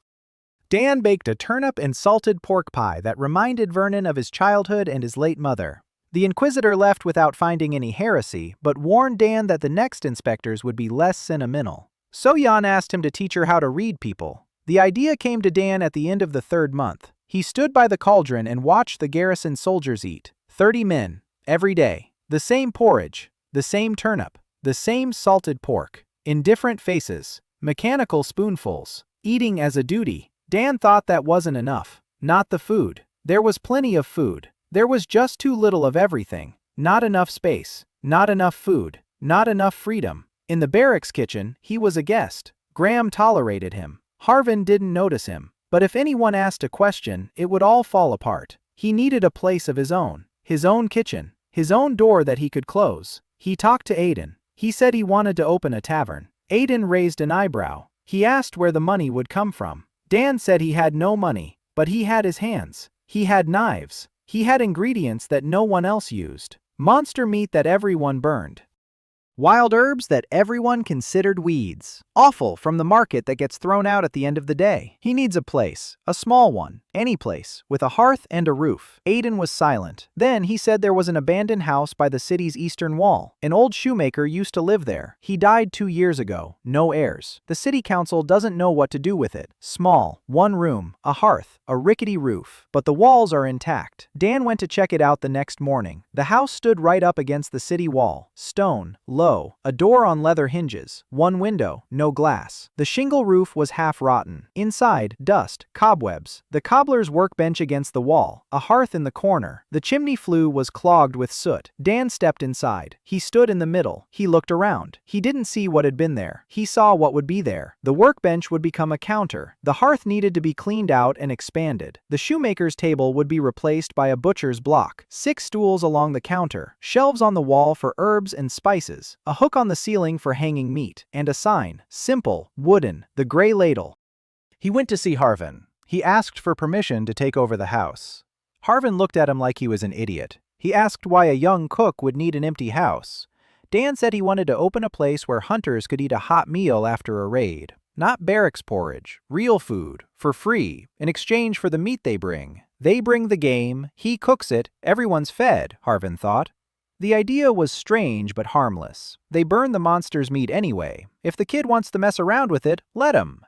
Dan baked a turnip and salted pork pie that reminded Vernon of his childhood and his late mother. The Inquisitor left without finding any heresy, but warned Dan that the next inspectors would be less sentimental. So-yeon asked him to teach her how to read people. The idea came to Dan at the end of the 3rd month. He stood by the cauldron and watched the garrison soldiers eat. 30 men, every day. The same porridge, the same turnip, the same salted pork. In different faces, mechanical spoonfuls, eating as a duty. Dan thought that wasn't enough. Not the food. There was plenty of food. There was just too little of everything. Not enough space. Not enough food. Not enough freedom. In the barracks kitchen, he was a guest. Graham tolerated him. Harvin didn't notice him. But if anyone asked a question, it would all fall apart. He needed a place of his own kitchen, his own door that he could close. He talked to Aiden. He said he wanted to open a tavern. Aiden raised an eyebrow. He asked where the money would come from. Dan said he had no money, but he had his hands. He had knives. He had ingredients that no one else used. Monster meat that everyone burned. Wild herbs that everyone considered weeds. Offal from the market that gets thrown out at the end of the day. He needs a place, a small one, any place, with a hearth and a roof. Aiden was silent. Then he said there was an abandoned house by the city's eastern wall. An old shoemaker used to live there. He died 2 years ago. No heirs. The city council doesn't know what to do with it. Small, one room, a hearth, a rickety roof, but the walls are intact. Dan went to check it out the next morning. The house stood right up against the city wall. Stone, low, a door on leather hinges, one window, no glass. The shingle roof was half rotten. Inside, dust, cobwebs. The cobbler's workbench against the wall, a hearth in the corner. The chimney flue was clogged with soot. Dan stepped inside. He stood in the middle. He looked around. He didn't see what had been there. He saw what would be there. The workbench would become a counter. The hearth needed to be cleaned out and expanded. The shoemaker's table would be replaced by a butcher's block. 6 stools along the counter, shelves on the wall for herbs and spices, a hook on the ceiling for hanging meat, and a sign, simple, wooden, the gray ladle. He went to see Harvin. He asked for permission to take over the house. Harvin looked at him like he was an idiot. He asked why a young cook would need an empty house. Dan said he wanted to open a place where hunters could eat a hot meal after a raid. Not barracks porridge, real food, for free, in exchange for the meat they bring. They bring the game, he cooks it, everyone's fed, Harvin thought. The idea was strange but harmless. They burn the monster's meat anyway. If the kid wants to mess around with it, let him.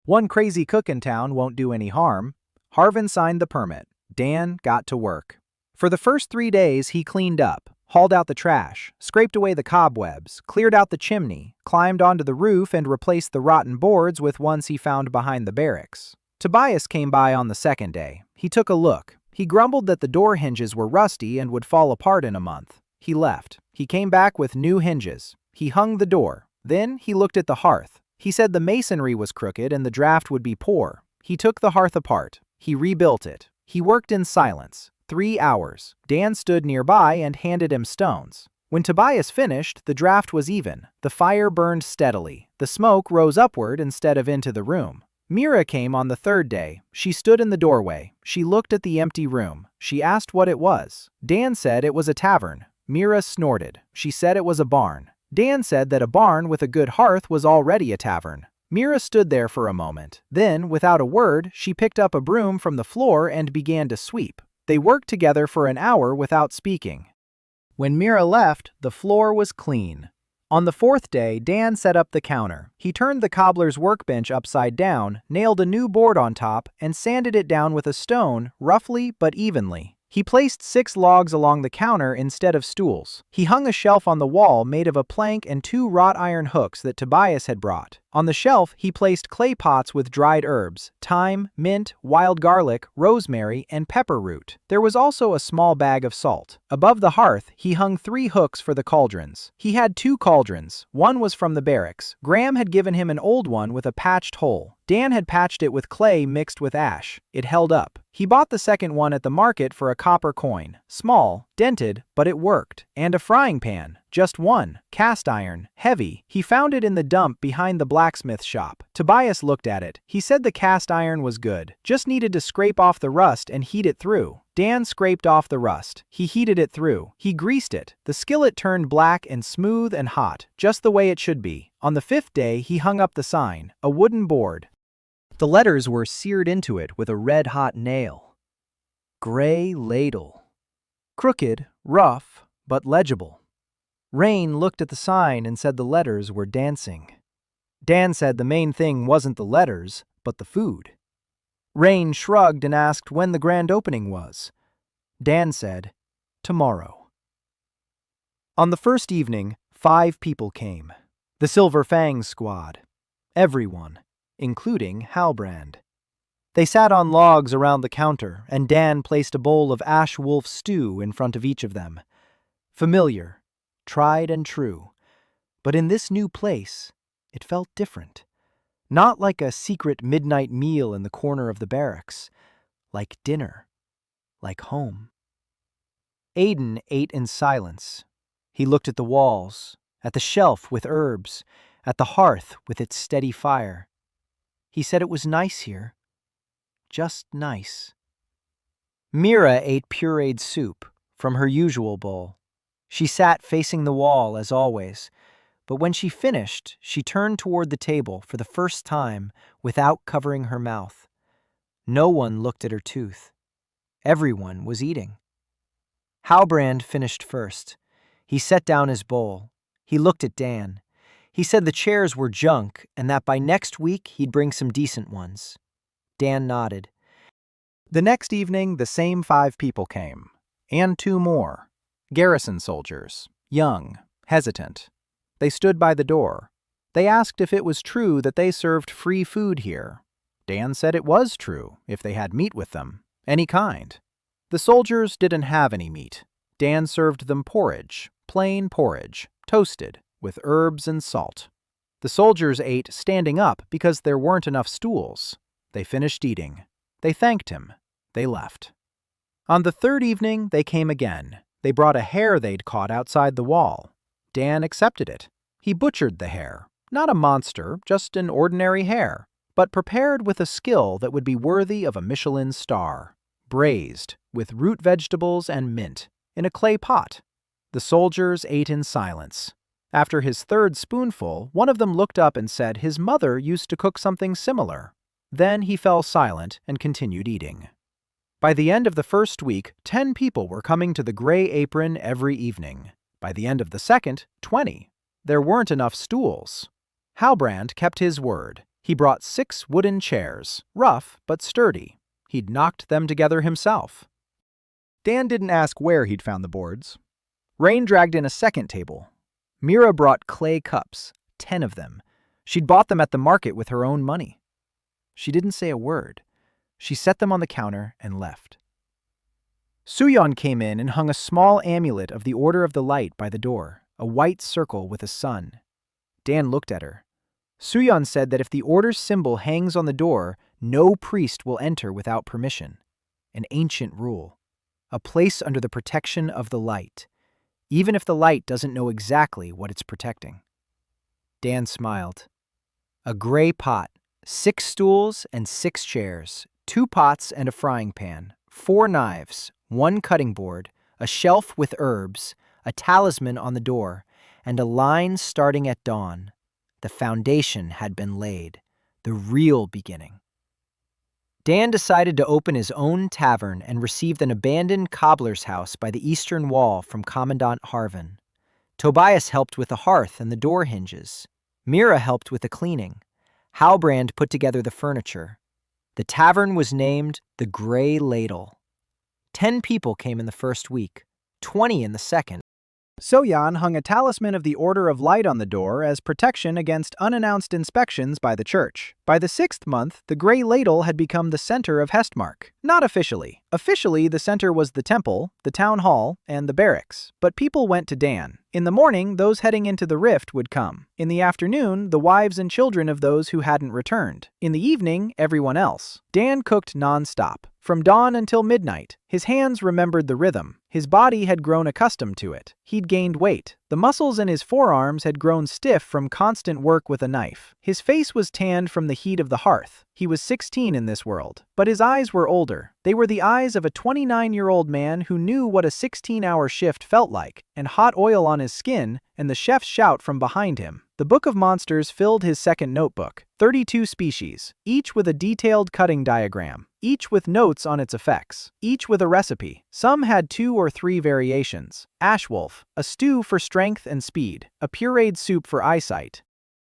One crazy cook in town won't do any harm. Harvin signed the permit. Dan got to work. For the first 3 days, he cleaned up, hauled out the trash, scraped away the cobwebs, cleared out the chimney, climbed onto the roof and replaced the rotten boards with ones he found behind the barracks. Tobias came by on the 2nd day. He took a look. He grumbled that the door hinges were rusty and would fall apart in a month. He left. He came back with new hinges. He hung the door. Then he looked at the hearth. He said the masonry was crooked and the draft would be poor. He took the hearth apart. He rebuilt it. He worked in silence. 3 hours. Dan stood nearby and handed him stones. When Tobias finished, the draft was even. The fire burned steadily. The smoke rose upward instead of into the room. Mira came on the 3rd day. She stood in the doorway. She looked at the empty room. She asked what it was. Dan said it was a tavern. Mira snorted. She said it was a barn. Dan said that a barn with a good hearth was already a tavern. Mira stood there for a moment. Then, without a word, she picked up a broom from the floor and began to sweep. They worked together for an hour without speaking. When Mira left, the floor was clean. On the 4th day, Dan set up the counter. He turned the cobbler's workbench upside down, nailed a new board on top, and sanded it down with a stone, roughly but evenly. He placed 6 logs along the counter instead of stools. He hung a shelf on the wall made of a plank and 2 wrought iron hooks that Tobias had brought. On the shelf, he placed clay pots with dried herbs, thyme, mint, wild garlic, rosemary, and pepper root. There was also a small bag of salt. Above the hearth, he hung 3 hooks for the cauldrons. He had 2 cauldrons. One was from the barracks. Graham had given him an old one with a patched hole. Dan had patched it with clay mixed with ash. It held up. He bought the second one at the market for a copper coin. Small, dented, but it worked. And a frying pan. Just one. Cast iron. Heavy. He found it in the dump behind the blacksmith shop. Tobias looked at it. He said the cast iron was good. Just needed to scrape off the rust and heat it through. Dan scraped off the rust. He heated it through. He greased it. The skillet turned black and smooth and hot, just the way it should be. On the 5th day, he hung up the sign, a wooden board. The letters were seared into it with a red-hot nail. Gray ladle. Crooked, rough, but legible. Rain looked at the sign and said the letters were dancing. Dan said the main thing wasn't the letters, but the food. Rain shrugged and asked when the grand opening was. Dan said, tomorrow. On the first evening, 5 people came. The Silver Fangs squad. Everyone, including Halbrand. They sat on logs around the counter, and Dan placed a bowl of ash wolf stew in front of each of them. Familiar, tried and true. But in this new place, it felt different. Not like a secret midnight meal in the corner of the barracks. Like dinner. Like home. Aiden ate in silence. He looked at the walls, at the shelf with herbs, at the hearth with its steady fire. He said it was nice here. Just nice. Mira ate pureed soup from her usual bowl. She sat facing the wall as always, but when she finished, she turned toward the table for the first time without covering her mouth. No one looked at her tooth. Everyone was eating. Halbrand finished first. He set down his bowl. He looked at Dan. He said the chairs were junk and that by next week he'd bring some decent ones. Dan nodded. The next evening, the same 5 people came, and 2 more. Garrison soldiers, young, hesitant. They stood by the door. They asked if it was true that they served free food here. Dan said it was true if they had meat with them, any kind. The soldiers didn't have any meat. Dan served them porridge, plain porridge, toasted, with herbs and salt. The soldiers ate standing up because there weren't enough stools. They finished eating. They thanked him. They left. On the 3rd evening, they came again. They brought a hare they'd caught outside the wall. Dan accepted it. He butchered the hare. Not a monster, just an ordinary hare, but prepared with a skill that would be worthy of a Michelin star. Braised, with root vegetables and mint, in a clay pot. The soldiers ate in silence. After his 3rd spoonful, one of them looked up and said his mother used to cook something similar. Then he fell silent and continued eating. By the end of the 1st week, 10 people were coming to the Gray Apron every evening. By the end of the 2nd, 20. There weren't enough stools. Halbrand kept his word. He brought 6 wooden chairs, rough but sturdy. He'd knocked them together himself. Dan didn't ask where he'd found the boards. Rain dragged in a 2nd table. Mira brought clay cups, 10 of them. She'd bought them at the market with her own money. She didn't say a word. She set them on the counter and left. Suyeon came in and hung a small amulet of the Order of the Light by the door, a white circle with a sun. Dan looked at her. Suyeon said that if the Order's symbol hangs on the door, no priest will enter without permission. An ancient rule. A place under the protection of the light, even if the light doesn't know exactly what it's protecting. Dan smiled. A gray pot, 6 stools and 6 chairs, 2 pots and a frying pan, 4 knives, 1 cutting board, a shelf with herbs, a talisman on the door, and a line starting at dawn. The foundation had been laid, the real beginning. Dan decided to open his own tavern and received an abandoned cobbler's house by the eastern wall from Commandant Harvin. Tobias helped with the hearth and the door hinges. Mira helped with the cleaning. Halbrand put together the furniture. The tavern was named the Gray Ladle. 10 people came in the 1st week, 20 in the 2nd. Soyeon hung a talisman of the Order of Light on the door as protection against unannounced inspections by the church. By the 6th month, the Gray Ladle had become the center of Hestmark. Not officially. Officially, the center was the temple, the town hall, and the barracks. But people went to Dan. In the morning, those heading into the rift would come. In the afternoon, the wives and children of those who hadn't returned. In the evening, everyone else. Dan cooked non-stop. From dawn until midnight, his hands remembered the rhythm. His body had grown accustomed to it. He'd gained weight. The muscles in his forearms had grown stiff from constant work with a knife. His face was tanned from the heat of the hearth. He was 16 in this world, but his eyes were older. They were the eyes of a 29-year-old man who knew what a 16-hour shift felt like, and hot oil on his skin, and the chef's shout from behind him. The Book of Monsters filled his 2nd notebook. 32 species, each with a detailed cutting diagram, each with notes on its effects, each with a recipe. Some had 2 or 3 variations. Ashwolf, a stew for strength and speed, a pureed soup for eyesight.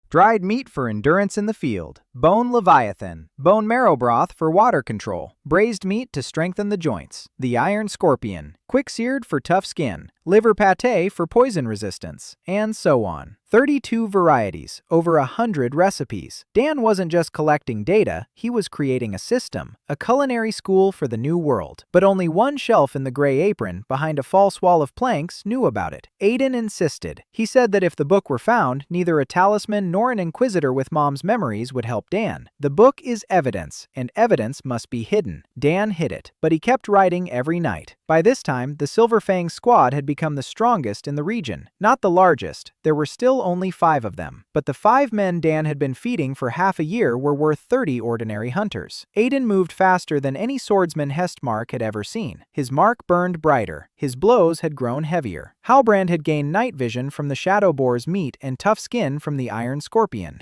Dried meat for endurance in the field, bone leviathan, bone marrow broth for water control, braised meat to strengthen the joints, the iron scorpion, quick-seared for tough skin, liver pate for poison resistance, and so on. 32 varieties, over 100 recipes. Dan wasn't just collecting data, he was creating a system, a culinary school for the new world. But only one shelf in the Gray Apron, behind a false wall of planks, knew about it. Aiden insisted. He said that if the book were found, neither a talisman nor an inquisitor with Mom's memories would help Dan. The book is evidence, and evidence must be hidden. Dan hid it, but he kept writing every night. By this time, the Silver Fang squad had become the strongest in the region. Not the largest, there were still only 5 of them. But the 5 men Dan had been feeding for half a year were worth 30 ordinary hunters. Aiden moved faster than any swordsman Hestmark had ever seen. His mark burned brighter. His blows had grown heavier. Halbrand had gained night vision from the shadow boar's meat and tough skin from the iron scorpion.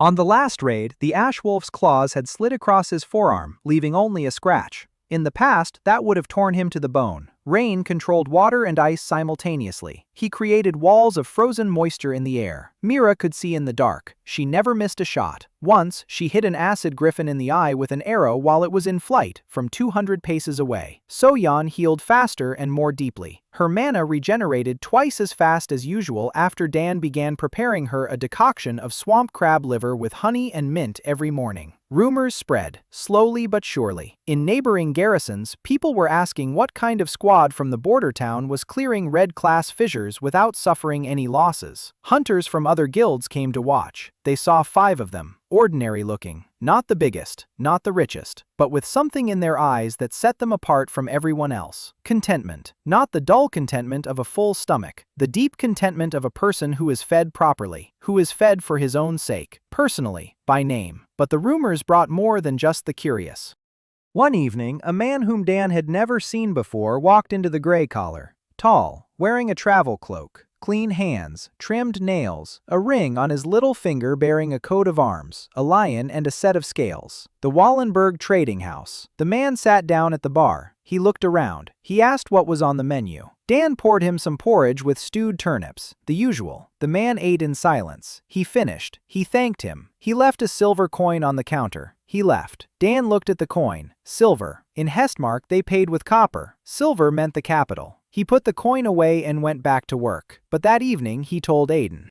On the last raid, the ash wolf's claws had slid across his forearm, leaving only a scratch. In the past, that would have torn him to the bone. Rain controlled water and ice simultaneously. He created walls of frozen moisture in the air. Mira could see in the dark. She never missed a shot. Once, she hit an acid griffin in the eye with an arrow while it was in flight from 200 paces away. So-Yan healed faster and more deeply. Her mana regenerated twice as fast as usual after Dan began preparing her a decoction of swamp crab liver with honey and mint every morning. Rumors spread, slowly but surely. In neighboring garrisons, people were asking what kind of squad from the border town was clearing red-class fissures without suffering any losses. Hunters from other guilds came to watch. They saw 5 of them, ordinary-looking. Not the biggest, not the richest, but with something in their eyes that set them apart from everyone else. Contentment. Not the dull contentment of a full stomach. The deep contentment of a person who is fed properly, who is fed for his own sake, personally, by name. But the rumors brought more than just the curious. One evening, a man whom Dan had never seen before walked into the gray collar. Tall, wearing a travel cloak, clean hands, trimmed nails, a ring on his little finger bearing a coat of arms, a lion and a set of scales. The Wallenberg Trading House. The man sat down at the bar. He looked around. He asked what was on the menu. Dan poured him some porridge with stewed turnips, the usual. The man ate in silence. He finished. He thanked him. He left a silver coin on the counter. He left. Dan looked at the coin. Silver. In Hestmark, they paid with copper. Silver meant the capital. He put the coin away and went back to work. But that evening, he told Aiden.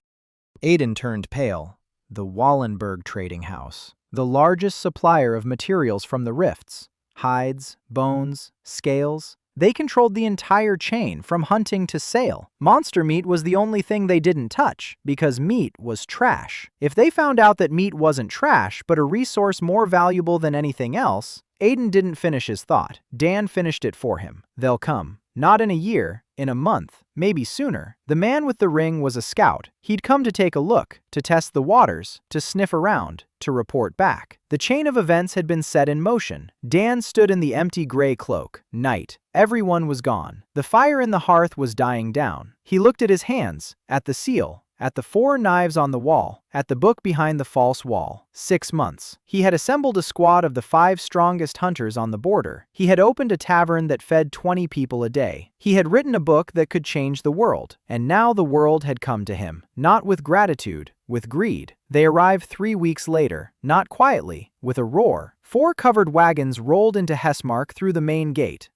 Aiden turned pale. The Wallenberg Trading House. The largest supplier of materials from the rifts. Hides, bones, scales. They controlled the entire chain, from hunting to sale. Monster meat was the only thing they didn't touch, because meat was trash. If they found out that meat wasn't trash, but a resource more valuable than anything else, Aiden didn't finish his thought. Dan finished it for him. They'll come. Not in a year, in a month, maybe sooner. The man with the ring was a scout. He'd come to take a look, to test the waters, to sniff around, to report back. The chain of events had been set in motion. Dan stood in the empty gray cloak. Night. Everyone was gone. The fire in the hearth was dying down. He looked at his hands, at the seal, at the 4 knives on the wall, at the book behind the false wall. 6 months. He had assembled a squad of the 5 strongest hunters on the border. He had opened a tavern that fed 20 people a day. He had written a book that could change the world. And now the world had come to him. Not with gratitude, with greed. They arrived 3 weeks later, not quietly, with a roar. 4 covered wagons rolled into Hestmark through the main gate.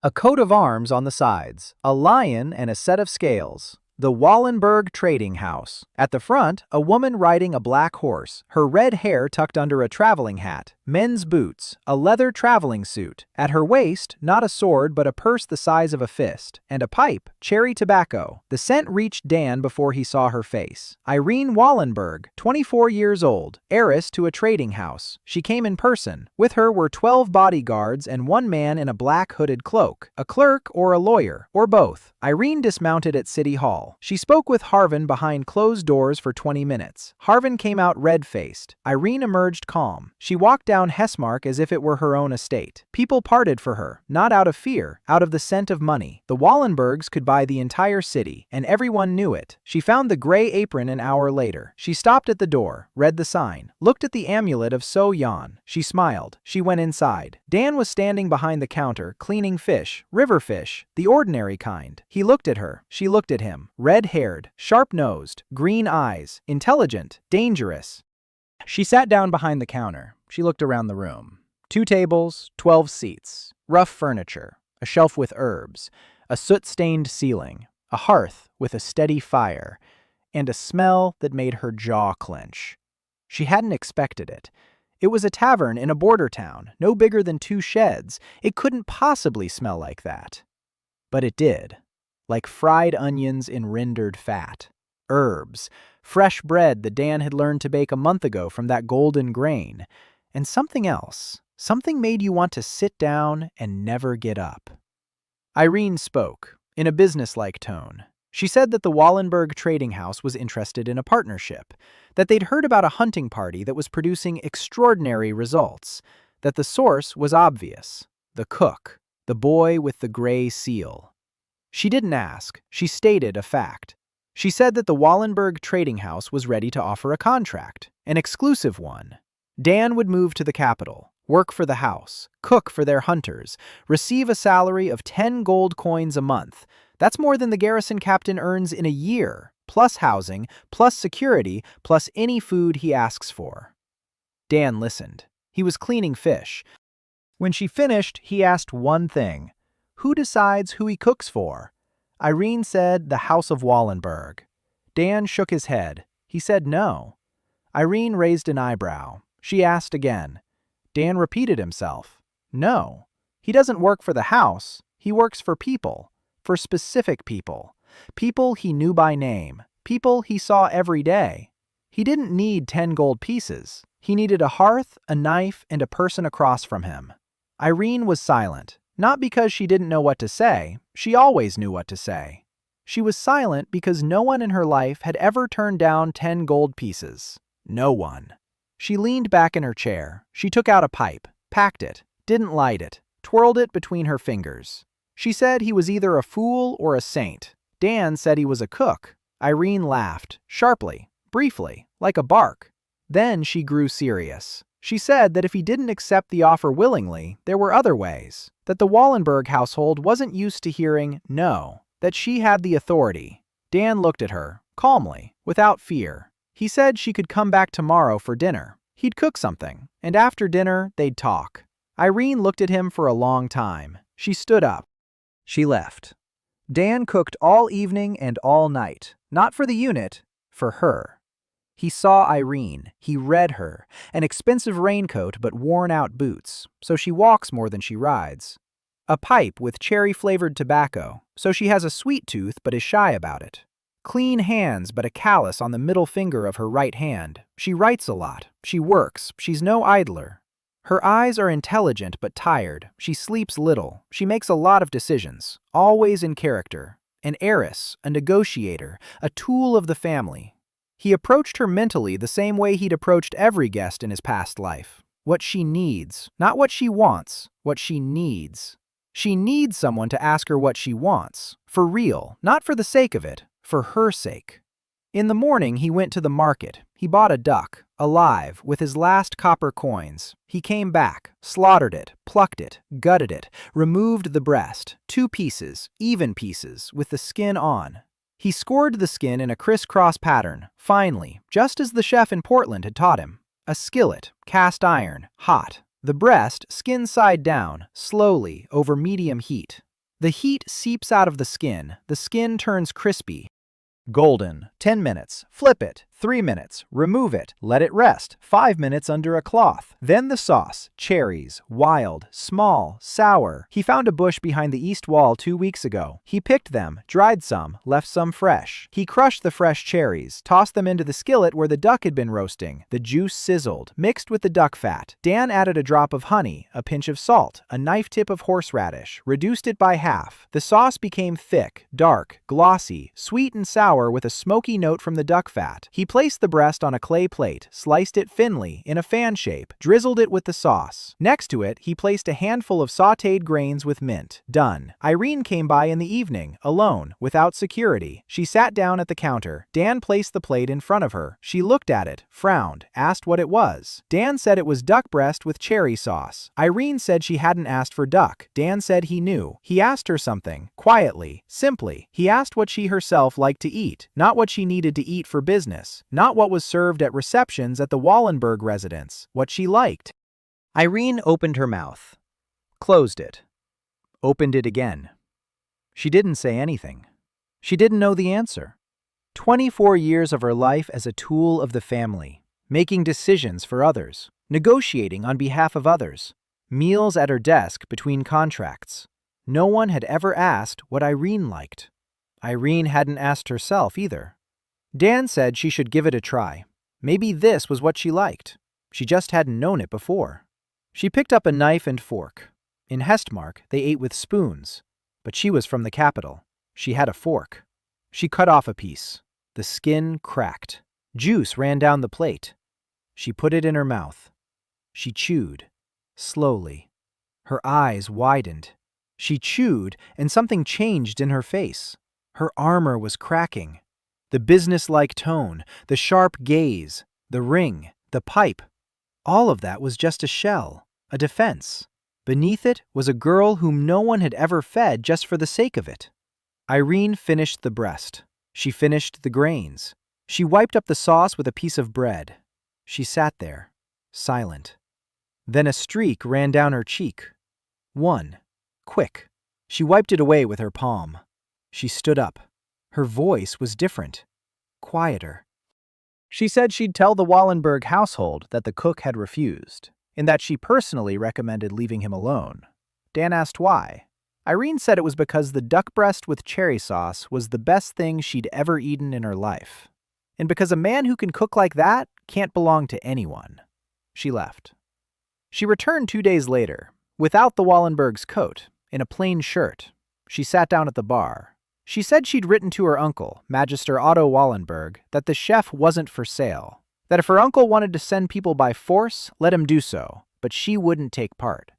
A coat of arms on the sides, a lion and a set of scales. The Wallenberg Trading House. At the front, a woman riding a black horse, her red hair tucked under a traveling hat. Men's boots, a leather traveling suit. At her waist, not a sword but a purse the size of a fist, and a pipe, cherry tobacco. The scent reached Dan before he saw her face. Irene Wallenberg, 24 years old, heiress to a trading house. She came in person. With her were 12 bodyguards and 1 man in a black hooded cloak, a clerk or a lawyer, or both. Irene dismounted at City Hall. She spoke with Harvin behind closed doors for 20 minutes. Harvin came out red-faced. Irene emerged calm. She walked down Hestmark as if it were her own estate. People parted for her, not out of fear, out of the scent of money. The Wallenbergs could buy the entire city, and everyone knew it. She found the gray apron an hour later. She stopped at the door, read the sign, looked at the amulet of So-Yan. She smiled. She went inside. Dan was standing behind the counter, cleaning fish, river fish, the ordinary kind. He looked at her. She looked at him. Red-haired, sharp-nosed, green eyes, intelligent, dangerous. She sat down behind the counter. She looked around the room. 2 tables, 12 seats, rough furniture, a shelf with herbs, a soot-stained ceiling, a hearth with a steady fire, and a smell that made her jaw clench. She hadn't expected it. It was a tavern in a border town, no bigger than 2 sheds. It couldn't possibly smell like that. But it did. Like fried onions in rendered fat. Herbs. Fresh bread that Dan had learned to bake a month ago from that golden grain. And something else. Something made you want to sit down and never get up. Irene spoke, in a businesslike tone. She said that the Wallenberg trading house was interested in a partnership, that they'd heard about a hunting party that was producing extraordinary results, that the source was obvious: the cook, the boy with the gray seal. She didn't ask, she stated a fact. She said that the Wallenberg trading house was ready to offer a contract, an exclusive one. Dan would move to the capital, work for the house, cook for their hunters, receive a salary of 10 gold coins a month. That's more than the garrison captain earns in a year, plus housing, plus security, plus any food he asks for. Dan listened. He was cleaning fish. When she finished, he asked one thing: who decides who he cooks for? Irene said the House of Wallenberg. Dan shook his head. He said no. Irene raised an eyebrow. She asked again. Dan repeated himself. No. He doesn't work for the house. He works for people. For specific people. People he knew by name. People he saw every day. He didn't need 10 gold pieces. He needed a hearth, a knife, and a person across from him. Irene was silent. Not because she didn't know what to say. She always knew what to say. She was silent because no one in her life had ever turned down 10 gold pieces. No one. She leaned back in her chair. She took out a pipe, packed it, didn't light it, twirled it between her fingers. She said he was either a fool or a saint. Dan said he was a cook. Irene laughed, sharply, briefly, like a bark. Then she grew serious. She said that if he didn't accept the offer willingly, there were other ways. That the Wallenberg household wasn't used to hearing no. That she had the authority. Dan looked at her, calmly, without fear. He said she could come back tomorrow for dinner. He'd cook something, and after dinner, they'd talk. Irene looked at him for a long time. She stood up. She left. Dan cooked all evening and all night. Not for the unit, for her. He saw Irene. He read her. An expensive raincoat but worn-out boots, so she walks more than she rides. A pipe with cherry-flavored tobacco, so she has a sweet tooth but is shy about it. Clean hands but a callus on the middle finger of her right hand. She writes a lot. She works. She's no idler. Her eyes are intelligent but tired. She sleeps little. She makes a lot of decisions, always in character. An heiress, a negotiator, a tool of the family. He approached her mentally the same way he'd approached every guest in his past life. What she needs, not what she wants, what she needs. She needs someone to ask her what she wants, for real, not for the sake of it, for her sake. In the morning, he went to the market. He bought a duck, alive, with his last copper coins. He came back, slaughtered it, plucked it, gutted it, removed the breast, 2 pieces, even pieces, with the skin on. He scored the skin in a crisscross pattern, finely, just as the chef in Portland had taught him. A skillet, cast iron, hot. The breast, skin side down, slowly, over medium heat. The heat seeps out of the skin turns crispy. Golden, 10 minutes, flip it, 3 minutes, remove it, let it rest, 5 minutes under a cloth. Then the sauce, cherries, wild, small, sour. He found a bush behind the east wall 2 weeks ago. He picked them, dried some, left some fresh. He crushed the fresh cherries, tossed them into the skillet where the duck had been roasting. The juice sizzled, mixed with the duck fat. Dan added a drop of honey, a pinch of salt, a knife tip of horseradish, reduced it by half. The sauce became thick, dark, glossy, sweet and sour with a smoky note from the duck fat. He placed the breast on a clay plate, sliced it thinly, in a fan shape, drizzled it with the sauce. Next to it, he placed a handful of sautéed grains with mint. Done. Irene came by in the evening, alone, without security. She sat down at the counter. Dan placed the plate in front of her. She looked at it, frowned, asked what it was. Dan said it was duck breast with cherry sauce. Irene said she hadn't asked for duck. Dan said he knew. He asked her something, quietly, simply. He asked what she herself liked to eat, not what she needed to eat for business, not what was served at receptions at the Wallenberg residence, what she liked. Irene opened her mouth, closed it, opened it again. She didn't say anything. She didn't know the answer. 24 years of her life as a tool of the family, making decisions for others, negotiating on behalf of others, meals at her desk between contracts. No one had ever asked what Irene liked. Irene hadn't asked herself either. Dan said she should give it a try. Maybe this was what she liked. She just hadn't known it before. She picked up a knife and fork. In Hestmark, they ate with spoons. But she was from the capital. She had a fork. She cut off a piece. The skin cracked. Juice ran down the plate. She put it in her mouth. She chewed, slowly. Her eyes widened. She chewed, and something changed in her face. Her armor was cracking. The businesslike tone, the sharp gaze, the ring, the pipe, all of that was just a shell, a defense. Beneath it was a girl whom no one had ever fed just for the sake of it. Irene finished the breast. She finished the grains. She wiped up the sauce with a piece of bread. She sat there, silent. Then a streak ran down her cheek. One. Quick. She wiped it away with her palm. She stood up. Her voice was different, quieter. She said she'd tell the Wallenberg household that the cook had refused, and that she personally recommended leaving him alone. Dan asked why. Irene said it was because the duck breast with cherry sauce was the best thing she'd ever eaten in her life, and because a man who can cook like that can't belong to anyone. She left. She returned 2 days later, without the Wallenberg's coat, in a plain shirt. She sat down at the bar. She said she'd written to her uncle, Magister Otto Wallenberg, that the chef wasn't for sale, that if her uncle wanted to send people by force, let him do so, but she wouldn't take part.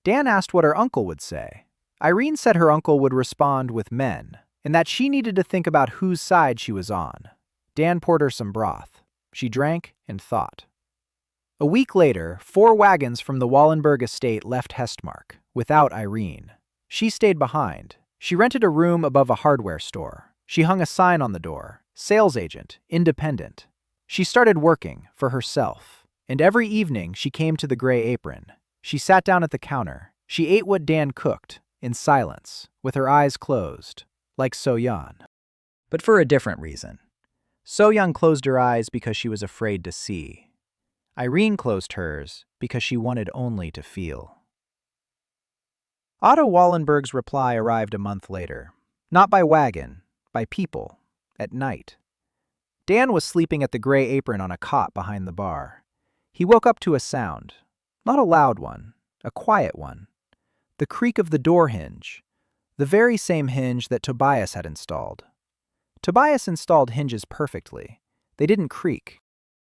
Dan asked what her uncle would say. Irene said her uncle would respond with men, and that she needed to think about whose side she was on. Dan poured her some broth. She drank and thought. A week later, 4 wagons from the Wallenberg estate left Hestmark, without Irene. She stayed behind. She rented a room above a hardware store. She hung a sign on the door, sales agent, independent. She started working for herself, and every evening she came to the Gray Apron. She sat down at the counter. She ate what Dan cooked, in silence, with her eyes closed, like So-yeon. But for a different reason. So-yeon closed her eyes because she was afraid to see. Irene closed hers because she wanted only to feel. Otto Wallenberg's reply arrived a month later. Not by wagon, by people, at night. Dan was sleeping at the Gray Apron on a cot behind the bar. He woke up to a sound, not a loud one, a quiet one. The creak of the door hinge, the very same hinge that Tobias had installed. Tobias installed hinges perfectly. They didn't creak.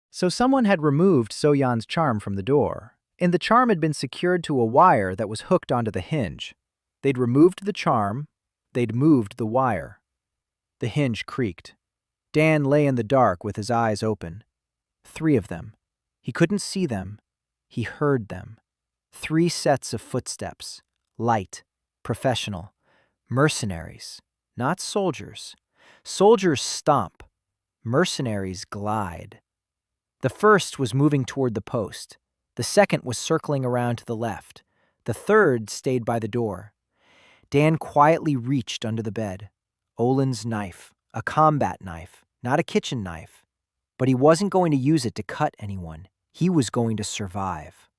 So someone had removed So-yeon's charm from the door, and the charm had been secured to a wire that was hooked onto the hinge. They'd removed the charm, they'd moved the wire. The hinge creaked. Dan lay in the dark with his eyes open. 3 of them. He couldn't see them. He heard them. 3 sets of footsteps. Light, professional, mercenaries, not soldiers. Soldiers stomp, mercenaries glide. The first was moving toward the post. The second was circling around to the left. The third stayed by the door. Dan quietly reached under the bed. Olin's knife, a combat knife, not a kitchen knife. But he wasn't going to use it to cut anyone. He was going to survive.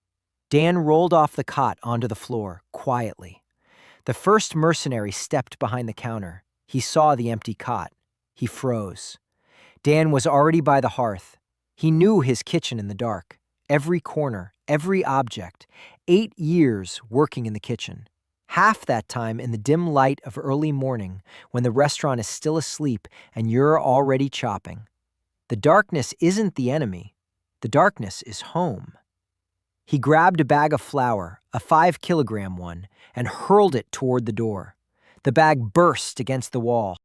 Dan rolled off the cot onto the floor, quietly. The first mercenary stepped behind the counter. He saw the empty cot. He froze. Dan was already by the hearth. He knew his kitchen in the dark. Every corner, every object. 8 years working in the kitchen. Half that time in the dim light of early morning, when the restaurant is still asleep and you're already chopping. The darkness isn't the enemy. The darkness is home. He grabbed a bag of flour, a 5-kilogram one, and hurled it toward the door. The bag burst against the wall.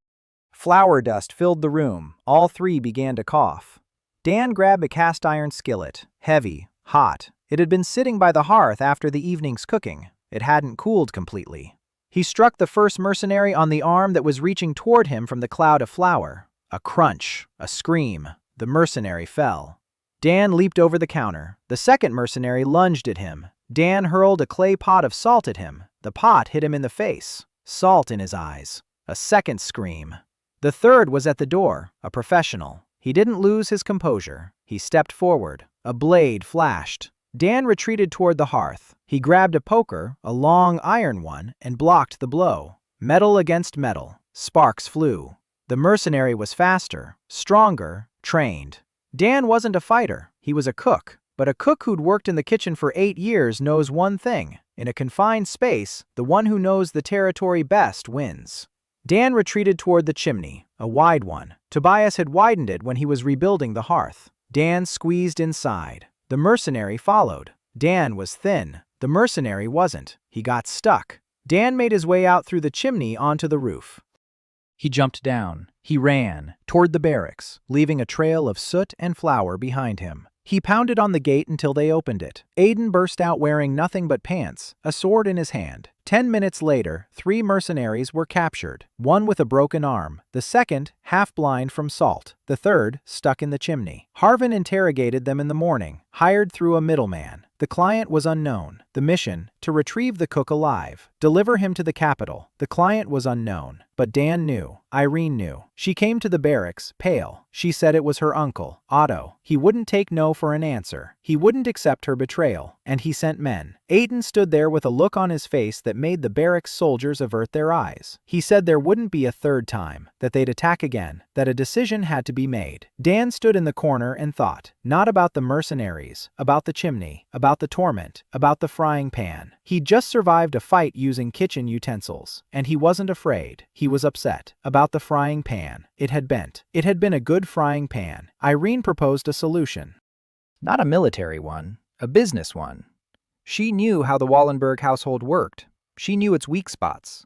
Flour dust filled the room. All 3 began to cough. Dan grabbed a cast-iron skillet, heavy, hot. It had been sitting by the hearth after the evening's cooking. It hadn't cooled completely. He struck the first mercenary on the arm that was reaching toward him from the cloud of flour. A crunch, a scream. The mercenary fell. Dan leaped over the counter. The second mercenary lunged at him. Dan hurled a clay pot of salt at him. The pot hit him in the face. Salt in his eyes. A second scream. The third was at the door, a professional. He didn't lose his composure. He stepped forward. A blade flashed. Dan retreated toward the hearth. He grabbed a poker, a long iron one, and blocked the blow. Metal against metal. Sparks flew. The mercenary was faster, stronger, trained. Dan wasn't a fighter. He was a cook. But a cook who'd worked in the kitchen for 8 years knows one thing. In a confined space, the one who knows the territory best wins. Dan retreated toward the chimney, a wide one. Tobias had widened it when he was rebuilding the hearth. Dan squeezed inside. The mercenary followed. Dan was thin. The mercenary wasn't. He got stuck. Dan made his way out through the chimney onto the roof. He jumped down. He ran toward the barracks, leaving a trail of soot and flour behind him. He pounded on the gate until they opened it. Aiden burst out wearing nothing but pants, a sword in his hand. 10 minutes later, 3 mercenaries were captured, one with a broken arm, the second half-blind from salt, the third stuck in the chimney. Harvin interrogated them in the morning, hired through a middleman. The client was unknown. The mission, to retrieve the cook alive, deliver him to the capital. The client was unknown. But Dan knew. Irene knew. She came to the barracks, pale. She said it was her uncle, Otto. He wouldn't take no for an answer. He wouldn't accept her betrayal. And he sent men. Aiden stood there with a look on his face that made the barracks soldiers avert their eyes. He said there wouldn't be a third time, that they'd attack again, that a decision had to be made. Dan stood in the corner and thought, not about the mercenaries, about the chimney, about the torment, about the frying pan. He'd just survived a fight using kitchen utensils, and he wasn't afraid. He was upset about the frying pan. It had bent. It had been a good frying pan. Irene proposed a solution. Not a military one, a business one. She knew how the Wallenberg household worked. She knew its weak spots.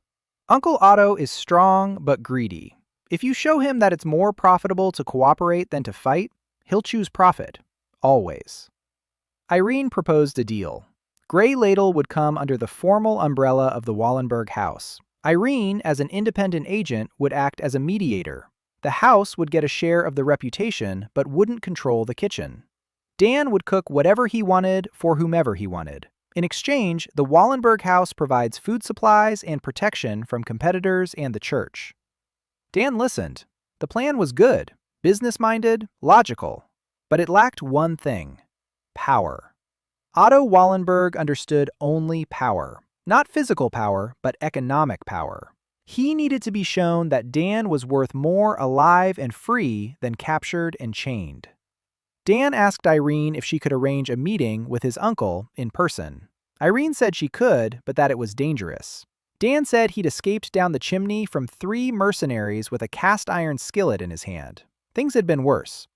Uncle Otto is strong but greedy. If you show him that it's more profitable to cooperate than to fight, he'll choose profit. Always. Irene proposed a deal. Gray Ladle would come under the formal umbrella of the Wallenberg house. Irene, as an independent agent, would act as a mediator. The house would get a share of the reputation but wouldn't control the kitchen. Dan would cook whatever he wanted for whomever he wanted. In exchange, the Wallenberg house provides food supplies and protection from competitors and the church. Dan listened. The plan was good, business-minded, logical, but it lacked one thing: power. Otto Wallenberg understood only power. Not physical power, but economic power. He needed to be shown that Dan was worth more alive and free than captured and chained. Dan asked Irene if she could arrange a meeting with his uncle in person. Irene said she could, but that it was dangerous. Dan said he'd escaped down the chimney from 3 mercenaries with a cast-iron skillet in his hand. Things had been worse.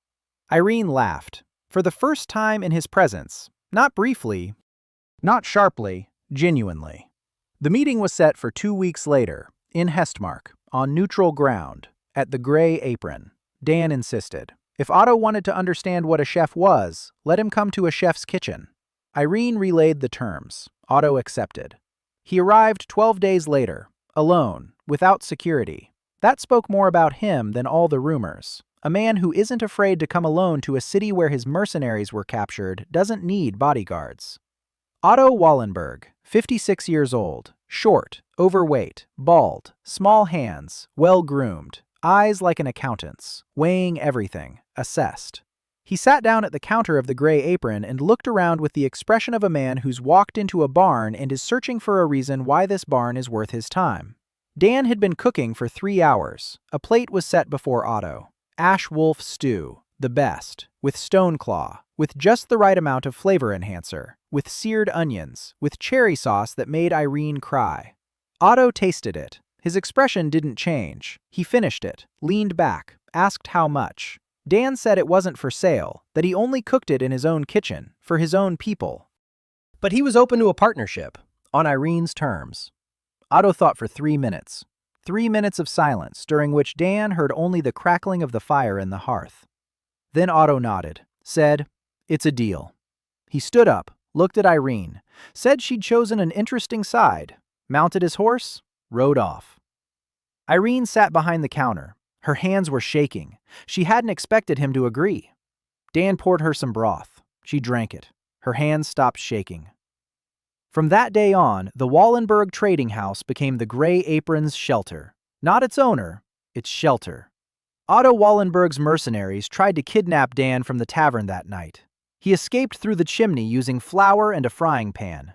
Irene laughed. For the first time in his presence, not briefly, not sharply, genuinely. The meeting was set for 2 weeks later, in Hestmark, on neutral ground, at the Gray Apron. Dan insisted. If Otto wanted to understand what a chef was, let him come to a chef's kitchen. Irene relayed the terms. Otto accepted. He arrived 12 days later, alone, without security. That spoke more about him than all the rumors. A man who isn't afraid to come alone to a city where his mercenaries were captured doesn't need bodyguards. Otto Wallenberg, 56 years old, short, overweight, bald, small hands, well-groomed, eyes like an accountant's, weighing everything, assessed. He sat down at the counter of the Gray Apron and looked around with the expression of a man who's walked into a barn and is searching for a reason why this barn is worth his time. Dan had been cooking for 3 hours. A plate was set before Otto. Ash wolf stew, the best, with stoneclaw, with just the right amount of flavor enhancer, with seared onions, with cherry sauce that made Irene cry. Otto tasted it. His expression didn't change. He finished it, leaned back, asked how much. Dan said it wasn't for sale, that he only cooked it in his own kitchen, for his own people. But he was open to a partnership, on Irene's terms. Otto thought for 3 minutes. 3 minutes of silence, during which Dan heard only the crackling of the fire in the hearth. Then Otto nodded, said, "It's a deal." He stood up, looked at Irene, said she'd chosen an interesting side, mounted his horse, rode off. Irene sat behind the counter. Her hands were shaking. She hadn't expected him to agree. Dan poured her some broth. She drank it. Her hands stopped shaking. From that day on, the Wallenberg trading house became the Gray Apron's shelter. Not its owner, its shelter. Otto Wallenberg's mercenaries tried to kidnap Dan from the tavern that night. He escaped through the chimney using flour and a frying pan.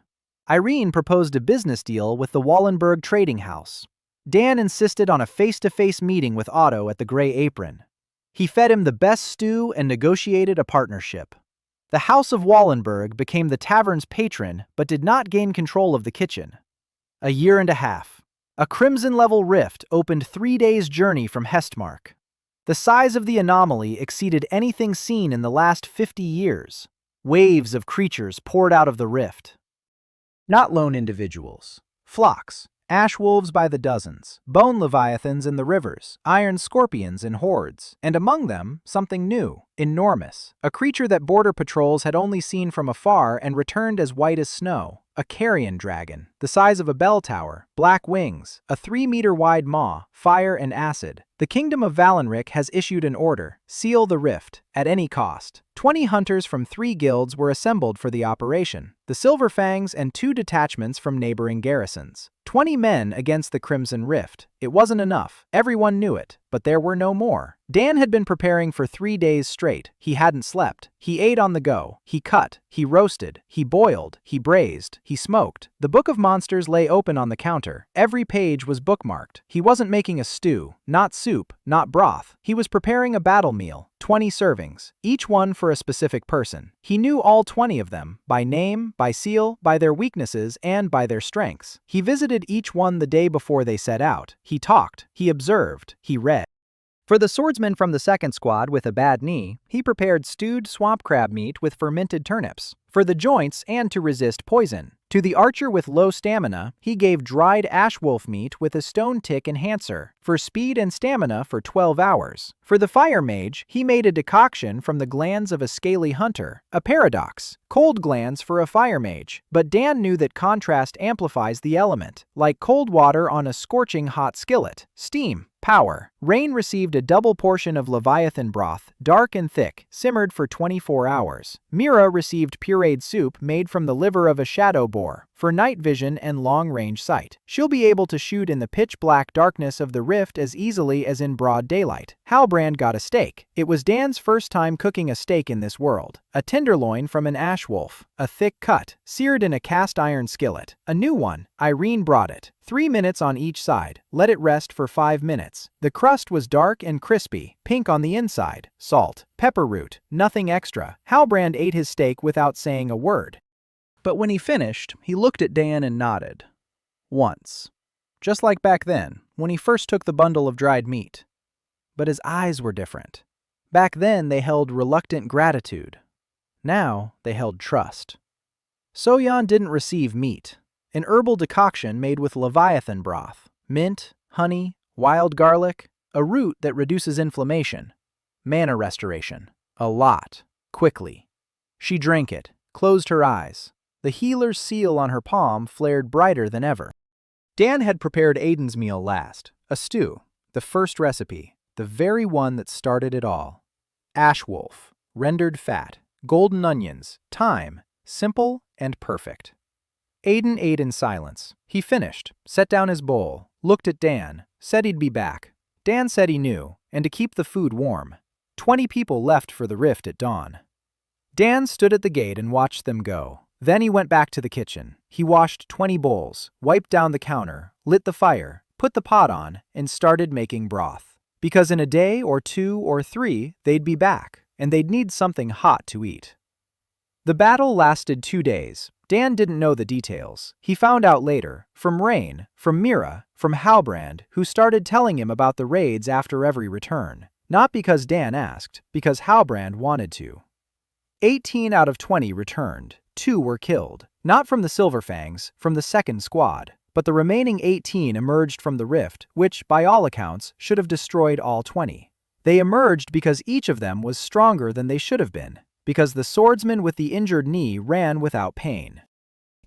Irene proposed a business deal with the Wallenberg trading house. Dan insisted on a face-to-face meeting with Otto at the Gray Apron. He fed him the best stew and negotiated a partnership. The House of Wallenberg became the tavern's patron but did not gain control of the kitchen. A year and a half. A crimson-level rift opened 3 days' journey from Hestmark. The size of the anomaly exceeded anything seen in the last 50 years. Waves of creatures poured out of the rift. Not lone individuals. Flocks. Ash wolves by the dozens, bone leviathans in the rivers, iron scorpions in hordes, and among them, something new, enormous, a creature that border patrols had only seen from afar and returned as white as snow, a carrion dragon, the size of a bell tower, black wings, a 3-meter-wide maw, fire and acid. The Kingdom of Valenrik has issued an order, seal the rift, at any cost. 20 hunters from 3 guilds were assembled for the operation, the Silver Fangs and 2 detachments from neighboring garrisons. 20 men against the Crimson Rift. It wasn't enough. Everyone knew it, but there were no more. Dan had been preparing for 3 days straight. He hadn't slept. He ate on the go. He cut. He roasted. He boiled. He braised. He smoked. The Book of Monsters lay open on the counter. Every page was bookmarked. He wasn't making a stew, not soup, not broth. He was preparing a battle meal. 20 servings, each one for a specific person. He knew all 20 of them, by name, by seal, by their weaknesses, and by their strengths. He visited each one the day before they set out. He talked, he observed, he read. For the swordsman from the second squad with a bad knee, he prepared stewed swamp crab meat with fermented turnips, for the joints and to resist poison. To the archer with low stamina, he gave dried ash wolf meat with a stone tick enhancer, for speed and stamina for 12 hours. For the fire mage, he made a decoction from the glands of a scaly hunter, a paradox, cold glands for a fire mage. But Dan knew that contrast amplifies the element, like cold water on a scorching hot skillet. Steam. Power. Rain received a double portion of leviathan broth, dark and thick, simmered for 24 hours. Mira received pureed soup made from the liver of a shadow boar, for night vision and long-range sight. She'll be able to shoot in the pitch-black darkness of the rift as easily as in broad daylight. Halbrand got a steak. It was Dan's first time cooking a steak in this world. A tenderloin from an ash wolf, a thick cut, seared in a cast-iron skillet. A new one. Irene brought it. 3 minutes on each side. Let it rest for 5 minutes. The crust was dark and crispy, pink on the inside. Salt, pepper root, nothing extra. Halbrand ate his steak without saying a word. But when he finished, he looked at Dan and nodded. Once. Just like back then, when he first took the bundle of dried meat. But his eyes were different. Back then they held reluctant gratitude. Now they held trust. Soyeon didn't receive meat. An herbal decoction made with leviathan broth, mint, honey, wild garlic, a root that reduces inflammation. Mana restoration. A lot. Quickly. She drank it, closed her eyes. The healer's seal on her palm flared brighter than ever. Dan had prepared Aiden's meal last, a stew, the first recipe, the very one that started it all. Ash wolf, rendered fat, golden onions, thyme, simple and perfect. Aiden ate in silence. He finished, set down his bowl, looked at Dan, said he'd be back. Dan said he knew, and to keep the food warm. 20 people left for the rift at dawn. Dan stood at the gate and watched them go. Then he went back to the kitchen. He washed 20 bowls, wiped down the counter, lit the fire, put the pot on, and started making broth. Because in a day or 2 or 3, they'd be back, and they'd need something hot to eat. The battle lasted 2 days. Dan didn't know the details. He found out later, from Rain, from Mira, from Halbrand, who started telling him about the raids after every return. Not because Dan asked, because Halbrand wanted to. 18 out of 20 returned. 2 were killed. Not from the Silver Fangs, from the second squad. But the remaining 18 emerged from the rift, which, by all accounts, should have destroyed all 20. They emerged because each of them was stronger than they should have been. Because the swordsman with the injured knee ran without pain.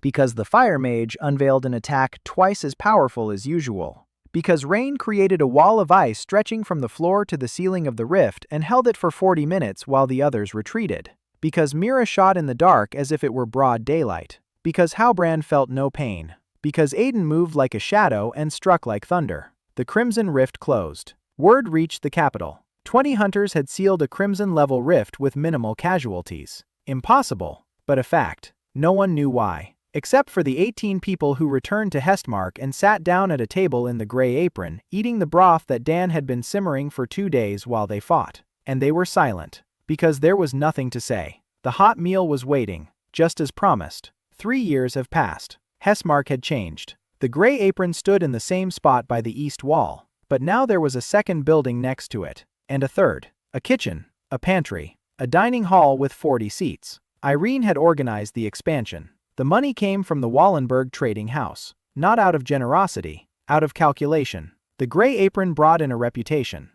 Because the fire mage unveiled an attack twice as powerful as usual. Because Rain created a wall of ice stretching from the floor to the ceiling of the rift and held it for 40 minutes while the others retreated. Because Mira shot in the dark as if it were broad daylight. Because Halbrand felt no pain. Because Aiden moved like a shadow and struck like thunder. The Crimson Rift closed. Word reached the capital. 20 hunters had sealed a Crimson-level rift with minimal casualties. Impossible, but a fact. No one knew why. Except for the 18 people who returned to Hestmark and sat down at a table in the gray apron, eating the broth that Dan had been simmering for 2 days while they fought. And they were silent. Because there was nothing to say. The hot meal was waiting, just as promised. 3 years have passed. Hestmark had changed. The gray apron stood in the same spot by the east wall, but now there was a second building next to it, and a third. A kitchen, a pantry, a dining hall with 40 seats. Irene had organized the expansion. The money came from the Wallenberg trading house. Not out of generosity, out of calculation. The gray apron brought in a reputation.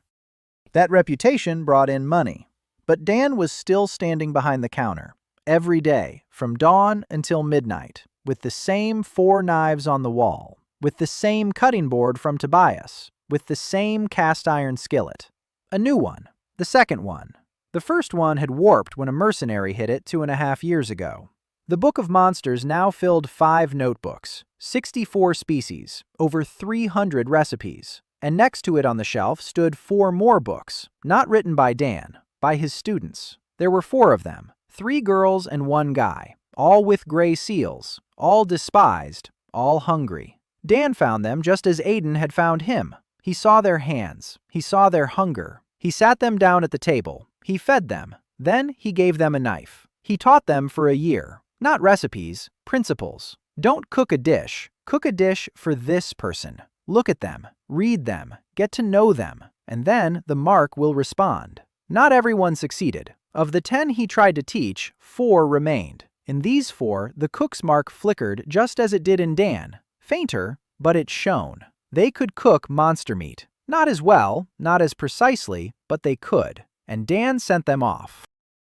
That reputation brought in money. But Dan was still standing behind the counter, every day, from dawn until midnight, with the same 4 knives on the wall, with the same cutting board from Tobias, with the same cast iron skillet. A new one, the second one. The first one had warped when a mercenary hit it 2.5 years ago. The Book of Monsters now filled 5 notebooks, 64 species, over 300 recipes, and next to it on the shelf stood 4 more books, not written by Dan, by his students. There were 4 of them, 3 girls and 1 guy, all with gray seals, all despised, all hungry. Dan found them just as Aiden had found him. He saw their hands, he saw their hunger. He sat them down at the table, he fed them, then he gave them a knife. He taught them for a year. Not recipes, principles. Don't cook a dish for this person. Look at them, read them, get to know them, and then the mark will respond. Not everyone succeeded. Of the 10 he tried to teach, 4 remained. In these 4, the cook's mark flickered just as it did in Dan. Fainter, but it shone. They could cook monster meat. Not as well, not as precisely, but they could. And Dan sent them off.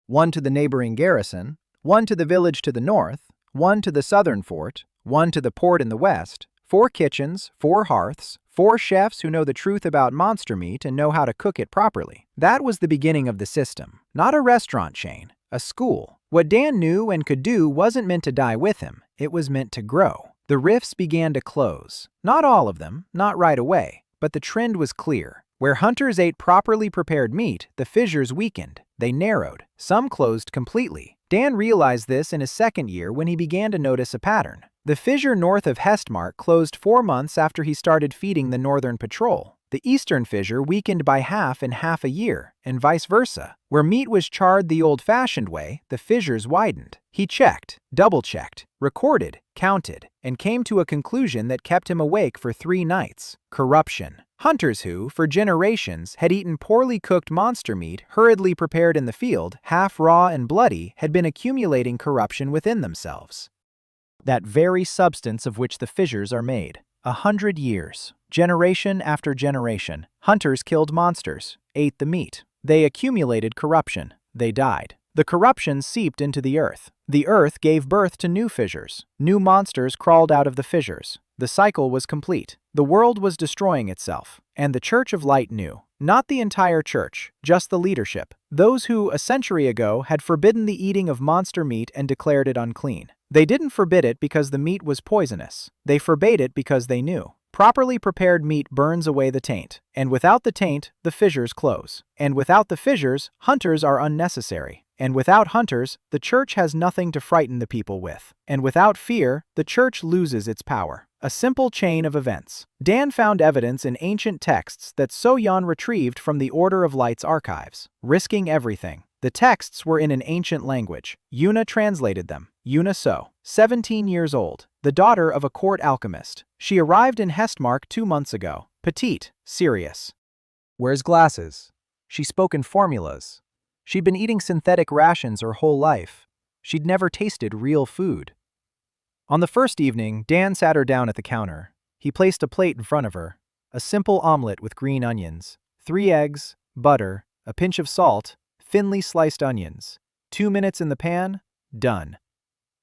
1 to the neighboring garrison, 1 to the village to the north, 1 to the southern fort, 1 to the port in the west, 4 kitchens, 4 hearths, 4 chefs who know the truth about monster meat and know how to cook it properly. That was the beginning of the system. Not a restaurant chain, a school. What Dan knew and could do wasn't meant to die with him, it was meant to grow. The rifts began to close. Not all of them, not right away, but the trend was clear. Where hunters ate properly prepared meat, the fissures weakened. They narrowed. Some closed completely. Dan realized this in his second year when he began to notice a pattern. The fissure north of Hestmark closed 4 months after he started feeding the northern patrol. The eastern fissure weakened by half in half a year, and vice versa. Where meat was charred the old-fashioned way, the fissures widened. He checked, double-checked, recorded, counted, and came to a conclusion that kept him awake for 3 nights. Corruption. Hunters who, for generations, had eaten poorly cooked monster meat hurriedly prepared in the field, half raw and bloody, had been accumulating corruption within themselves. That very substance of which the fissures are made. 100 years. Generation after generation, hunters killed monsters, ate the meat. They accumulated corruption. They died. The corruption seeped into the earth. The earth gave birth to new fissures. New monsters crawled out of the fissures. The cycle was complete. The world was destroying itself. And the Church of Light knew. Not the entire church, just the leadership. Those who, a century ago, had forbidden the eating of monster meat and declared it unclean. They didn't forbid it because the meat was poisonous. They forbade it because they knew. Properly prepared meat burns away the taint. And without the taint, the fissures close. And without the fissures, hunters are unnecessary. And without hunters, the church has nothing to frighten the people with. And without fear, the church loses its power. A simple chain of events. Dan found evidence in ancient texts that So-Yeon retrieved from the Order of Light's archives, risking everything. The texts were in an ancient language. Yuna translated them. Yuna So, 17 years old, the daughter of a court alchemist. She arrived in Hestmark 2 months ago. Petite, serious. Wears glasses. She spoke in formulas. She'd been eating synthetic rations her whole life. She'd never tasted real food. On the first evening, Dan sat her down at the counter. He placed a plate in front of her. A simple omelet with green onions, 3 eggs, butter, a pinch of salt, thinly sliced onions. 2 minutes in the pan, done.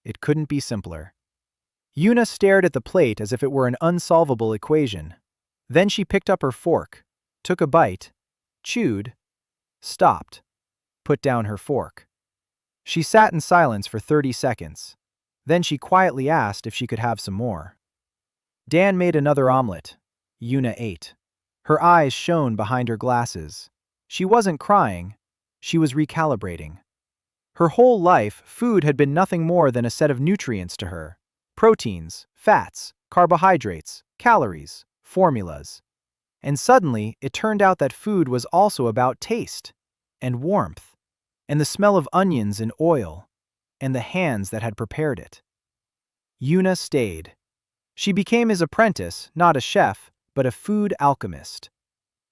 It couldn't be simpler. Yuna stared at the plate as if it were an unsolvable equation. Then she picked up her fork, took a bite, chewed, stopped, put down her fork. She sat in silence for 30 seconds. Then she quietly asked if she could have some more. Dan made another omelet. Yuna ate. Her eyes shone behind her glasses. She wasn't crying. She was recalibrating. Her whole life, food had been nothing more than a set of nutrients to her. Proteins, fats, carbohydrates, calories, formulas. And suddenly, it turned out that food was also about taste and warmth and the smell of onions and oil, and the hands that had prepared it. Yuna stayed. She became his apprentice, not a chef, but a food alchemist.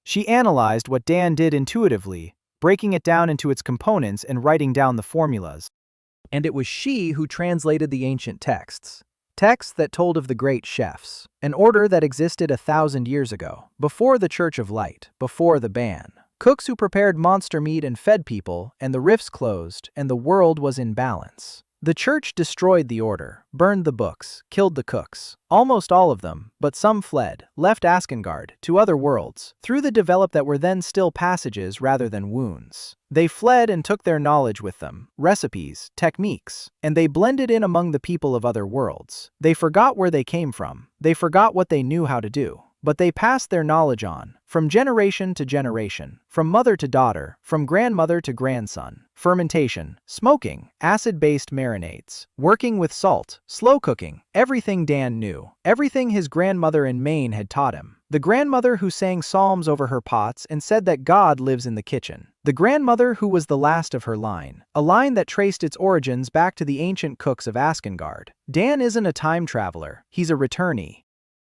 She analyzed what Dan did intuitively, breaking it down into its components and writing down the formulas. And it was she who translated the ancient texts. Texts that told of the great chefs, an order that existed 1,000 years ago, before the Church of Light, before the ban. Cooks who prepared monster meat and fed people, and the rifts closed, and the world was in balance. The church destroyed the order, burned the books, killed the cooks. Almost all of them, but some fled, left Askengard, to other worlds, through the developed that were then still passages rather than wounds. They fled and took their knowledge with them, recipes, techniques, and they blended in among the people of other worlds. They forgot where they came from, they forgot what they knew how to do. But they passed their knowledge on, from generation to generation, from mother to daughter, from grandmother to grandson. Fermentation, smoking, acid-based marinades, working with salt, slow cooking, everything Dan knew, everything his grandmother in Maine had taught him. The grandmother who sang psalms over her pots and said that God lives in the kitchen. The grandmother who was the last of her line, a line that traced its origins back to the ancient cooks of Askengard. Dan isn't a time traveler, he's a returnee.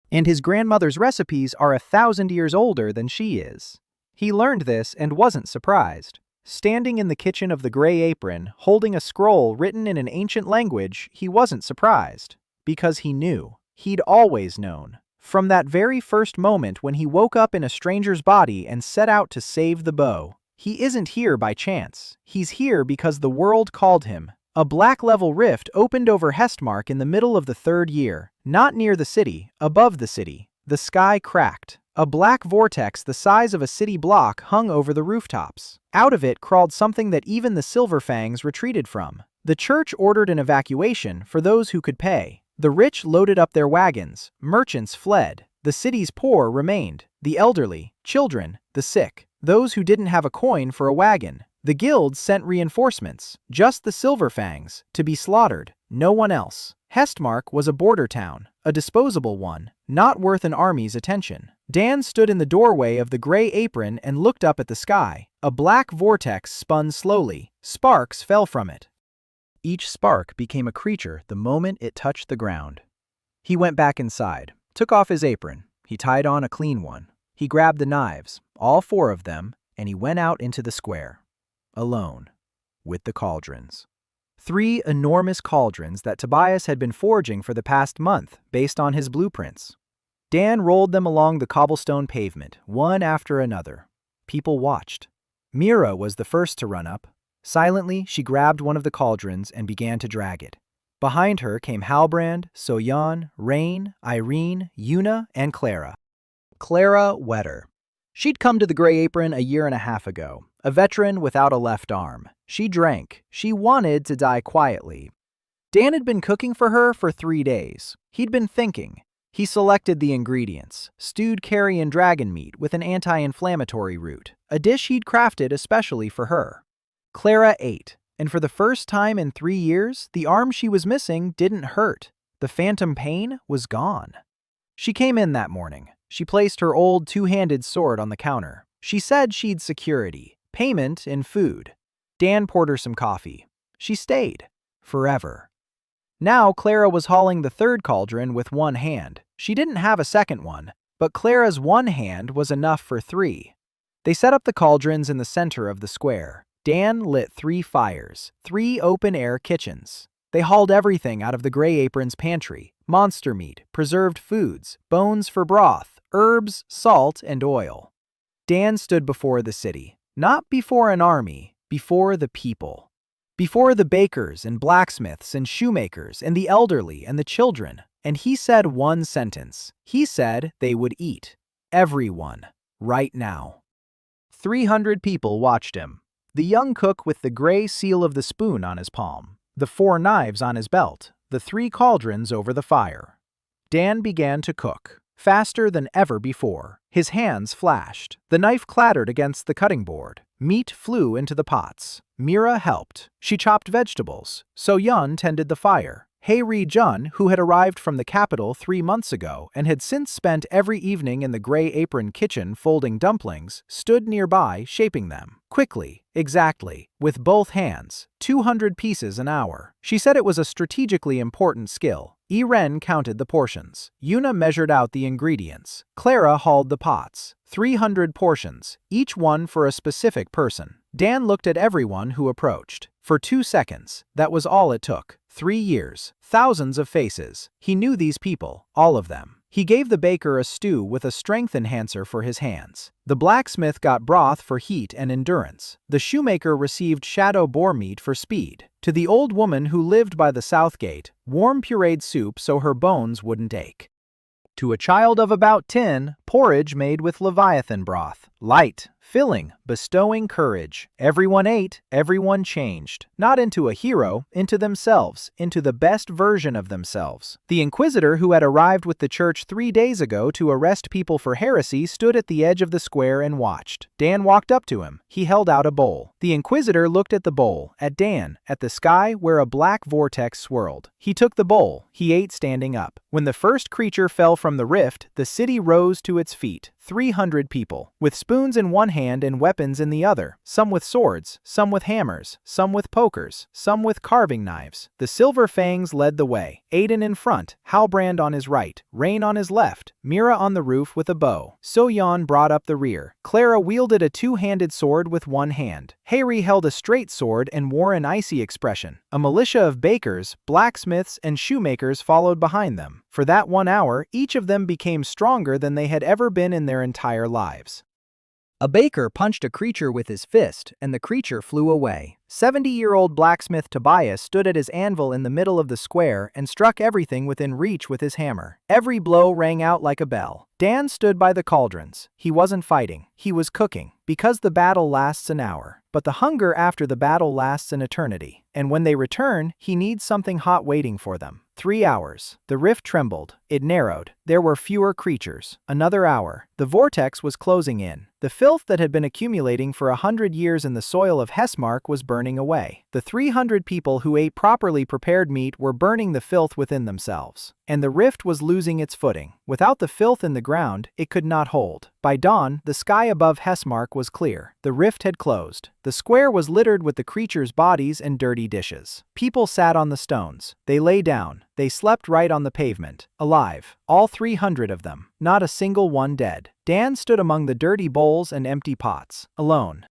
And his grandmother's recipes are 1,000 years older than she is. He learned this and wasn't surprised. Standing in the kitchen of the Gray Apron, holding a scroll written in an ancient language, he wasn't surprised. Because he knew. He'd always known. From that very first moment when he woke up in a stranger's body and set out to save the bow. He isn't here by chance. He's here because the world called him. A black-level rift opened over Hestmark in the middle of the 3rd year, not near the city, above the city. The sky cracked. A black vortex the size of a city block hung over the rooftops. Out of it crawled something that even the Silverfangs retreated from. The church ordered an evacuation for those who could pay. The rich loaded up their wagons, merchants fled. The city's poor remained, the elderly, children, the sick, those who didn't have a coin for a wagon. The guilds sent reinforcements, just the Silverfangs, to be slaughtered, no one else. Hestmark was a border town, a disposable one, not worth an army's attention. Dan stood in the doorway of the Gray Apron and looked up at the sky. A black vortex spun slowly. Sparks fell from it. Each spark became a creature the moment it touched the ground. He went back inside, took off his apron. He tied on a clean one. He grabbed the knives, all 4 of them, and he went out into the square. Alone, with the cauldrons. 3 enormous cauldrons that Tobias had been forging for the past month, based on his blueprints. Dan rolled them along the cobblestone pavement, one after another. People watched. Mira was the first to run up. Silently, she grabbed one of the cauldrons and began to drag it. Behind her came Halbrand, Soyeon, Rain, Irene, Yuna, and Clara. Clara Wetter. She'd come to the Gray Apron a year and a half ago, a veteran without a left arm. She drank. She wanted to die quietly. Dan had been cooking for her for 3 days. He'd been thinking. He selected the ingredients, stewed carrion dragon meat with an anti-inflammatory root, a dish he'd crafted especially for her. Clara ate, and for the first time in 3 years, the arm she was missing didn't hurt. The phantom pain was gone. She came in that morning. She placed her old 2-handed sword on the counter. She said she'd security, payment, and food. Dan poured her some coffee. She stayed. Forever. Now Clara was hauling the 3rd cauldron with 1 hand. She didn't have a second one, but Clara's 1 hand was enough for 3. They set up the cauldrons in the center of the square. Dan lit 3 fires, 3 open-air kitchens. They hauled everything out of the Gray Apron's pantry: monster meat, preserved foods, bones for broth, herbs, salt, and oil. Dan stood before the city, not before an army, before the people. Before the bakers and blacksmiths and shoemakers and the elderly and the children. And he said 1 sentence. He said they would eat. Everyone. Right now. 300 people watched him. The young cook with the gray seal of the spoon on his palm, the 4 knives on his belt, the 3 cauldrons over the fire. Dan began to cook, faster than ever before. His hands flashed. The knife clattered against the cutting board. Meat flew into the pots. Mira helped. She chopped vegetables. Soyeon tended the fire. Hae-ri-jun, who had arrived from the capital 3 months ago and had since spent every evening in the gray apron kitchen folding dumplings, stood nearby shaping them. Quickly, exactly, with both hands, 200 pieces an hour. She said it was a strategically important skill. Ren counted the portions. Yuna measured out the ingredients. Clara hauled the pots. 300 portions, each one for a specific person. Dan looked at everyone who approached. For 2 seconds, that was all it took. 3 years, thousands of faces. He knew these people, all of them. He gave the baker a stew with a strength enhancer for his hands. The blacksmith got broth for heat and endurance. The shoemaker received shadow boar meat for speed. To the old woman who lived by the south gate, warm pureed soup so her bones wouldn't ache. To a child of about 10, porridge made with leviathan broth. Light, filling, bestowing courage. Everyone ate, everyone changed. Not into a hero, into themselves, into the best version of themselves. The inquisitor who had arrived with the church 3 days ago to arrest people for heresy stood at the edge of the square and watched. Dan walked up to him. He held out a bowl. The inquisitor looked at the bowl, at Dan, at the sky where a black vortex swirled. He took the bowl. He ate standing up. When the first creature fell from the rift, the city rose to its feet. 300 people, with spoons in one hand and weapons in the other, some with swords, some with hammers, some with pokers, some with carving knives. The Silver Fangs led the way. Aiden in front, Halbrand on his right, Rain on his left, Mira on the roof with a bow. So-yeon brought up the rear. Clara wielded a two-handed sword with one hand. Hae-ri held a straight sword and wore an icy expression. A militia of bakers, blacksmiths, and shoemakers followed behind them. For that 1 hour, each of them became stronger than they had ever been in their entire lives. A baker punched a creature with his fist, and the creature flew away. 70-year-old blacksmith Tobias stood at his anvil in the middle of the square and struck everything within reach with his hammer. Every blow rang out like a bell. Dan stood by the cauldrons. He wasn't fighting. He was cooking. Because the battle lasts an hour. But the hunger after the battle lasts an eternity. And when they return, he needs something hot waiting for them. 3 hours. The rift trembled. It narrowed. There were fewer creatures. Another hour. The vortex was closing in. The filth that had been accumulating for 100 years in the soil of Hessmark was burning away. The 300 people who ate properly prepared meat were burning the filth within themselves. And the rift was losing its footing. Without the filth in the ground, it could not hold. By dawn, the sky above Hessmark was clear. The rift had closed. The square was littered with the creatures' bodies and dirty dishes. People sat on the stones. They lay down. They slept right on the pavement. Alive. All 300 of them. Not a single one dead. Dan stood among the dirty bowls and empty pots, alone.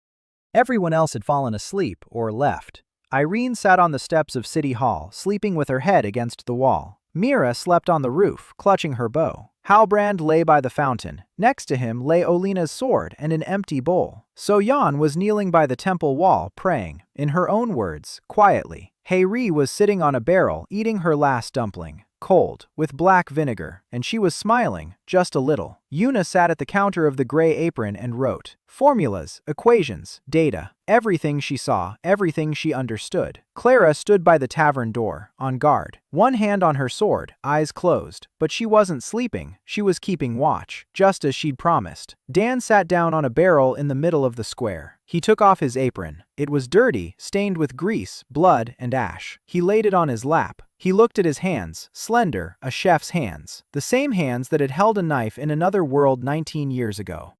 Everyone else had fallen asleep or left. Irene sat on the steps of City Hall, sleeping with her head against the wall. Mira slept on the roof, clutching her bow. Halbrand lay by the fountain. Next to him lay Olina's sword and an empty bowl. So-yeon was kneeling by the temple wall, praying. In her own words, quietly. Hae-ri was sitting on a barrel, eating her last dumpling. Cold, with black vinegar, and she was smiling, just a little. Yuna sat at the counter of the gray apron and wrote. Formulas, equations, data, everything she saw, everything she understood. Clara stood by the tavern door, on guard. One hand on her sword, eyes closed. But she wasn't sleeping, she was keeping watch, just as she'd promised. Dan sat down on a barrel in the middle of the square. He took off his apron. It was dirty, stained with grease, blood, and ash. He laid it on his lap. He looked at his hands, slender, a chef's hands. The same hands that had held a knife in another world 19 years ago.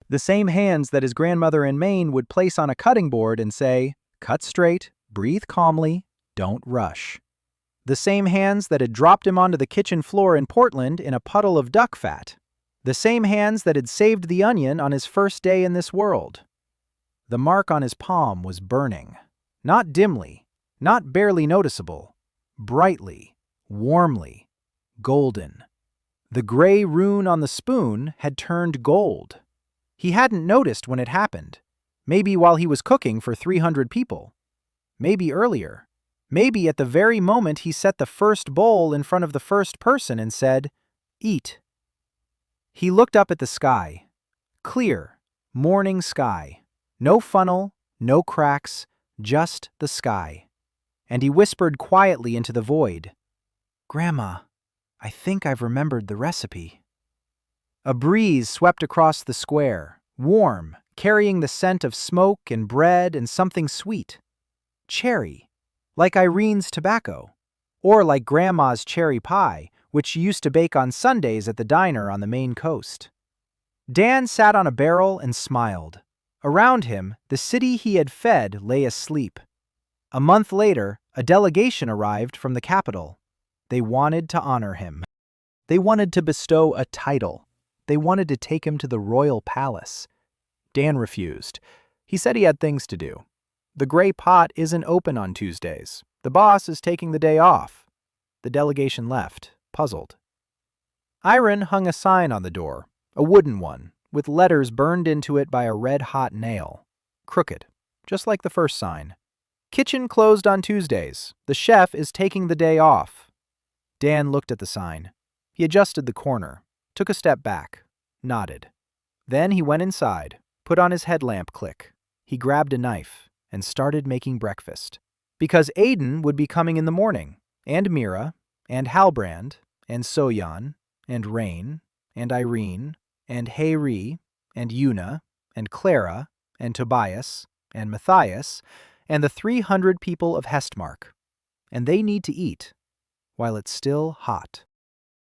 The same hands that his grandmother in Maine would place on a cutting board and say, cut straight, breathe calmly, don't rush. The same hands that had dropped him onto the kitchen floor in Portland in a puddle of duck fat. The same hands that had saved the onion on his first day in this world. The mark on his palm was burning. Not dimly, not barely noticeable. Brightly, warmly, golden. The gray rune on the spoon had turned gold. He hadn't noticed when it happened. Maybe while he was cooking for 300 people. Maybe earlier. Maybe at the very moment he set the first bowl in front of the first person and said, eat. He looked up at the sky. Clear, morning sky. No funnel, no cracks, just the sky. And he whispered quietly into the void, Grandma, I think I've remembered the recipe. A breeze swept across the square, warm, carrying the scent of smoke and bread and something sweet. Cherry, like Irene's tobacco. Or like Grandma's cherry pie, which she used to bake on Sundays at the diner on the Maine coast. Dan sat on a barrel and smiled. Around him, the city he had fed lay asleep. A month later, a delegation arrived from the capital. They wanted to honor him. They wanted to bestow a title. They wanted to take him to the royal palace. Dan refused. He said he had things to do. The Gray Pot isn't open on Tuesdays. The boss is taking the day off. The delegation left, puzzled. Iron hung a sign on the door, a wooden one, with letters burned into it by a red-hot nail. Crooked, just like the first sign. Kitchen closed on Tuesdays. The chef is taking the day off. Dan looked at the sign. He adjusted the corner, took a step back, nodded. Then he went inside, put on his headlamp click. He grabbed a knife and started making breakfast. Because Aiden would be coming in the morning, and Mira, and Halbrand, and Soyan, and Rain, and Irene, and Hayri, and Una, and Clara, and Tobias, and Matthias, and the 300 people of Hestmark. And they need to eat while it's still hot.